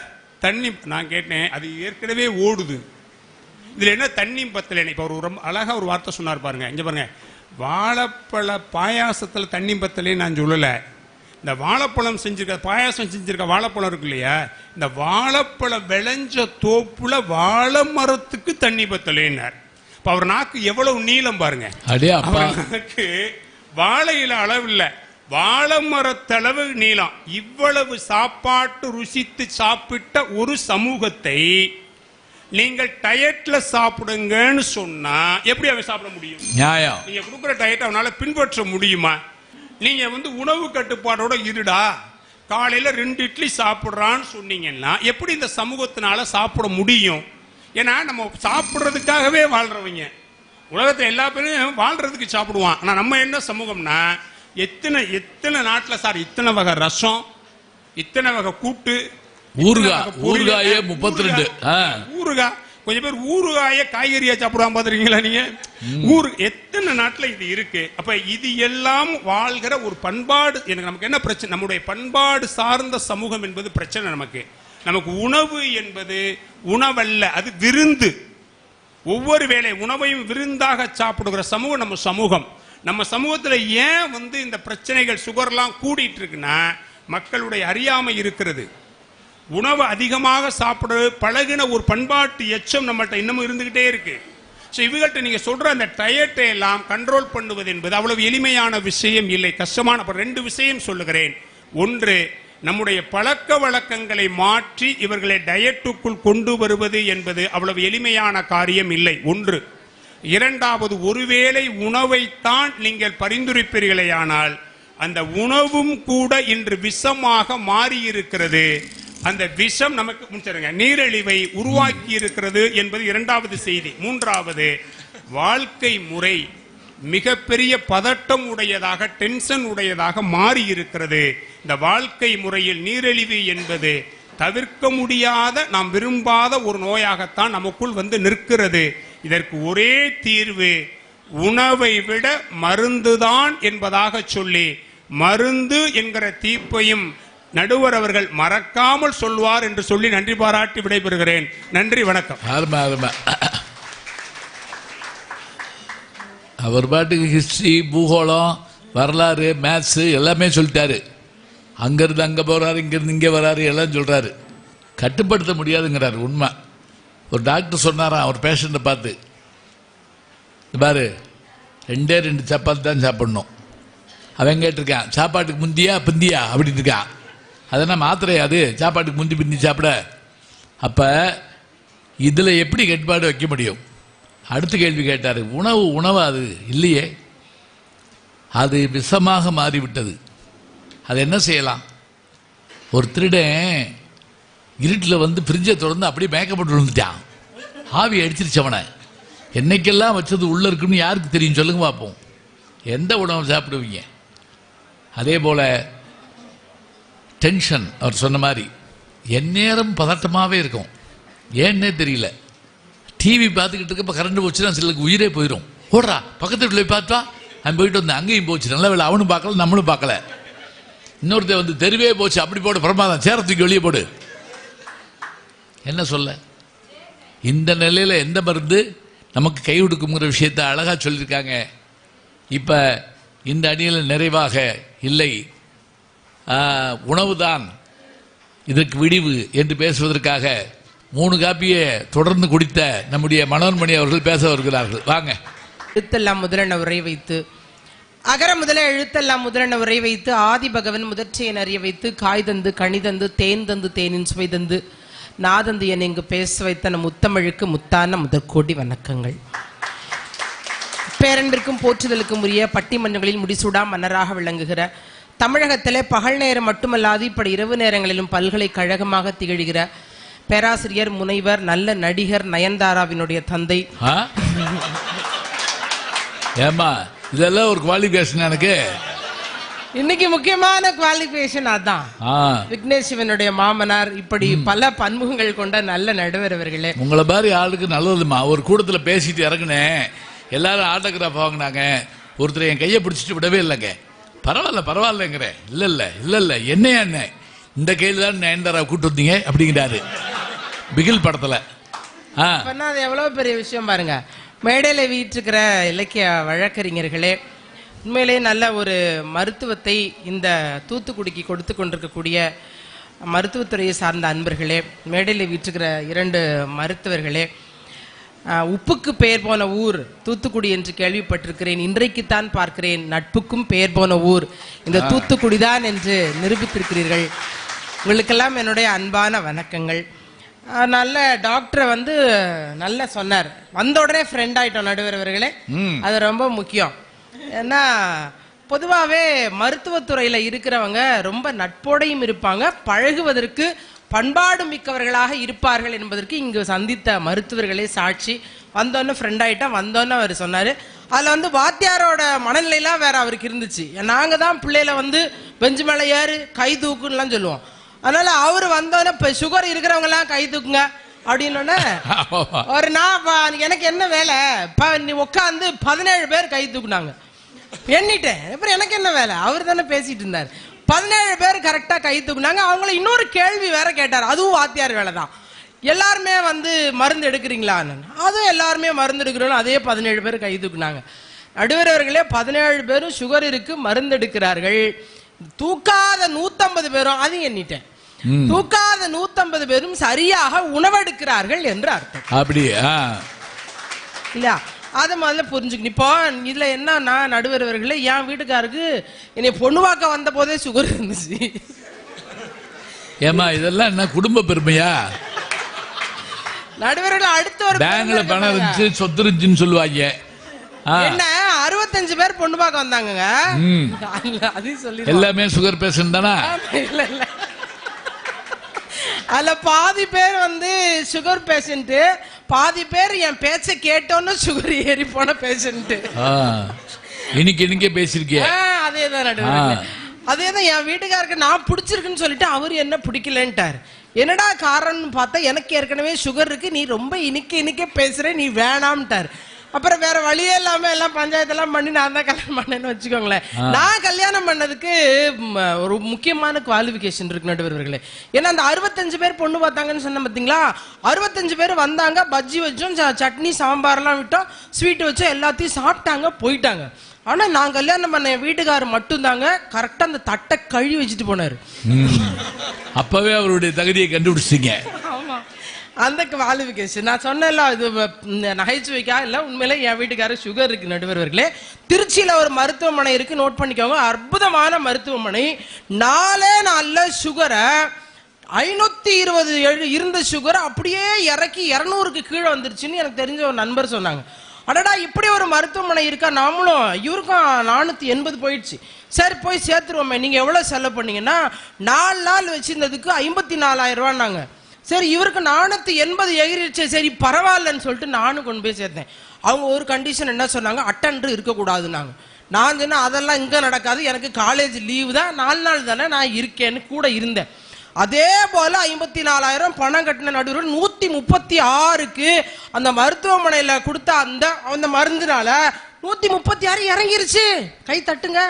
தண்ணி. நான் கேட்டேன், அது ஏற்கனவே ஓடுது, இதுல என்ன தண்ணி பத்தலை? இப்ப ஒரு ரொம்ப அழகா ஒரு வார்த்தை சொன்னார் பாருங்க. இங்க பாருங்க, வாழைப்பழ பாயாசத்துல தண்ணி பத்தலை நான் சொல்லல. இந்த வாழைப்பழம் செஞ்சிருக்க பாயாசம் செஞ்சிருக்க வாழைப்பழம் இருக்கு இல்லையா, இந்த வாழைப்பழம் விளைஞ்ச தோப்புல வாழை மரத்துக்கு தண்ணி பத்தலைன்னார். இப்ப அவர் நாக்கு எவ்வளவு நீளம் பாருங்க. நாக்கு வாழையில அளவு இல்ல, வாழை மரத்தளவு நீளம். இவ்வளவு சாப்பாட்டு ருசித்து சாப்பிட்ட ஒரு சமூகத்தை நீங்கள் டயட்ல சாப்பிடுங்கன்னு சொன்னா எப்படி அவன் சாப்பிட முடியும்? நியாயம். நீங்க கொடுக்குற டயட் அவனால பின்பற்ற முடியுமா? நீங்க உணவு கட்டுப்பாடோட இருடா, காலையில 2 இட்லி சாப்பிடுறான்னு சொன்னீங்கன்னா எப்படி இந்த சமூகத்தினால சாப்பிட முடியும்? ஏன்னா நம்ம சாப்பிடுறதுக்காகவே வாழ்றவங்க. உலகத்தை எல்லா பேரும் வாழ்றதுக்கு சாப்பிடுவான். ஆனா நம்ம என்ன சமூகம்னா, எத்தனை நாட்டுல சார் இத்தனை வகை ரசம், இத்தனை வகை கூட்டு, ஊறுகாயே 32 ஊறுகாய். கொஞ்சம் பேர் ஊறுகாய காய்கறியா சாப்பிடுவாங்க பாத்துருக்கீங்களா நீங்க? எத்தனை நாட்டுல இது இருக்கு. அப்ப இது எல்லாம் வாழ்கிற ஒரு பண்பாடு. எனக்கு நமக்கு என்ன பிரச்சனை? நம்முடைய பண்பாடு சார்ந்த சமூகம் என்பது பிரச்சனை. நமக்கு உணவு என்பது உணவல்ல, அது விருந்து. ஒவ்வொரு வேளை உணவையும் விருந்தாக சாப்பிடுகிற சமூகம் நம்ம சமூகம். நம்ம சமூகத்துல ஏன் இந்த பிரச்சனைகள் சுகர்லாம் கூடிட்டு இருக்குன்னா, மக்களுடைய அறியாமை இருக்கிறது. உணவு அதிகமாக சாப்பிட பழகின ஒரு பண்பாட்டு எச்சம் நம்மள்ட்ட இன்னமும் இருந்துகிட்டே இருக்கு. இவங்கள்ட்ட நீங்க சொல்ற அந்த டயட்டை எல்லாம் கண்ட்ரோல் பண்ணுவது என்பது அவ்வளவு எளிமையான விஷயம் இல்லை, கஷ்டமான. 2 விஷயம் சொல்லுகிறேன். ஒன்று, நம்முடைய பழக்க வழக்கங்களை மாற்றி இவர்களை டயட்டுக்குள் கொண்டு வருவது என்பது அவ்வளவு எளிமையான காரியம் இல்லை. ஒன்று. இரண்டாவது, ஒருவேளை உணவைத்தான் நீங்கள் பரிந்துரைப்பீர்களேயானால் அந்த உணவும் கூட இன்று விஷமாக மாறி இருக்கிறது. அந்த விஷம் நமக்கு முடிச்சிருங்க நீரிழிவை உருவாக்கி இருக்கிறது என்பது இரண்டாவது செய்தி. மூன்றாவது, வாழ்க்கை முறை மிகப்பெரிய பதட்டம் உடையதாக, டென்ஷன் உடையதாக மாறி இருக்கிறது. இந்த வாழ்க்கை முறையில் நீரிழிவு என்பது தவிர்க்க முடியாத, நாம் விரும்பாத ஒரு நோயாகத்தான் நமக்குள் நிற்கிறது. இதற்கு ஒரே தீர்வு உணவை விட மருந்துதான் என்பதாக சொல்லி, மருந்து என்கிற தீப்பையும் நடுவர் அவர்கள் மறக்காமல் சொல்வார் என்று சொல்லி நன்றி பாராட்டி விடைபெறுகிறேன். நன்றி, வணக்கம். அவர் பாட்டுக்கு ஹிஸ்டரி, பூகோளம், வரலாறு, மேத்ஸ் எல்லாமே சொல்லிட்டாரு. அங்கிருந்து அங்க போறாரு, இங்கிருந்து இங்கே வராரு, எல்லாம் சொல்றாரு. கட்டுப்படுத்த முடியாதுங்கிறாரு. உண்மை. ஒரு டாக்டர் சொன்னாராம் ஒரு பேஷண்ட்டை பார்த்து, பாரு 2 சப்பாத்தி தான் சாப்பிடணும். அவன் கேட்டிருக்கான், சாப்பாட்டுக்கு முந்தியா பிந்தியா அப்படின்னு இருக்கான். அதெல்லாம் மாத்திரை, அது சாப்பாட்டுக்கு முந்தி பிந்தி சாப்பிட. அப்போ இதில் எப்படி கட்டுப்பாடு வைக்க முடியும்? அடுத்த கேள்வி கேட்டார், உணவு அது இல்லையே, அது விஷமாக மாறிவிட்டது, அது என்ன செய்யலாம்? ஒரு திருடன் இருட்டில் வந்து ஃப்ரிட்ஜை திறந்து அப்படியே மேக்கப்பட்டு விழுந்துட்டான். ஆவி அடிச்சிருச்சு அவனை. என்னைக்கெல்லாம் வச்சது உள்ளே இருக்குன்னு யாருக்கு தெரியும் சொல்லுங்க பார்ப்போம். எந்த உணவு சாப்பிடுவீங்க? அதே போல் டென்ஷன், அவர் சொன்ன மாதிரி எந்நேரம் பதட்டமாகவே இருக்கும். ஏன்னே தெரியல. டிவி பார்த்துக்கிட்டு இருக்க இப்போ கரண்ட் போச்சுன்னா சிலருக்கு உயிரே போயிடும். ஓடுறா பக்கத்து வீட்டில் போய் பார்த்தா அவன் போயிட்டு வந்து அங்கேயும் போச்சு. நல்ல வேலை அவனும் பார்க்கல நம்மளும் பார்க்கல. இன்னொருத்த வந்து தெருவே போச்சு. அப்படி போடு பிரமாதம், சேர தூக்கி வெளியே போடு. என்ன சொல்ல? இந்த நிலையில் எந்த மருந்து நமக்கு கை கொடுக்குங்கிற விஷயத்தை அழகாக சொல்லியிருக்காங்க. இப்போ இந்த அணியில் நிறைவாக இல்லை, உணவுதான் இதற்கு விடிவு என்று பேசுவதற்காக 3 காப்பியை தொடர்ந்து குடித்த நம்முடைய மனோன்மணி அவர்கள் பேச வருகிறார்கள். வாங்க. எழுத்தெல்லாம் முதலென உரை வைத்து, அகர முதல எழுத்தெல்லாம் முதலென உரை வைத்து, ஆதி பகவன் முதற்சியன் அறிய வைத்து, காய் தந்து கனி தந்து தேன் தந்து தேனின் சுவை தந்து நாதந்து என் இங்கு பேச வைத்த நம் முத்தமிழுக்கு முத்தான முதற்கோடி வணக்கங்கள். பேரன்பிற்கும் போற்றுதலுக்கும் உரிய பட்டிமன்றங்களில் முடிசூடா மன்னராக விளங்குகிற, தமிழகத்திலே பகல் நேரம் மட்டுமல்லாது இப்படி இரவு நேரங்களிலும் பல்கலைக்கழகமாக திகழ்கிற பேராசிரியர் முனைவர் நல்ல நடிகர் நயன்தாராவினுடைய தந்தை. ஏமா இதெல்லாம் ஒரு குவாலிஃபிகேஷன் எனக்கு. இன்னைக்கு முக்கியமான குவாலிஃபிகேஷன் அதான். விக்னேஷ் சிவனுடைய மாமனார். இப்படி பல பன்முகங்கள் கொண்ட நல்ல நடுவர் அவர்களே. உங்களை மாதிரி ஆளுக்கு நல்லதுமா. ஒரு கூட்டத்தில் பேசிட்டு இறங்குனேன், எல்லாரும் ஆட்டோகிராஃப் வாங்கினாங்க. ஒருத்தர் என் கையை பிடிச்சிட்டு விடவே இல்லைங்க. பரவாயில்ல பரவாயில்லங்கிறேன். இல்லை இல்லை இல்லை இல்லை என்னையா என்ன இந்த கையில் தான் நயன்தாரா கூட்டு வந்தீங்க அப்படிங்கிறாரு பிகில் படத்தில். அது எவ்வளோ பெரிய விஷயம் பாருங்க. மேடையில் வீட்டிருக்கிற இலக்கிய வழக்கறிஞர்களே, உண்மையிலே நல்ல ஒரு மருத்துவத்தை இந்த தூத்துக்குடிக்கு கொடுத்து கொண்டிருக்கக்கூடிய மருத்துவத்துறையை சார்ந்த அன்பர்களே, மேடையில் வீட்டிருக்கிற 2 மருத்துவர்களே, உப்புக்கு பெயர் போன ஊர் தூத்துக்குடி என்று கேள்விப்பட்டிருக்கிறேன். இன்றைக்குத்தான் பார்க்கிறேன் நட்புக்கும் பெயர் போன ஊர் இந்த தூத்துக்குடி தான் என்று நிரூபித்திருக்கிறீர்கள். உங்களுக்கெல்லாம் என்னுடைய அன்பான வணக்கங்கள். நல்ல டாக்டரை வந்து நல்லா சொன்னார். வந்த உடனே ஃப்ரெண்ட் ஆயிட்டோம் நடுவர் அவர்களே. அது ரொம்ப முக்கியம். ஏன்னா பொதுவாகவே மருத்துவத்துறையில இருக்கிறவங்க ரொம்ப நட்போடையும் இருப்பாங்க, பழகுவதற்கு பண்பாடு மிக்கவர்களாக இருப்பார்கள் என்பதற்கு இங்கு சந்தித்த மருத்துவர்களே சாட்சி. வந்தோன்னு ஃப்ரெண்ட் ஆயிட்டா. வந்தோன்னு அவர் சொன்னாரு. அதுல வந்து வாத்தியாரோட மனநிலையெல்லாம் வேற அவருக்கு இருந்துச்சு. நாங்க தான் பிள்ளையில வந்து பெஞ்சு மேலே ஏறு கை தூக்குன்னுலாம் சொல்லுவோம். அதனால அவரு வந்தோன்னே இப்போ சுகர் இருக்கிறவங்க எல்லாம் கை தூக்குங்க அப்படின்னு ஒரு நான் எனக்கு என்ன வேலை, நீ உட்காந்து 17 பேர் கை தூக்குனாங்க. எண்ணிட்டேன். அப்புறம் எனக்கு என்ன வேலை, அவர் தானே பேசிட்டு இருந்தார். 17 பேர் கரெக்டா கை தூக்குனாங்க. அவங்கள இன்னொரு கேள்வி வேற கேட்டார். அதுவும் வாத்தியார் வேலை தான். எல்லாருமே வந்து மருந்து எடுக்கிறீங்களான்னு. அதுவும் எல்லாருமே மருந்து எடுக்கிறோம். அதே 17 பேர் கை தூக்குனாங்க. நடுவர் அவர்களே 17 பேரும் சுகர் இருக்கு மருந்து எடுக்கிறார்கள். தூக்காத 150 பேரும், அதையும் எண்ணிட்டேன், தூக்காத 150 பேரும் சரியாக உணவெடுக்கிறார்கள் என்று அர்த்தம். அப்படியா இல்லையா? அதை முதல்ல புரிஞ்சுக்கணும். இப்போ இதுல என்னன்னா நடுவர் அவர்களே, என் வீட்டுக்காருக்கு என்னை பொண்ணு பார்க்க வந்த போதே சுகர் இருந்துச்சு. ஏமா இதெல்லாம் என்ன குடும்ப பெருமையா? நடுவர்கள் அடுத்த ஒரு பேங்க்ல பணம் இருந்துச்சு சொத்து இருந்துச்சுன்னு சொல்லுவாங்க. என்ன 65 பேர் பொண்ணு பார்க்க வந்தாங்க. அதையும் சொல்லி எல்லாமே சுகர் பேஷண்ட் தானா? இல்ல இல்ல, அதுல பாதி பேர் வந்து சுகர் பேஷண்ட், பாதி பேர் என் பேச்ச கேட்டோன்னு சுகர் ஏறி போன பேஷண்ட். இன்னைக்கு பேசிருக்கேன். அதேதான் நடுவர். அதேதான் என் வீட்டுக்காருக்கு நான் பிடிச்சிருக்குன்னு சொல்லிட்டு அவர் என்ன பிடிக்கலன்ட்டார். என்னடா காரணம்னு பார்த்தா எனக்கு ஏற்கனவே சுகர் இருக்கு, நீ ரொம்ப இனிக்க பேசுற, நீ வேணாம்ட்டார். அப்புறம் வேற வழியே இல்லாம எல்லாம் பஞ்சாயத்தெல்லாம் பண்ணி நான் தான் கல்யாணம் பண்ணேன்னு வச்சுக்கோங்களேன். நான் கல்யாணம் பண்ணதுக்கு ஒரு முக்கியமான குவாலிஃபிகேஷன் இருக்கு நடுவர்களே. ஏன்னா அந்த 65 பேர் பொண்ணு பார்த்தாங்கன்னு சொன்ன பார்த்தீங்களா, 65 பேர் வந்தாங்க, பஜ்ஜி வச்சோம், சட்னி சாம்பார்லாம் விட்டோம், ஸ்வீட் வச்சோம், எல்லாத்தையும் சாப்பிட்டாங்க போயிட்டாங்க. ஆனா நான் கல்யாணம் பண்ண என் வீட்டுக்காரர் மட்டும்தாங்க கரெக்டா அந்த தட்டை கழுவி வச்சுட்டு போனாரு. அப்பவே அவருடைய தகுதியை கண்டுபிடிச்சிங்க. அந்த குவாலிஃபிகேஷன் நான் சொன்னேன்ல, இது நகைச்சுவைக்கா இல்லை, உண்மையிலே என் வீட்டுக்காரர் சுகர் இருக்கு நடுவர்களே. திருச்சியில ஒரு மருத்துவமனை இருக்கு, நோட் பண்ணிக்கோங்க. அற்புதமான மருத்துவமனை. 4 நாள்ல சுகரை 520 இருந்த சுகர் அப்படியே இறக்கி 200க்கு கீழே வந்துருச்சுன்னு எனக்கு தெரிஞ்ச ஒரு நண்பர் சொன்னாங்க. அடடா இப்படி ஒரு மருத்துவமனை இருக்கா, நாமளும் இவருக்கும் 480 போயிடுச்சு, சரி போய் சேர்த்துருவோமே. நீங்க எவ்வளவு செலவு பண்ணீங்கன்னா 4 நாள் வச்சிருந்ததுக்கு 54,000 ரூபான்னாங்க. சரி இவருக்கு 480 எகிரிச்சு, சரி பரவாயில்லன்னு சொல்லிட்டு நானும் கொண்டு போய் சேர்த்தேன். அவங்க ஒரு கண்டிஷன் என்ன சொன்னாங்க, அட்டெண்டர் இருக்கக்கூடாதுன்னாங்க. நான் சொன்னேன் அதெல்லாம் இங்கே நடக்காது, எனக்கு காலேஜ் லீவு தான், 4 நாள் தானே நான் இருக்கேன்னு கூட இருந்தேன். அதே போல 54,000 பணம் கட்டின நடுவர் 136க்கு அந்த மருத்துவமனையில கொடுத்த அந்த மருந்துனால 136 இறங்கிருச்சு. கை தட்டுங்க.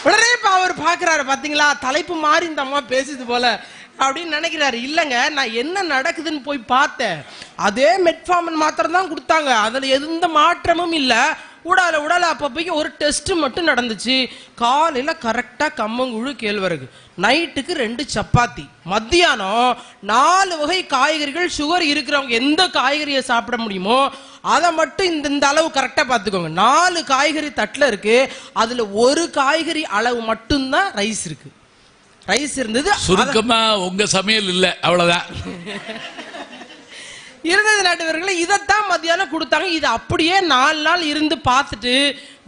உடனே இப்ப அவர் பாக்குறாரு, பாத்தீங்களா தலைப்பு மாறி இந்த அம்மா பேசுது போல அப்படின்னு நினைக்கிறாரு. இல்லங்க, நான் என்ன நடக்குதுன்னு போய் பார்த்தேன். அதே மெட்ஃபார்மின் மாத்திரம் தான் கொடுத்தாங்க, அதுல எந்த மாற்றமும் இல்ல. உடால அப்பப்பைக்கு ஒரு டெஸ்ட் மட்டும் நடந்துச்சு. காலையில கரெக்டா கம்மங்குழு கேழ்வரகு, நைட்டுக்கு 2 சப்பாத்தி, மத்தியானம் 4 வகை காய்கறிகள். சுகர் இருக்கிறவங்க எந்த காய்கறியை சாப்பிட முடியுமோ அதை மட்டும் இந்த அளவு கரெக்டா பாத்துக்கோங்க. 4 காய்கறி தட்டுல இருக்கு, அதுல ஒரு காய்கறி அளவு மட்டும்தான் ரைஸ் இருக்கு. ரைஸ் இருந்தது. சுருக்கமா உங்க சமையல் இல்ல, அவ்வளவுதான் இருந்தது. நடுவர்களே இதைத்தான் மத்தியானம் கொடுத்தாங்க. இது அப்படியே 4 நாள் இருந்து பார்த்துட்டு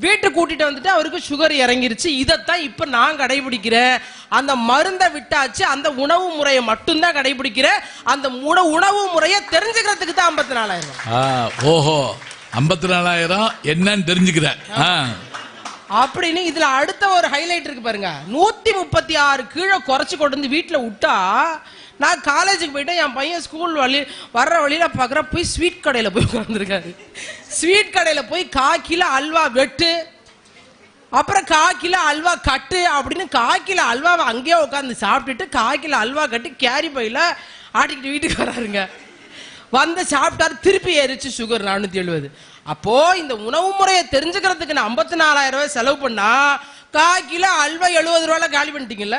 வீட்டுக்கு கூட்டிட்டு வந்துட்டு அவருக்கு சுகர் இறங்கிருச்சு. இதைத்தான் இப்ப நான் கடைபிடிக்கிறேன். அந்த மருந்தை விட்டாச்சு, அந்த உணவு முறையை மட்டும்தான் கடைபிடிக்கிறேன். அந்த உணவு முறையை தெரிஞ்சுக்கிறதுக்கு தான் 54,000. ஓஹோ, 54,000 என்னன்னு தெரிஞ்சுக்கிறேன் அப்படின்னு. இதுல அடுத்த ஒரு ஹைலைட் இருக்கு பாருங்க. 136 கீழே குறைச்சு கொண்டு வந்து வீட்டுல விட்டா, நான் காலேஜுக்கு போயிட்டேன், என் பையன் ஸ்கூல் வர்ற வழியில பாக்குற போய் ஸ்வீட் கடையில போய் உட்கார்ந்துருக்காரு. ஸ்வீட் கடையில போய் 1/4 கிலோ அல்வா வெட்டு, அப்புறம் 1/4 கிலோ அல்வா கட்டு அப்படின்னு 1/4 கிலோ அல்வாவை அங்கேயே உட்காந்து சாப்பிட்டுட்டு 1/4 கிலோ அல்வா கட்டி கேரி பையில ஆட்டிக்கிட்டு வீட்டுக்கு வராருங்க. வந்து சாப்பிட்டாரு, திருப்பி ஏறிச்சு சுகர் 470. அப்போ இந்த உணவு முறையை தெரிஞ்சுக்கிறதுக்கு நான் 54,000 செலவு பண்ணா 1/4 கிலோ அல்வா 70 ரூபாய்ல காலி பண்ணிட்டீங்கல்ல.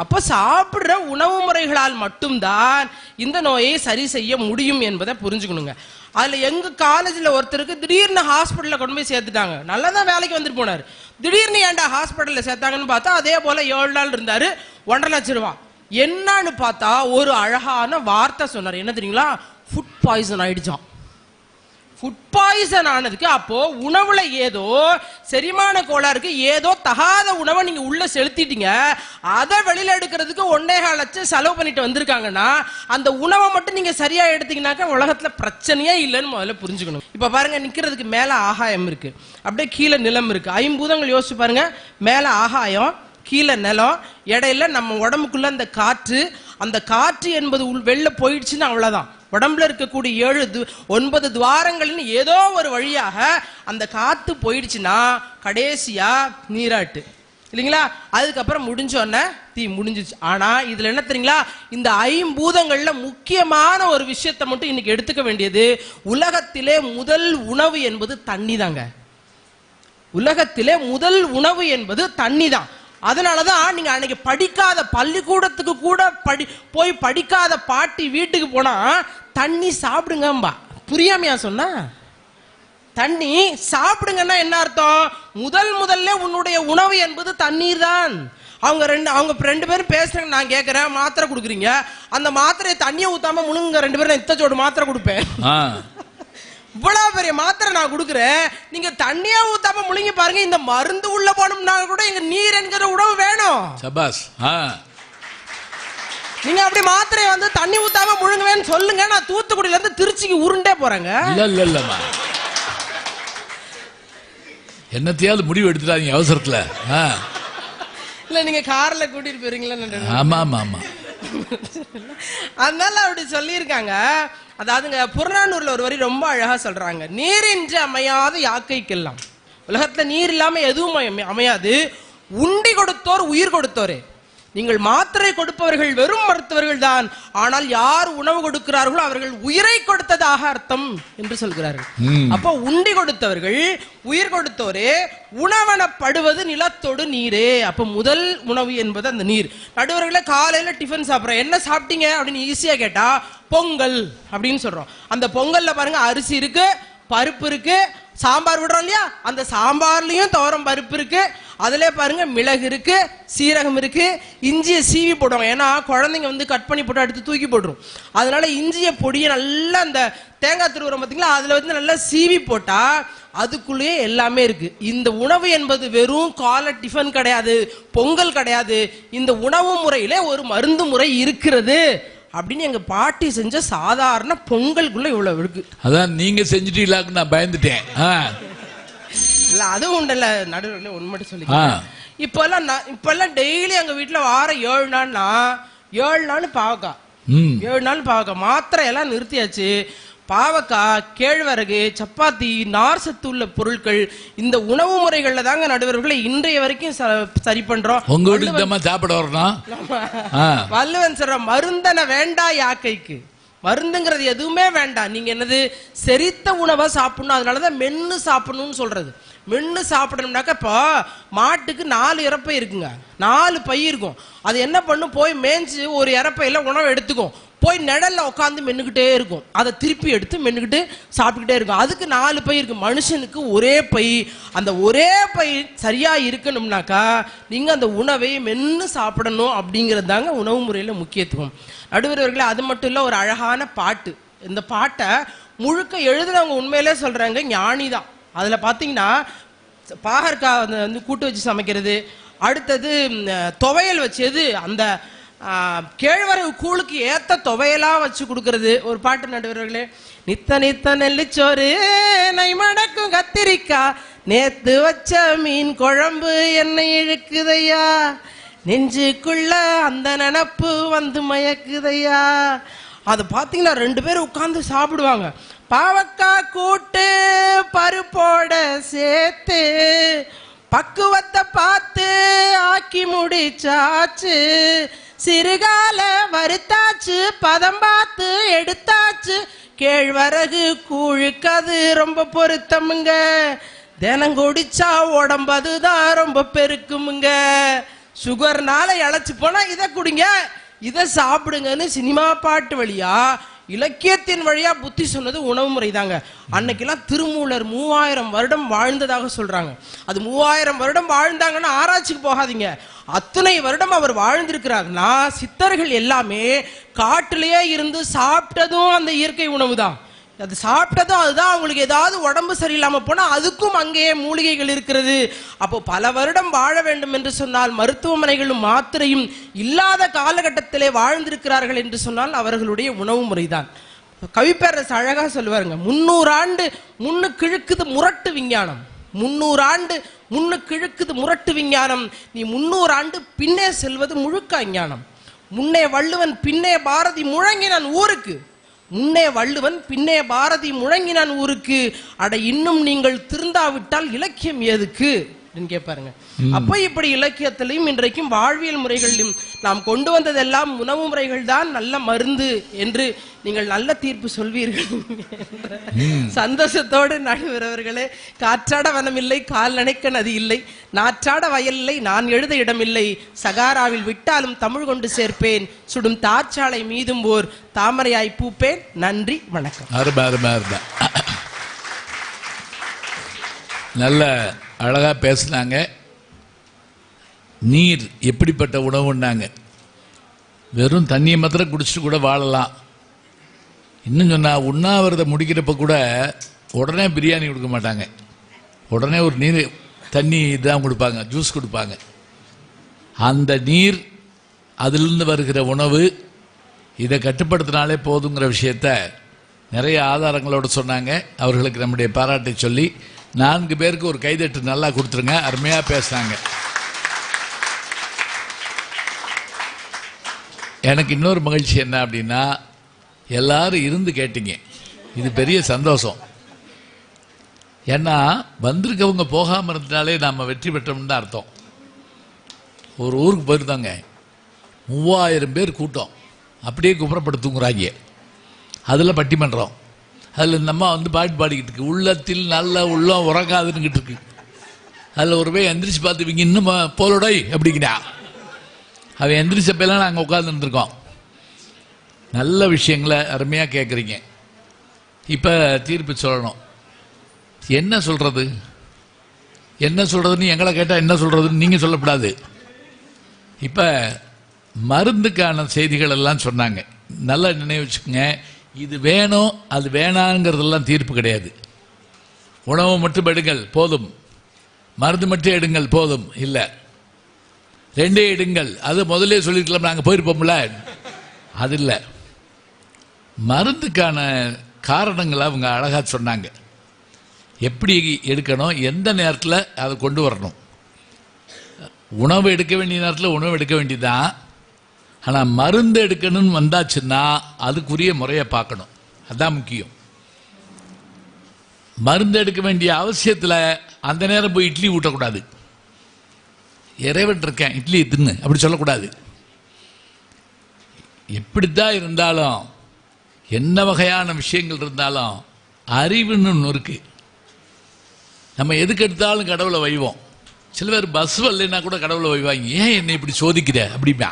அப்ப சாப்பிடுற உணவு முறைகளால் மட்டும்தான் இந்த நோயை சரி செய்ய முடியும் என்பதை புரிஞ்சுக்கணுங்க. அதுல எங்க காலேஜ்ல ஒருத்தருக்கு திடீர்னு ஹாஸ்பிட்டல்ல கொண்டு போய் சேர்த்துட்டாங்க. நல்லாதான் வேலைக்கு வந்துட்டு போனாரு. திடீர்னு ஏன்டா ஹாஸ்பிட்டல்ல சேர்த்தாங்கன்னு பார்த்தா அதே போல 7 நாள் இருந்தாரு, 1.5 லட்சம் ரூபாய். என்னன்னு பார்த்தா ஒரு அழகான வார்த்தை சொன்னார். என்ன தெரியுங்களா? ஃபுட் பாய்சன் ஆயிடுச்சான். ஃபுட் பாய்சன் ஆனதுக்கு அப்போ உணவுல ஏதோ செரிமான கோளாறுக்கு ஏதோ தகாத உணவை நீங்க உள்ள செலுத்திட்டீங்க. அதை வெளியில எடுக்கிறதுக்கு 1.25 லட்சம் செலவு பண்ணிட்டு வந்திருக்காங்கன்னா அந்த உணவை மட்டும் நீங்க சரியா எடுத்தீங்கன்னாக்கா உலகத்துல பிரச்சனையே இல்லைன்னு முதல்ல புரிஞ்சுக்கணும். இப்ப பாருங்க, நிக்கிறதுக்கு மேல ஆகாயம் இருக்கு, அப்படியே கீழே நிலம் இருக்கு. 5 பூதங்கள் யோசிச்சு பாருங்க. மேல ஆகாயம், கீழே நிலம், இடையில நம்ம உடம்புக்குள்ள அந்த காற்று. அந்த காற்று என்பது வெளில போயிடுச்சுன்னு அவ்வளவுதான். உடம்புல இருக்கக்கூடிய 9 துவாரங்களின் ஏதோ ஒரு வழியாக அந்த காத்து போயிடுச்சுன்னா கடைசியா நீராட்டு இல்லைங்களா? அதுக்கப்புறம் முடிஞ்சோன்ன தீ முடிஞ்சிச்சு. ஆனா இதுல என்ன தெரியுங்களா? இந்த 5 பூதங்கள்ல முக்கியமான ஒரு விஷயத்தை மட்டும் இன்னைக்கு எடுத்துக்க வேண்டியது, உலகத்திலே முதல் உணவு என்பது தண்ணி தாங்க. உலகத்திலே முதல் உணவு என்பது தண்ணி தான். அதனாலதான் நீங்க அன்னைக்கு படிக்காத பள்ளிக்கூடத்துக்கு கூட போய் படிக்காத பாட்டி வீட்டுக்கு போனா தண்ணி சாப்பிடுங்கம்பா. புரியாமையா சொன்னா? தண்ணி சாப்பிடுங்கன்னா என்ன அர்த்தம்? முதல்ல உன்னுடைய உணவு என்பது தண்ணீர் தான். அவங்க ரெண்டு பேரும் பேசுறாங்க, நான் கேட்கிறேன் மாத்திரை கொடுக்குறீங்க, அந்த மாத்திரையை தண்ணியை ஊத்தாம முழுங்க 2 பேரும் இத்தச்சோடு மாத்திரை கொடுப்பேன். இவ்வளவு பெரிய மாத்திரை நான் கொடுக்குறேன், நீங்க தண்ணியா ஊத்தாம முழுங்கி பாருங்க. இந்த மருந்து உள்ள போனோம்னா கூட எங்க நீர் என்கிற உணவு வேணும். சபாஸ். நீங்க அப்படி மாத்திரையை வந்து தண்ணி ஊத்தாம முழுங்குவேன்னு சொல்லுங்க, நான் தூத்துக்குடியில இருந்து திருச்சிக்கு உருண்டே போறேங்க. இல்லம்மா, என்னத்தையாவது முடிவு எடுத்துட்டாங்க அவசரத்துல. இல்ல நீங்க கார்ல கூட்டிட்டு போறீங்களா? ஆமா ஆமா ஆமா. அதனால அப்படி சொல்லியிருக்காங்க. அதாவதுங்க, புறநானூர்ல ஒரு வரி ரொம்ப அழகா சொல்றாங்க. நீரின்றி அமையாத யாக்கைக்கெல்லாம். உலகத்துல நீர் இல்லாம எதுவும் அமையாது. உண்டி கொடுத்தோர் உயிர் கொடுத்தோரே. நீங்கள் மாத்திரை கொடுப்பவர்கள் வெறும் மருத்துவர்கள் தான், ஆனால் யார் உணவு கொடுக்கிறார்களோ அவர்கள் உயிரை கொடுத்ததாக அர்த்தம் என்று சொல்கிறார்கள். அப்போ உண்டி கொடுத்தவர்கள் உயிர் கொடுத்தோரே, உணவனப்படுவது நிலத்தோடு நீரே. அப்ப முதல் உணவு என்பது அந்த நீர். நடுவர்களே, காலையில டிஃபன் சாப்பிட்றோம், என்ன சாப்பிட்டீங்க அப்படின்னு ஈஸியா கேட்டா பொங்கல் அப்படின்னு சொல்றோம். அந்த பொங்கல்ல பாருங்க, அரிசி இருக்கு, பருப்பு இருக்கு, சாம்பார் விடுறோம் இல்லையா, அந்த சாம்பார்லயும் துவரம் பருப்பு இருக்கு, அதுல பாருங்க மிளகு இருக்கு, சீரகம் இருக்கு, இஞ்சியை சீவி போடுவாங்க. ஏன்னா குழந்தைங்க வந்து கட் பண்ணி போட்டு எடுத்து தூக்கி போட்டுரும். அதனால இஞ்சியை பொடியை நல்லா அந்த தேங்காய் திருவுரம் பார்த்தீங்களா, அதுல வந்து நல்லா சீவி போட்டா அதுக்குள்ளேயே எல்லாமே இருக்கு. இந்த உணவு என்பது வெறும் காலை டிஃபன் கிடையாது, பொங்கல் கிடையாது. இந்த உணவு முறையில ஒரு மருந்து முறை இருக்கிறது அப்படின்னு எங்க பாட்டி செஞ்ச சாதாரண பொங்கலுக்குள்ள இவ்வளவு இருக்கு. அதான் நீங்க செஞ்சுட்டீங்களாக்கு நான் பயந்துட்டேன். இல்ல அதுவும் உண்டல்ல, நடுவில் ஒன்று மட்டும் சொல்லி இப்பெல்லாம் டெய்லி எங்க வீட்டுல வாரம் 7 நாள்னா 7 நாள் பாவக்காய், 7 நாள் பாவக்காய். மாத்திரை எல்லாம் நிறுத்தியாச்சு. பாவக்காய், கேழ்வரகு, சப்பாத்தி, நார் சத்து உள்ள பொருட்கள், இந்த உணவு முறைகள்ல தாங்க நடுவர்களை இன்றைய வரைக்கும் சரி பண்றோம். உங்க வீட்டுக்கு சாப்பிட வரணும். வள்ளுவன் சொல்ற மருந்தன வேண்டா யாக்கைக்கு, மருந்துங்கிறது எதுவுமே வேண்டாம். நீங்க என்னது செரித்த உணவை சாப்பிடணும். அதனாலதான் மென்னு சாப்பிடணும்னு சொல்றது. மென்னு சாப்பிடணும்னாக்க இப்போ மாட்டுக்கு 4 இறப்பை இருக்குங்க, 4 பை இருக்கும். அது என்ன பண்ணும், போய் மேய்ஞ்சு ஒரு இறப்பையில உணவு எடுத்துக்கும், போய் நிழல்ல உட்காந்து மென்னுக்கிட்டே இருக்கும். அதை திருப்பி எடுத்து மென்னுக்கிட்டு சாப்பிட்டுக்கிட்டே இருக்கும். அதுக்கு 4 பை இருக்கு. மனுஷனுக்கு ஒரே பை. அந்த ஒரே பை சரியா இருக்கணும்னாக்கா நீங்க அந்த உணவை மென்னு சாப்பிடணும். அப்படிங்கிறது தாங்க உணவு முறையில முக்கியத்துவம். நடுவர்களே, அது மட்டும் இல்ல, ஒரு அழகான பாட்டு. இந்த பாட்டை முழுக்க எழுதுனவங்க உண்மையிலே சொல்றாங்க ஞானி தான். அதுல பாத்தீங்கன்னா பாகற்காய் வந்து கூட்டு வச்சு சமைக்கிறது, அடுத்தது துவையல் வச்சது, அந்த கேழ்வரகு கூழுக்கு ஏத்த துவையலா வச்சு கொடுக்கறது ஒரு பாட்டு. நடுவர்களே, நித்த நித்த நெல்லிச்சோறு நை மடக்கும் கத்திரிக்காய், நேத்து வச்ச மீன் குழம்பு என்னை இழுக்குதையா, நெஞ்சுக்குள்ள அந்த நினப்பு வந்து மயக்குதையா. அது பாத்தீங்கன்னா 2 பேரும் உட்கார்ந்து சாப்பிடுவாங்க. பாவக்காய் கூட்டு பருப்போட சேர்த்து பக்குவத்தை பார்த்து ஆக்கி முடிச்சாச்சு, சிறுகால வறுத்தாச்சு, பதம் பார்த்து எடுத்தாச்சு, கேழ்வரகு கூழுக்கது ரொம்ப பொருத்தமுங்க, தினம் குடிச்சா உடம்பதுதான் ரொம்ப பெருக்குமுங்க, சுகர்னால இழைச்சு போனா இதை குடிங்க, இதை சாப்பிடுங்கன்னு சினிமா பாட்டு வழியா இலக்கியத்தின் வழியா புத்தி சொன்னது உணவு முறை தாங்க. அன்னைக்கெல்லாம் திருமூலர் 3000 வருடம் வாழ்ந்ததாக சொல்றாங்க. அது 3000 வருடம் வாழ்ந்தாங்கன்னா ஆராய்ச்சிக்கு போகாதீங்க, அத்தனை வருடம் அவர் வாழ்ந்திருக்கிறார்னா சித்தர்கள் எல்லாமே காட்டிலேயே இருந்து சாப்பிட்டதும் அந்த இயற்கை உணவு தான். அது சாப்பிட்டதும் அதுதான். அவங்களுக்கு ஏதாவது உடம்பு சரியில்லாம போனா அதுக்கும் அங்கேயே மூலிகைகள் இருக்கிறது. அப்போ பல வருடம் வாழ வேண்டும் என்று சொன்னால் மருத்துவமனைகளும் மாத்திரையும் இல்லாத காலகட்டத்திலே வாழ்ந்திருக்கிறார்கள் என்று சொன்னால் அவர்களுடைய உணவு முறைதான். கவிப்பேரரசு அழகா சொல்லுவாருங்க, 300 ஆண்டு முன்னு கிழக்குது முரட்டு விஞ்ஞானம், 300 ஆண்டு முன்னு கிழக்குது முரட்டு விஞ்ஞானம், நீ 300 ஆண்டு பின்னே செல்வது முழுக்க அஞ்ஞானம். முன்னே வள்ளுவன் பின்னே பாரதி முழங்கினான் ஊருக்கு, முன்னே வள்ளுவன் பின்னே பாரதி முழங்கினான் ஊருக்கு, அட இன்னும் நீங்கள் திருந்தாவிட்டால் இலக்கியம் எதுக்கு கேட்பாருங்க. அப்ப இப்படி இலக்கியத்திலையும் இன்றைக்கும் வாழ்வியல் முறைகளிலும் நாம் கொண்டு வந்ததெல்லாம் உணவு முறைகள் தான் நல்ல மருந்து என்று நீங்கள் நல்ல தீர்ப்பு சொல்வீர்கள் சந்தோஷத்தோடு நடுவரவர்களே. காற்றாட வனம் இல்லை, கால் நனைக்க நதி இல்லை, நாற்றாட வயல் இல்லை, நான் எழுத இடமில்லை, சகாராவில் விட்டாலும் தமிழ் கொண்டு சேர்ப்பேன், சுடும் தார்ச்சாலை மீதும் ஓர் தாமரையாய் பூப்பேன். நன்றி, வணக்கம். நல்ல அழகா பேசினாங்க. நீர் எப்படிப்பட்ட உணவுன்னாங்க. வெறும் தண்ணியை மாத்திரம் குடிச்சிட்டு கூட வாழலாம். இன்னும் சொன்னா உண்ணாவிரதம் முடிக்கிறப்ப கூட உடனே பிரியாணி கொடுக்க மாட்டாங்க, உடனே ஒரு நீர் தண்ணி தான் கொடுப்பாங்க, ஜூஸ் கொடுப்பாங்க. அந்த நீர், அதிலிருந்து வருகிற உணவு, இதை கட்டுப்படுத்தினாலே போதுங்கிற விஷயத்த நிறைய ஆதாரங்களோடு சொன்னாங்க. அவர்களுக்கு நம்முடைய பாராட்டை சொல்லி 4 பேருக்கு ஒரு கைதட்டு நல்லா கொடுத்துருங்க. அருமையா பேசினாங்க. எனக்கு இன்னொரு மகிழ்ச்சி என்ன அப்படின்னா, எல்லாரும் இருந்து கேட்டீங்க, இது பெரிய சந்தோஷம். ஏன்னா வந்திருக்கவங்க போகாமல் இருந்தனாலே நாம் வெற்றி பெற்றோம்னு தான் அர்த்தம். ஒரு ஊருக்கு போயிருந்தாங்க, 3000 பேர் கூட்டம், அப்படியே குப்புறப்படுத்துங்கிறாங்க. அதில் பட்டிமன்றம், அதில் இந்த அம்மா வந்து பாட்டு பாடிக்கிட்டு இருக்கு, உள்ளத்தில் நல்ல உள்ளம் உறங்காதுன்னுக்கிட்டு இருக்கு. அதில் ஒரு போய் எந்திரிச்சு பார்த்துவீங்க, இன்னும் போலோடை அப்படிங்கிறா. அவன் எந்திரிச்சப்பெல்லாம் நாங்கள் உட்காந்துருந்துருக்கோம். நல்ல விஷயங்களை அருமையாக கேட்குறீங்க. இப்போ தீர்ப்பு சொல்லணும். என்ன சொல்றது, என்ன சொல்றதுன்னு எங்களை கேட்டால் என்ன சொல்றதுன்னு நீங்கள் சொல்லக்கூடாது. இப்போ மருந்துக்கான செய்திகள் எல்லாம் சொன்னாங்க. நல்லா நினைவு வச்சுக்கோங்க, இது வேணும் அது வேணாங்கிறதெல்லாம் தீர்ப்பு கிடையாது. உணவு மட்டும் எடுங்கள் போதும், மருந்து மட்டும் எடுங்கள் போதும் இல்லை, ரெண்டே எடுங்கள். அது முதல்ல சொல்லிருக்கலாம், நாங்கள் போயிருப்போம்ல, அது இல்லை. மருந்துக்கான காரணங்களை அவங்க அழகாக சொன்னாங்க. எப்படி எடுக்கணும், எந்த நேரத்தில் அதை கொண்டு வரணும். உணவு எடுக்க வேண்டிய நேரத்தில் உணவு எடுக்க வேண்டியதுதான். ஆனால் மருந்து எடுக்கணும்னு வந்தாச்சுன்னா அதுக்குரிய முறையை பார்க்கணும், அதுதான் முக்கியம். மருந்து எடுக்க வேண்டிய அவசியத்தில் அந்த நேரம் போய் இட்லி ஊட்டக்கூடாது. இறைவன் இருக்கேன் இட்லி தின்னு அப்படி சொல்லக்கூடாது. எப்படித்தான் இருந்தாலும் என்ன வகையான விஷயங்கள் இருந்தாலும் அறிவுன்னு ஒன்று இருக்கு. நம்ம எதுக்கு எடுத்தாலும் கடவுளை வைவோம். சில பேர் பஸ் வரலைன்னா கூட கடவுளை வைவாங்க. ஏன் என்னை இப்படி சோதிக்கிற அப்படின்னா,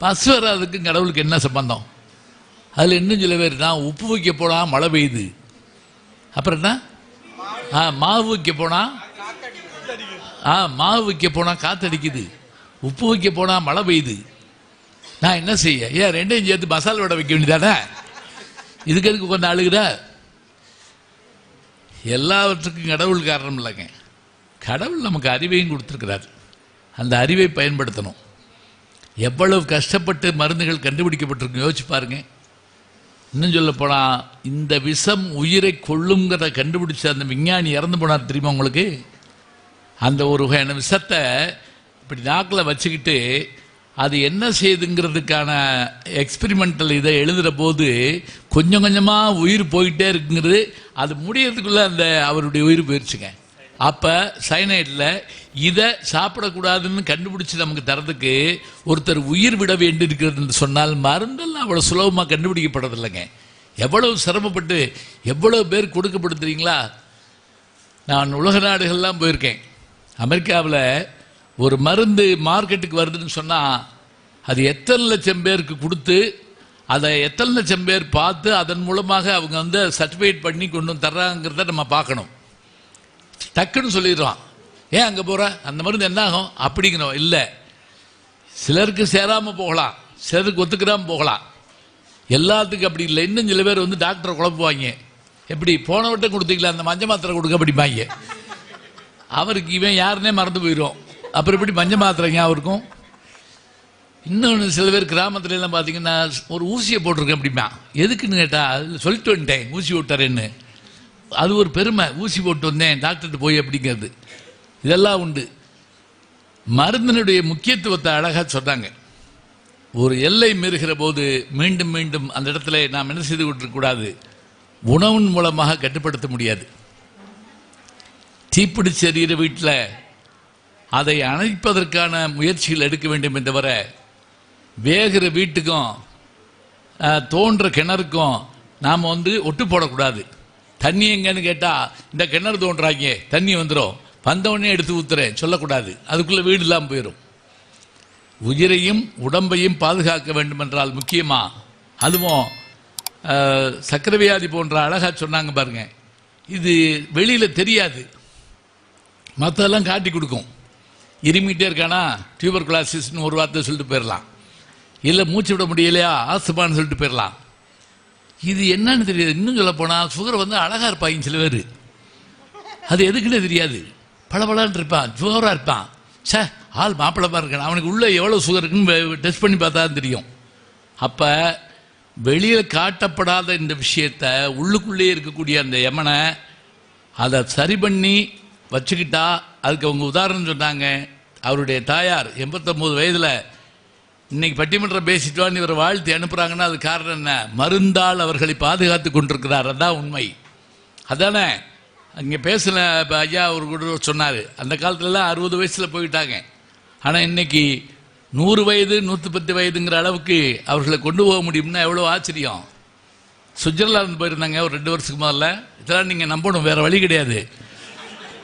பஸ் வராதுக்கும் கடவுளுக்கு என்ன சம்பந்தம்? அதில் இன்னும் சில பேர் நான் உப்பு வைக்க போனால் மழை பெய்யுது, அப்புறம் என்ன மாவு வைக்க போனால் மாவு வைக்க போனால் காத்தடிக்குது, உப்பு வைக்க போனால் மழை பெய்யுது, நான் என்ன செய்ய? ஏன் ரெண்டையும் சேர்த்து மசாலா வடை வைக்க வேண்டியதானே? இதுக்கு எதுக்கு கொஞ்சம் அழுகிற? எல்லாவற்றுக்கும் கடவுள் காரணம் இல்லைங்க. கடவுள் நமக்கு அறிவையும் கொடுத்துருக்கிறார். அந்த அறிவை பயன்படுத்தணும். எவ்வளவு கஷ்டப்பட்டு மருந்துகள் கண்டுபிடிக்கப்பட்டிருக்கு யோசிச்சு பாருங்க. இன்னும் சொல்ல போனால் இந்த விஷம் உயிரை கொள்ளுங்கிறத கண்டுபிடிச்ச அந்த விஞ்ஞானி இறந்து போனார் தெரியுமா உங்களுக்கு? அந்த ஒரு வகையான விஷத்தை இப்படி நாக்கில் வச்சுக்கிட்டு அது என்ன செய்யுதுங்கிறதுக்கான எக்ஸ்பெரிமெண்டல் இதை எழுதுகிற போது கொஞ்சம் கொஞ்சமாக உயிர் போயிட்டே இருக்குங்கிறது, அது முடியறதுக்குள்ளே அந்த அவருடைய உயிர் போயிடுச்சுங்க. அப்போ சைனைட்டில் இதை சாப்பிடக்கூடாதுன்னு கண்டுபிடிச்சி நமக்கு தரதுக்கு ஒருத்தர் உயிர் விட வேண்டி இருக்கிறதுன்னு சொன்னால் மருந்தெல்லாம் அவ்வளோ சுலபமாக கண்டுபிடிக்கப்படுறதில்லைங்க. எவ்வளவு சிரமப்பட்டு எவ்வளோ பேர் கொடுக்கப்படுத்துறீங்களா? நான் உலக நாடுகள்லாம் போயிருக்கேன். அமெரிக்காவில் ஒரு மருந்து மார்க்கெட்டுக்கு வருதுன்னு சொன்னால் அது எத்தனை லட்சம் பேருக்கு கொடுத்து அதை எத்தனை லட்சம் பேர் பார்த்து அதன் மூலமாக அவங்க வந்து சர்டிஃபிகேட் பண்ணி கொண்டு தர்றாங்கிறத நம்ம பார்க்கணும். டக்குன்னு சொல்லிடுறான், ஏன் அங்கே போகிற, அந்த மருந்து என்ன ஆகும் அப்படிங்கிறோம். இல்லை, சிலருக்கு சேராமல் போகலாம், சிலருக்கு ஒத்துக்கிறாமல் போகலாம், எல்லாத்துக்கும் அப்படி இல்லை. இன்னும் சில பேர் வந்து டாக்டரை குழப்புவாங்க. எப்படி போன வட்டம் கொடுத்தீங்களா அந்த மஞ்சள் மாத்திரை கொடுக்க அப்படிம்பாங்க. அவருக்கு இவன் யாருன்னே மறந்து போயிடும். அப்புறம் எப்படி மஞ்சள் மாத்திரைங்க அவருக்கும். இன்னொன்று சில பேர் கிராமத்துல எல்லாம் பார்த்தீங்கன்னா ஒரு ஊசியை போட்டிருக்கேன் அப்படிமா. எதுக்குன்னு கேட்டால் அதில் சொல்லிட்டு வந்துட்டேன் ஊசி போட்டாரேன்னு. அது ஒரு பெருமை, ஊசி போட்டு வந்தேன் டாக்டர்கிட்ட போய் அப்படிங்கிறது. இதெல்லாம் உண்டு. மருந்தினுடைய முக்கியத்துவத்தை அழகாக சொன்னாங்க. ஒரு எல்லை மீறுகிற போது மீண்டும் மீண்டும் அந்த இடத்துல நாம் என்ன செய்து கொண்டிருக்கக்கூடாது, உணவின் மூலமாக கட்டுப்படுத்த முடியாது. தீப்பிடிச்சு எறிகிற வீட்டில் அதை அணைப்பதற்கான முயற்சிகள் எடுக்க வேண்டும் என்று தவிர வேகிற வீட்டுக்கும் தோன்ற கிணறுக்கும் நாம் வந்து ஒட்டு போடக்கூடாது. தண்ணி எங்கன்னு கேட்டால் இந்த கிணறு தோன்றாங்க தண்ணி வந்துடும், வந்தவொடனே எடுத்து ஊத்துறேன் சொல்லக்கூடாது. அதுக்குள்ளே வீடு இல்லாமல் போயிடும். உயிரையும் உடம்பையும் பாதுகாக்க வேண்டும் என்றால் முக்கியமாக அதுவும் சக்கரை வியாதி போன்ற அழகாக சொன்னாங்க பாருங்க. இது வெளியில் தெரியாது, மற்றெல்லாம் காட்டி கொடுக்கும். இருமிகிட்டே இருக்கானா டியூபர் கிளாசிஸ்ன்னு ஒரு வார்த்தை சொல்லிட்டு போயிடலாம், இல்லை மூச்சு விட முடியலையா ஆஸ்துமான்னு சொல்லிட்டு போயிடலாம். இது என்னன்னு தெரியாது. இன்னும் சொல்ல போனால் சுகர் வந்து அழகாக இருப்பாங்க சில பேர், அது எதுக்குன்னே தெரியாது. பளபளன்னு இருப்பான், ஜோராக இருப்பான், சே ஆள் மாப்பிளமாக இருக்கான், அவனுக்கு உள்ளே எவ்வளோ சுகர் இருக்குன்னு டெஸ்ட் பண்ணி பார்த்தா தான் தெரியும். அப்போ வெளியில் காட்டப்படாத இந்த விஷயத்தை உள்ளுக்குள்ளேயே இருக்கக்கூடிய அந்த யமனை அதை சரி பண்ணி வச்சுக்கிட்டா, அதுக்கு அவங்க உதாரணம் சொன்னாங்க. அவருடைய தாயார் 89 வயதில் இன்னைக்கு பட்டிமன்றம் பேசிட்டுவான்னு இவர் வாழ்த்தி அனுப்புகிறாங்கன்னா அது காரணம் என்ன? மருந்தால் அவர்களை பாதுகாத்து கொண்டிருக்கிறார். அதான் உண்மை. அதானே அங்கே பேசின ஐயா அவர் கூட சொன்னார், அந்த காலத்துலலாம் 60 வயசில் போயிட்டாங்க. ஆனால் இன்னைக்கு 100 வயது 110 வயதுங்கிற அளவுக்கு அவர்களை கொண்டு போக முடியும்னா எவ்வளோ ஆச்சரியம். சுவிட்சர்லாந்து போயிருந்தாங்க ஒரு 2 வருஷத்துக்கு முதல்ல. இதெல்லாம் நீங்கள் நம்பணும், வேறு வழி கிடையாது.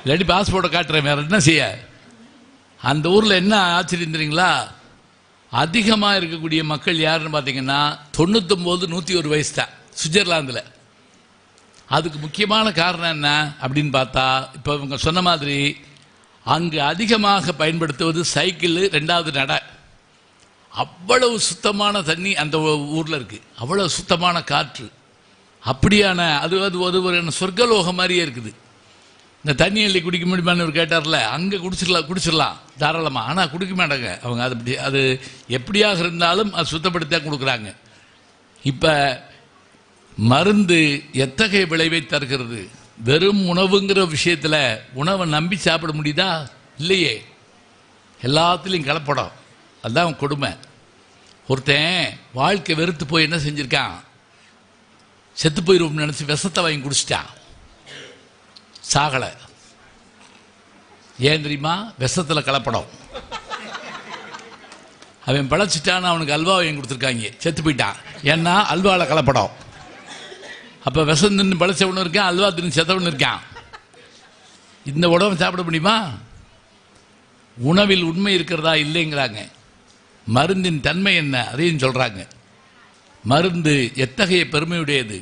இல்லாட்டி பாஸ்போர்ட்டை காட்டுறேன், வேறு என்ன செய்ய. அந்த ஊரில் என்ன ஆச்சரியம் தெரியுங்களா? அதிகமாக இருக்கக்கூடிய மக்கள் யாருன்னு பார்த்தீங்கன்னா 99 101 வயசு தான் சுவிட்சர்லாந்தில். அதுக்கு முக்கியமான காரணம் என்ன அப்படின்னு பார்த்தா, இப்போ இவங்க சொன்ன மாதிரி அங்கு அதிகமாக பயன்படுத்துவது சைக்கிள், 2வது நடை. அவ்வளவு சுத்தமான தண்ணி அந்த ஊரில் இருக்குது, அவ்வளவு சுத்தமான காற்று. அப்படியான அது அது ஒரு சொர்க்கலோகம் மாதிரியே இருக்குது. இந்த தண்ணி அள்ளி குடிக்க முடியுமான்னு ஒரு கேட்டார்ல, அங்கே குடிச்சிடலாம் தாராளமாக. ஆனால் குடிக்க மாட்டாங்க அவங்க. அது எப்படியாக இருந்தாலும் அது சுத்தப்படுத்தி கொடுக்குறாங்க. இப்போ மருந்து எத்தகைய விளைவை தருகிறது? வெறும் உணவுங்கிற விஷயத்தில் உணவை நம்பி சாப்பிட முடியுதா? இல்லையே, எல்லாத்துலேயும் கலப்படம். அதுதான் கொடுமை. ஒருத்தன் வாழ்க்கை வெறுத்து போய் என்ன செஞ்சிருக்கான், செத்து போயிடும் நினச்சி விஷத்தை வாங்கி குடிச்சிட்டான், சாகலை. ஏன் தெரியுமா? விஷத்தில் கலப்படம். அவன் பழச்சிட்டான்னு அவனுக்கு அல்வா வாங்கி கொடுத்துருக்காங்க, செத்து போயிட்டான். ஏன்னா அல்வாவில் கலப்படம். அப்போ விஷம் தின்னு பழச்சவனும் இருக்கான், அல்வா தின்னு செத்தவனு இருக்கான். இந்த உணவை சாப்பிட முடியுமா? உணவில் உண்மை இருக்கிறதா இல்லைங்கிறாங்க. மருந்தின் தன்மை என்ன அதையும் சொல்கிறாங்க. மருந்து எத்தகைய பெருமையுடையது,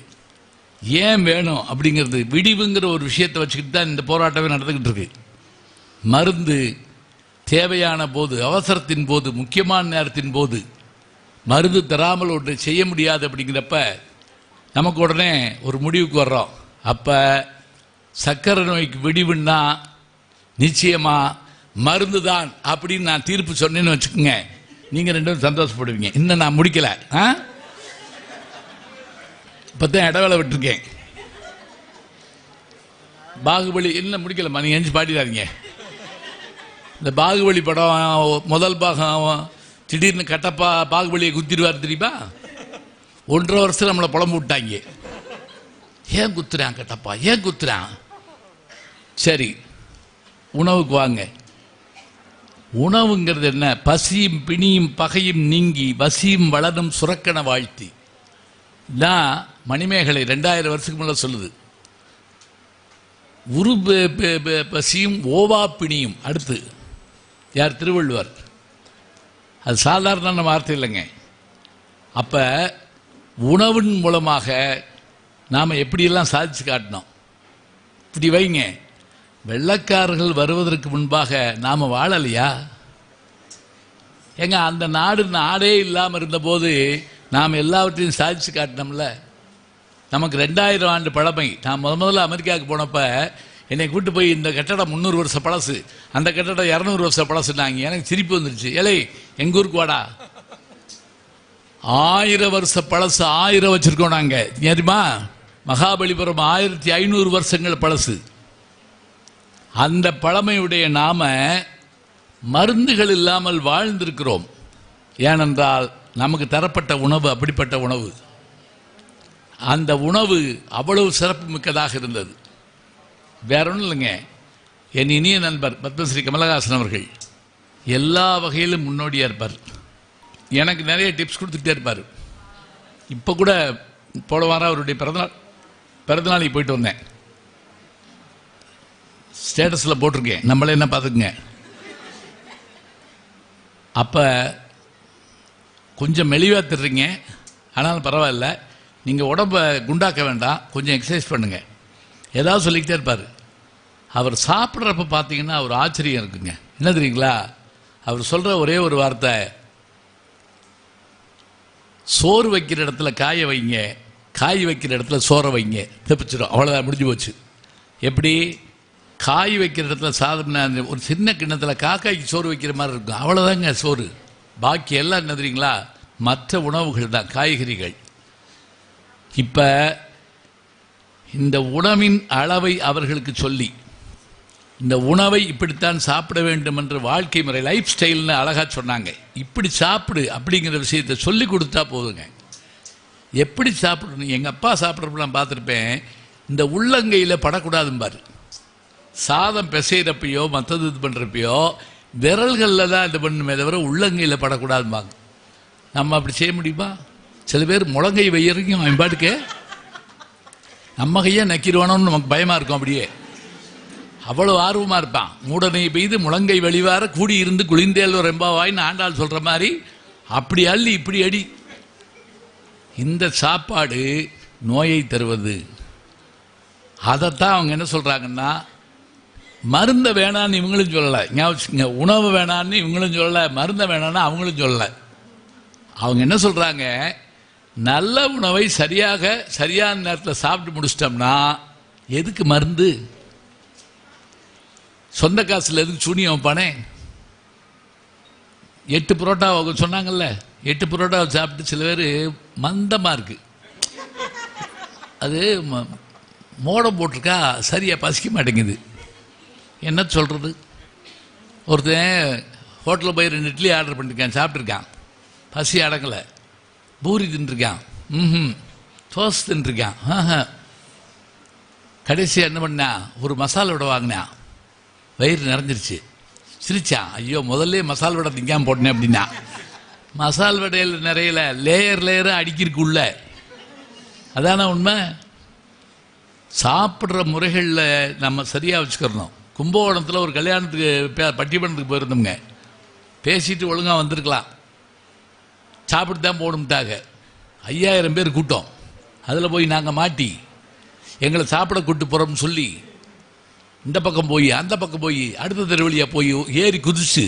ஏன் வேணும் அப்படிங்கிறது, விடிவுங்கிற ஒரு விஷயத்தை வச்சுக்கிட்டு தான் இந்த போராட்டமே நடந்துக்கிட்டு இருக்கு. மருந்து தேவையான போது, அவசரத்தின் போது, முக்கியமான நேரத்தின் போது மருந்து தராமல் ஒன்று செய்ய முடியாது. அப்படிங்கிறப்ப நமக்கு உடனே ஒரு முடிவுக்கு வர்றோம். அப்போ சர்க்கரை நோய்க்கு விடிவுன்னா நிச்சயமாக மருந்து தான் அப்படின்னு நான் தீர்ப்பு சொன்னேன்னு வச்சுக்கோங்க, நீங்கள் 2 பேரும் சந்தோஷப்படுவீங்க. இன்னும் நான் முடிக்கலை. இப்போ தான் இடைவேளை விட்டுருக்கேன். பாகுபலி இன்னும் முடிக்கலம்மா, நீங்கள் எஞ்சி பாடிடாதீங்க. இந்த பாகுபலி படம் முதல் பாகம் திடீர்னு கட்டப்பா பாகுபலியை குத்திடுவார் தெரியுமா? 1.5 வருஷம் நம்மளை புலம்பு விட்டாங்க. ஏன் குத்துறான் கட்டப்பா, ஏன் குத்துறான்? சரி, உணவுக்கு வாங்க. உணவுங்கிறது என்ன? பசியும் பிணியும் பகையும் நீங்கி வசியும் வளரும் சுரக்கண வாழ்த்தி தான் மணிமேகலை 2000 வருஷத்துக்கு முன்னாடி சொல்லுது. உரு பசியும் ஓவா பிணியும். அடுத்து யார்? திருவள்ளுவர். அது சாதாரண வார்த்தை இல்லைங்க. அப்போ உணவின் மூலமாக நாம் எப்படியெல்லாம் சாதிச்சு காட்டினோம். இப்படி வைங்க, வெள்ளைக்காரர்கள் வருவதற்கு முன்பாக நாம் வாழலையா? ஏங்க, அந்த நாடே இல்லாமல் இருந்தபோது நாம் எல்லாவற்றையும் சாதிச்சு காட்டினோம்ல. நமக்கு 2000 ஆண்டு பழமை. நான் முதல்ல அமெரிக்காவுக்கு போனப்போ என்னை கூட்டு போய் இந்த கட்டடம் 300 வருஷம் பழசு, அந்த கட்டடம் 200 வருஷம் பழசுனாங்க. எனக்கு சிரிப்பு வந்துருச்சு. ஏலே, எங்கள் ஊருக்கு வாடா, 1000 வருஷ பழசு 1000 வச்சிருக்கோம் நாங்கள். தெரியுமா? மகாபலிபுரம் 1500 வருஷங்கள் பழசு. அந்த பழமையுடைய நாம மருந்துகள் இல்லாமல் வாழ்ந்திருக்கிறோம். ஏனென்றால் நமக்கு தரப்பட்ட உணவு அப்படிப்பட்ட உணவு. அந்த உணவு அவ்வளவு சிறப்பு மிக்கதாக இருந்தது. வேற ஒன்றும் இல்லைங்க. என் இனிய நண்பர் பத்மஸ்ரீ கமலஹாசன் அவர்கள் எல்லா வகையிலும் முன்னோடியாக இருப்பார். எனக்கு நிறைய டிப்ஸ் கொடுத்துட்டே இருப்பார். இப்போ கூட போன வாரம் அவருடைய பிறந்தநாளைக்கு போயிட்டு வந்தேன். ஸ்டேட்டஸில் போட்டிருக்கேன், நம்மளே என்ன பார்த்துக்குங்க. அப்போ கொஞ்சம் மெலிவாக தர்றீங்க, ஆனாலும் பரவாயில்ல, நீங்கள் உடம்பை குண்டாக்க வேண்டாம், கொஞ்சம் எக்ஸசைஸ் பண்ணுங்கள், ஏதாவது சொல்லிக்கிட்டே இருப்பார். அவர் சாப்பிட்றப்ப பார்த்தீங்கன்னா ஒரு ஆச்சரியம் இருக்குங்க. என்ன தெரியுங்களா? அவர் சொல்கிற ஒரே ஒரு வார்த்தை, சோறு வைக்கிற இடத்துல காய வைங்க, காய் வைக்கிற இடத்துல சோறை வைங்க, தப்பிச்சிடும், அவ்வளோதான், முடிஞ்சு போச்சு. எப்படி? காய் வைக்கிற இடத்துல சாதனை ஒரு சின்ன கிண்ணத்தில் காக்காய்க்கு சோறு வைக்கிற மாதிரி இருக்கும், அவ்வளோதாங்க சோறு. பாக்கி எல்லாம் என்ன தெரியுங்களா? மற்ற உணவுகள் தான், காய்கறிகள். இப்போ இந்த உணவின் அளவை அவர்களுக்கு சொல்லி, இந்த உணவை இப்படித்தான் சாப்பிட வேண்டும் என்று வாழ்க்கை முறை, லைஃப் ஸ்டைல்னு அழகாக சொன்னாங்க. இப்படி சாப்பிடு அப்படிங்கிற விஷயத்தை சொல்லி கொடுத்தா போதுங்க. எப்படி சாப்பிடணும்? எங்கள் அப்பா சாப்பிட்றப்ப நான் பார்த்துருப்பேன், இந்த உள்ளங்கையில் படக்கூடாதும்பார். சாதம் பிசைகிறப்பையோ மற்றது இது பண்ணுறப்பையோ விரல்களில் தான் இது பண்ணுமே தவிர உள்ளங்கையில் படக்கூடாதும்பாங்க. நம்ம அப்படி செய்ய முடியுமா? சில பேர் முழங்கை வையறக்கும் அவன் பாட்டுக்கு நம்ம கையை நக்கிடுவானோன்னு நமக்கு பயமாக இருக்கும். அப்படியே அவ்வளோ ஆர்வமாக இருப்பான். மூடனை பெய்து முழங்கை வெளிவார கூடி இருந்து குளிந்தேல் ரெம்பாவாயின்னு ஆண்டாள் சொல்கிற மாதிரி அப்படி அள்ளி இப்படி அடி. இந்த சாப்பாடு நோயை தருவது. அதைத்தான் அவங்க என்ன சொல்கிறாங்கன்னா, மருந்தை வேணான்னு இவங்களும் சொல்லலை, ஞாபகம், உணவு வேணான்னு இவங்களும் சொல்லலை, மருந்தை வேணான்னு அவங்களும் சொல்லலை. அவங்க என்ன சொல்கிறாங்க, நல்ல உணவை சரியான நேரத்தில் சாப்பிட்டு முடிச்சிட்டோம்னா எதுக்கு மருந்து? சொந்த காசில் எதுக்கு சூனியம் வைப்பானே? 8 புரோட்டா சொன்னாங்கல்ல, 8 புரோட்டா சாப்பிட்டு சில பேர் மந்தமாக இருக்கு, அது மோடம் போட்டிருக்கா, சரியாக பசிக்க மாட்டேங்குது. என்ன சொல்கிறது? ஒருத்தன் ஹோட்டலில் போய் 2 இட்லி ஆர்டர் பண்ணியிருக்கான், சாப்பிட்ருக்கான், பசி அடங்கலை, பூரி தின்றுருக்கான், தோசை தின்றுருக்கான். கடைசியாக என்ன பண்ணா, ஒரு மசாலா வடை வாங்கினான், வயிறு நிறைஞ்சிருச்சு, சிரிச்சான், ஐயோ முதல்ல மசால் வடை திங்காமல் போட்டேன் அப்படின்னா. மசால் வடையில் நிறையில லேயராக அடிக்கிறதுக்குள்ள, அதான உண்மை. சாப்பிட்ற முறைகளில் நம்ம சரியாக வச்சுக்கிறணும். கும்பகோணத்தில் ஒரு கல்யாணத்துக்கு பட்டிமன்றத்துக்கு போயிருந்தோங்க, பேசிட்டு ஒழுங்காக வந்திருக்கலாம், சாப்பிட்டு தான் போகணும்ட்டாங்க. 5000 பேர் கூட்டம், அதில் போய் நாங்கள் மாட்டி எங்களை சாப்பிட கூட்டு போகிறோம்னு சொல்லி இந்த பக்கம் போய் அந்த பக்கம் போய் அடுத்த தெருவழியாக போய் ஏறி குதிச்சு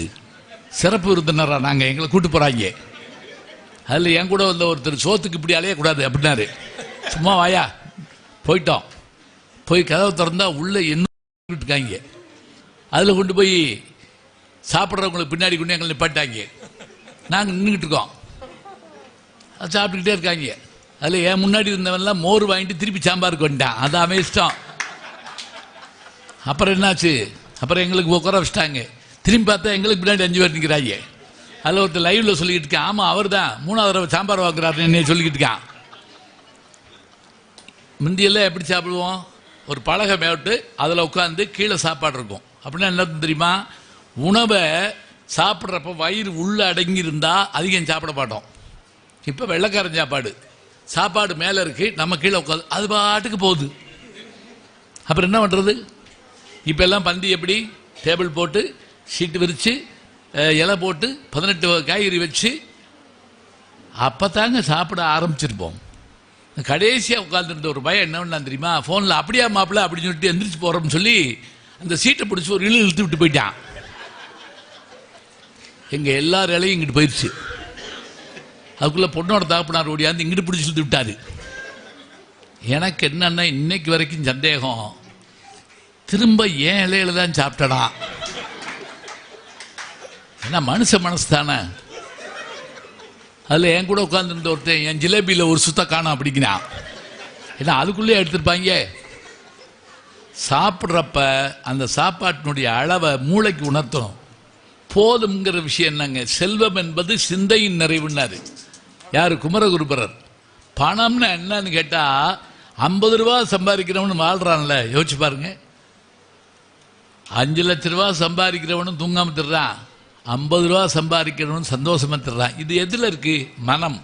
சிறப்பு விருந்தினராக நாங்கள் எங்களை கூட்டு போகிறாங்க. அதில் என் கூட வந்த ஒருத்தர் சோத்துக்கு இப்படி அலையக்கூடாது அப்படின்னாரு. சும்மா வாயா போயிட்டோம். போய் கதவை திறந்தா உள்ளே என்ன இருக்காங்க, அதில் கொண்டு போய் சாப்பிட்றவங்களுக்கு பின்னாடி கொண்டு எங்களை நிப்பாட்டாங்க. நாங்கள் நின்றுக்கிட்டு இருக்கோம், அது சாப்பிட்டுக்கிட்டே இருக்காங்க. அதில் என் முன்னாடி இருந்தவன்லாம் மோர் வாங்கிட்டு திருப்பி சாம்பாருக்கு வந்துட்டான், அது அவன் இஷ்டம். அப்புறம் என்னாச்சு, அப்புறம் எங்களுக்கு உட்கார வச்சிட்டாங்க. திரும்பி பார்த்தா எங்களுக்கு பின்னாடி 5 பேர் நிற்கிறாங்க. அதில் ஒருத்தர் லைவ்ல சொல்லிக்கிட்டு இருக்கேன், ஆமாம் அவர் தான் 3வது தடவை சாம்பார் வாங்குறாரு என்ன சொல்லிக்கிட்டு இருக்கான். முந்தியெல்லாம் எப்படி சாப்பிடுவோம், ஒரு பலகை மேட்டு அதில் உட்காந்து கீழே சாப்பாடு இருக்கும். அப்படின்னா என்ன தெரியுமா, உணவை சாப்பிட்றப்ப வயிறு உள்ள அடங்கி இருந்தால் அதிகம் சாப்பிட மாட்டோம். இப்போ வெள்ளைக்காரன் சாப்பாடு மேலே இருக்கு, நம்ம கீழே உட்காந்து அது பாட்டுக்கு போகுது. அப்புறம் என்ன பண்ணுறது? இப்போ எல்லாம் பந்தி எப்படி, டேபிள் போட்டு சீட்டு விரித்து இலை போட்டு 18 காய்கறி வச்சு அப்போ தாங்க சாப்பிட ஆரம்பிச்சிருப்போம். கடைசியாக உட்காந்துருந்த ஒரு பையன் என்ன பண்ணான் தெரியுமா, ஃபோனில் அப்படியா மாப்பிள்ள அப்படின்னு சொல்லிட்டு எந்திரிச்சு போகிறோம்னு சொல்லி அந்த சீட்டை பிடிச்சி ஒரு இழுத்து விட்டு போயிட்டான். எங்கள் எல்லார் இலையும் இங்கிட்டு போயிடுச்சு. அதுக்குள்ளே பொண்ணோட தாப்பினார் ஓடியாந்து இங்கிட்டு பிடிச்சி இழுத்து விட்டாரு. எனக்கு என்னன்னா இன்னைக்கு வரைக்கும் சந்தேகம், திரும்ப ஏன் இலையில தான் சாப்பிட்டடா? ஏன்னா மனுஷ மனசு தானே. அதில் என் கூட உட்காந்துருந்த ஒருத்தன் என் ஜிலேபியில் ஒரு சுத்த காணும் அப்படிங்கிறான். ஏன்னா அதுக்குள்ளே எடுத்துருப்பாங்க. சாப்பிட்றப்ப அந்த சாப்பாட்டினுடைய அளவை மூளைக்கு உணர்த்தணும். போதுங்கிற விஷயம் என்னங்க, செல்வம் என்பது சிந்தையின் நிறைவுன்னாரு யாரு, குமரகுருபரர். பணம்னு என்னன்னு கேட்டால் 50 ரூபா சம்பாதிக்கிறவனு வாழ்றான்ல, யோசிச்சு பாருங்க. 5 லட்ச ரூபா சம்பாதிக்கிறவனும் தூங்காம திடுறான், 50 ரூபா சம்பாதிக்கிறவனும் சந்தோஷமா திடுறான். இது எதில் இருக்கு? மனம்.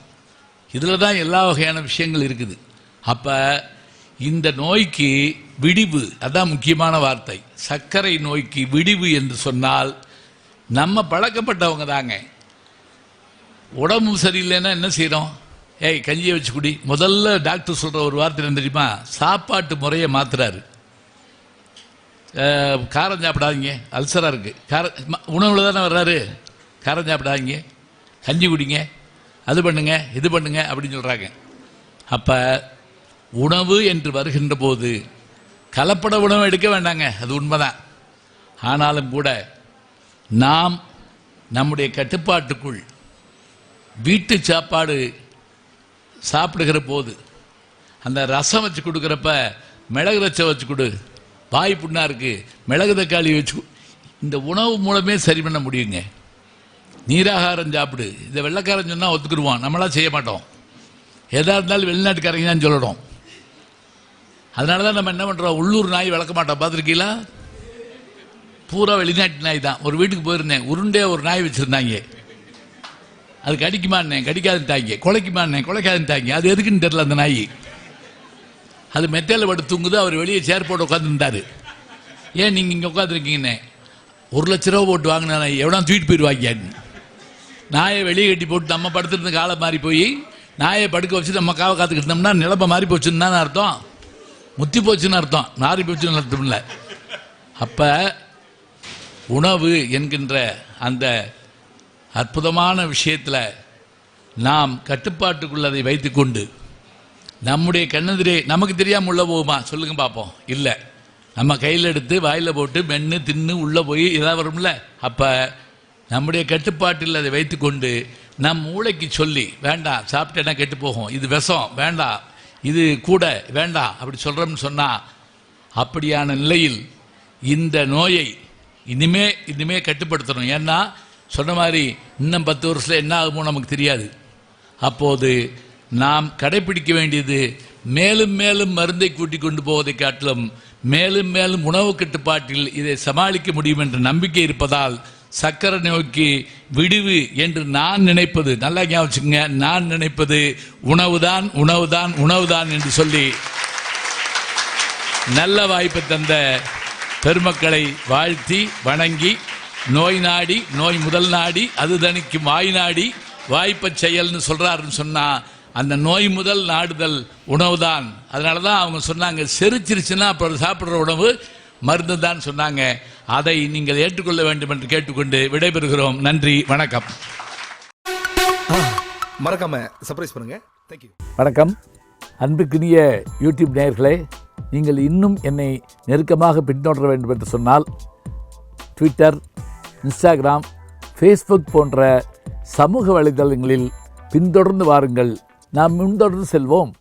இதில் தான் எல்லா வகையான விஷயங்கள் இருக்குது. அப்போ இந்த நோய்க்கு விடிவு, அதான் முக்கியமான வார்த்தை. சர்க்கரை நோய்க்கு விடிவு என்று சொன்னால் நம்ம பழக்கப்பட்டவங்க தாங்க. உடம்பு சரியில்லைன்னா என்ன செய்யறோம்? ஏய் கஞ்சியை வச்சு குடி. முதல்ல டாக்டர் சொல்ற ஒரு வார்த்தை என்ன தெரியுமா? சாப்பாட்டு முறையை மாத்துறாரு. காரம் சாப்பிடாதீங்க, அல்சரா இருக்கு, உணவுல தானே வர்றாரு. காரம் சாப்பிடாதீங்க, கஞ்சி குடிங்க, அது பண்ணுங்க இது பண்ணுங்க அப்படின்னு சொல்றாங்க. அப்ப உணவு என்று வருகின்ற போது கலப்பட உணவு எடுக்க வேண்டாங்க, அது உண்மைதான். ஆனாலும் கூட நாம் நம்முடைய கட்டுப்பாட்டுக்குள் வீட்டு சாப்பாடு சாப்பிடுகிற போது அந்த ரசம் வச்சு கொடுக்குறப்ப மிளகு ரச்சம் வச்சு கொடு, வாய் புண்ணா இருக்கு மிளகு தக்காளி வச்சு, இந்த உணவு மூலமே சரி பண்ண முடியுங்க. நீராகாரம் சாப்பிடு, இந்த வெள்ளைக்காரன் சொன்னால் ஒத்துக்குருவான், நம்மளாம் செய்ய மாட்டோம். எதா இருந்தாலும் வெளிநாட்டுக்காரங்க தான் சொல்லணும். அதனால தான் நம்ம என்ன பண்ணுறோம், உள்ளூர் நாய் வளர்க்க மாட்டோம். பார்த்துருக்கீங்களா? பூரா வெளிநாட்டு நாய் தான். ஒரு வீட்டுக்கு போயிருந்தேன், உருண்டே ஒரு நாய் வச்சுருந்தாங்க. அது கடிக்குமான்னே கடிக்காதுட்டாங்க, குலைக்குமான்னே குலைக்காதுட்டாங்க. அது எதுக்குன்னு தெரியல. அந்த நாய் அது மெத்தையில் பட்டு தூங்குது, அவர் வெளியே சேர் போட்டு உட்காந்துருந்தாரு. ஏன் நீங்கள் இங்கே உட்காந்துருக்கீங்கன்னே, 1 லட்ச ரூபா போட்டு வாங்கின நாய் எவ்வளோ தூக்கிட்டு போயிடுவாங்க. நாயை வெளியே கட்டி போட்டு நம்ம படுத்துருந்த காலை மாறி போய் நாயை படுக்க வச்சு நம்ம காவை காத்துக்கிட்டோம்னா நிலப்ப மாறி போச்சுன்னு தானே அர்த்தம். முத்தி போச்சுன்னு அர்த்தம், நாரி போச்சுன்னு அர்த்தம் இல்லை. அப்போ உணவு என்கின்ற அந்த அற்புதமான விஷயத்தில் நாம் கட்டுப்பாட்டுக்குள்ளதை வைத்துக்கொண்டு நம்முடைய கண்ணெதிரே நமக்கு தெரியாமல் உள்ளே போகுமா சொல்லுங்க பார்ப்போம். இல்லை, நம்ம கையில் எடுத்து வாயில் போட்டு மென்று தின்னு உள்ளே போய் இதாக வரும்ல. அப்போ நம்முடைய கட்டுப்பாட்டில் அதை வைத்துக்கொண்டு நம் மூளைக்கு சொல்லி வேண்டாம் சாப்பிட்டேன்னா கெட்டு போகும், இது விஷம் வேண்டாம், இது கூட வேண்டாம் அப்படி சொல்கிறோம்னு சொன்னால், அப்படியான நிலையில் இந்த நோயை இனிமே கட்டுப்படுத்தணும். ஏன்னா சொன்ன மாதிரி இன்னும் 10 வருஷத்தில் என்ன ஆகுமோ நமக்கு தெரியாது. அப்போது நாம் கடைபிடிக்க வேண்டியது மேலும் மேலும் மருந்தை கூட்டிக் கொண்டு போவதை காட்டிலும் மேலும் மேலும் உணவு கட்டுப்பாட்டில் இதை சமாளிக்க முடியும் என்ற நம்பிக்கை இருப்பதால் சக்கரை நோய்க்கு விடிவு என்று நான் நினைப்பது, நல்லா ஞாபகம் வச்சுக்கங்க, நான் நினைப்பது உணவுதான் உணவுதான் உணவுதான் என்று சொல்லி நல்ல வாய்ப்பை தந்த பெருமக்களை வாழ்த்தி வணங்கி, நோய் நாடி நோய் முதல் நாடி அது தணிக்கும் வாய் நாடி வாய்ப்பை செயல்னு சொல்றாருன்னு சொன்னா, அந்த நோய் முதல் நாடுதல் உணவு தான். அதனால தான் அவங்க சொன்னாங்க செரிச்சிருச்சுன்னா அப்புறம் சாப்பிட்ற உணவு மருந்து தான் சொன்னாங்க. அதை நீங்கள் ஏற்றுக்கொள்ள வேண்டும் என்று கேட்டுக்கொண்டு விடைபெறுகிறோம். நன்றி, வணக்கம். மறக்காம சர்ப்ரைஸ் பண்ணுங்க. தேங்க்யூ. வணக்கம். அன்புக்குரிய யூடியூப் நேயர்களே, நீங்கள் இன்னும் என்னை நெருக்கமாக பின்தொடர வேண்டும் என்று சொன்னால் ட்விட்டர், இன்ஸ்டாகிராம், ஃபேஸ்புக் போன்ற சமூக வலைதளங்களில் பின்தொடர்ந்து வாருங்கள். நாம் முன்தொடர்ந்து செல்வோம்.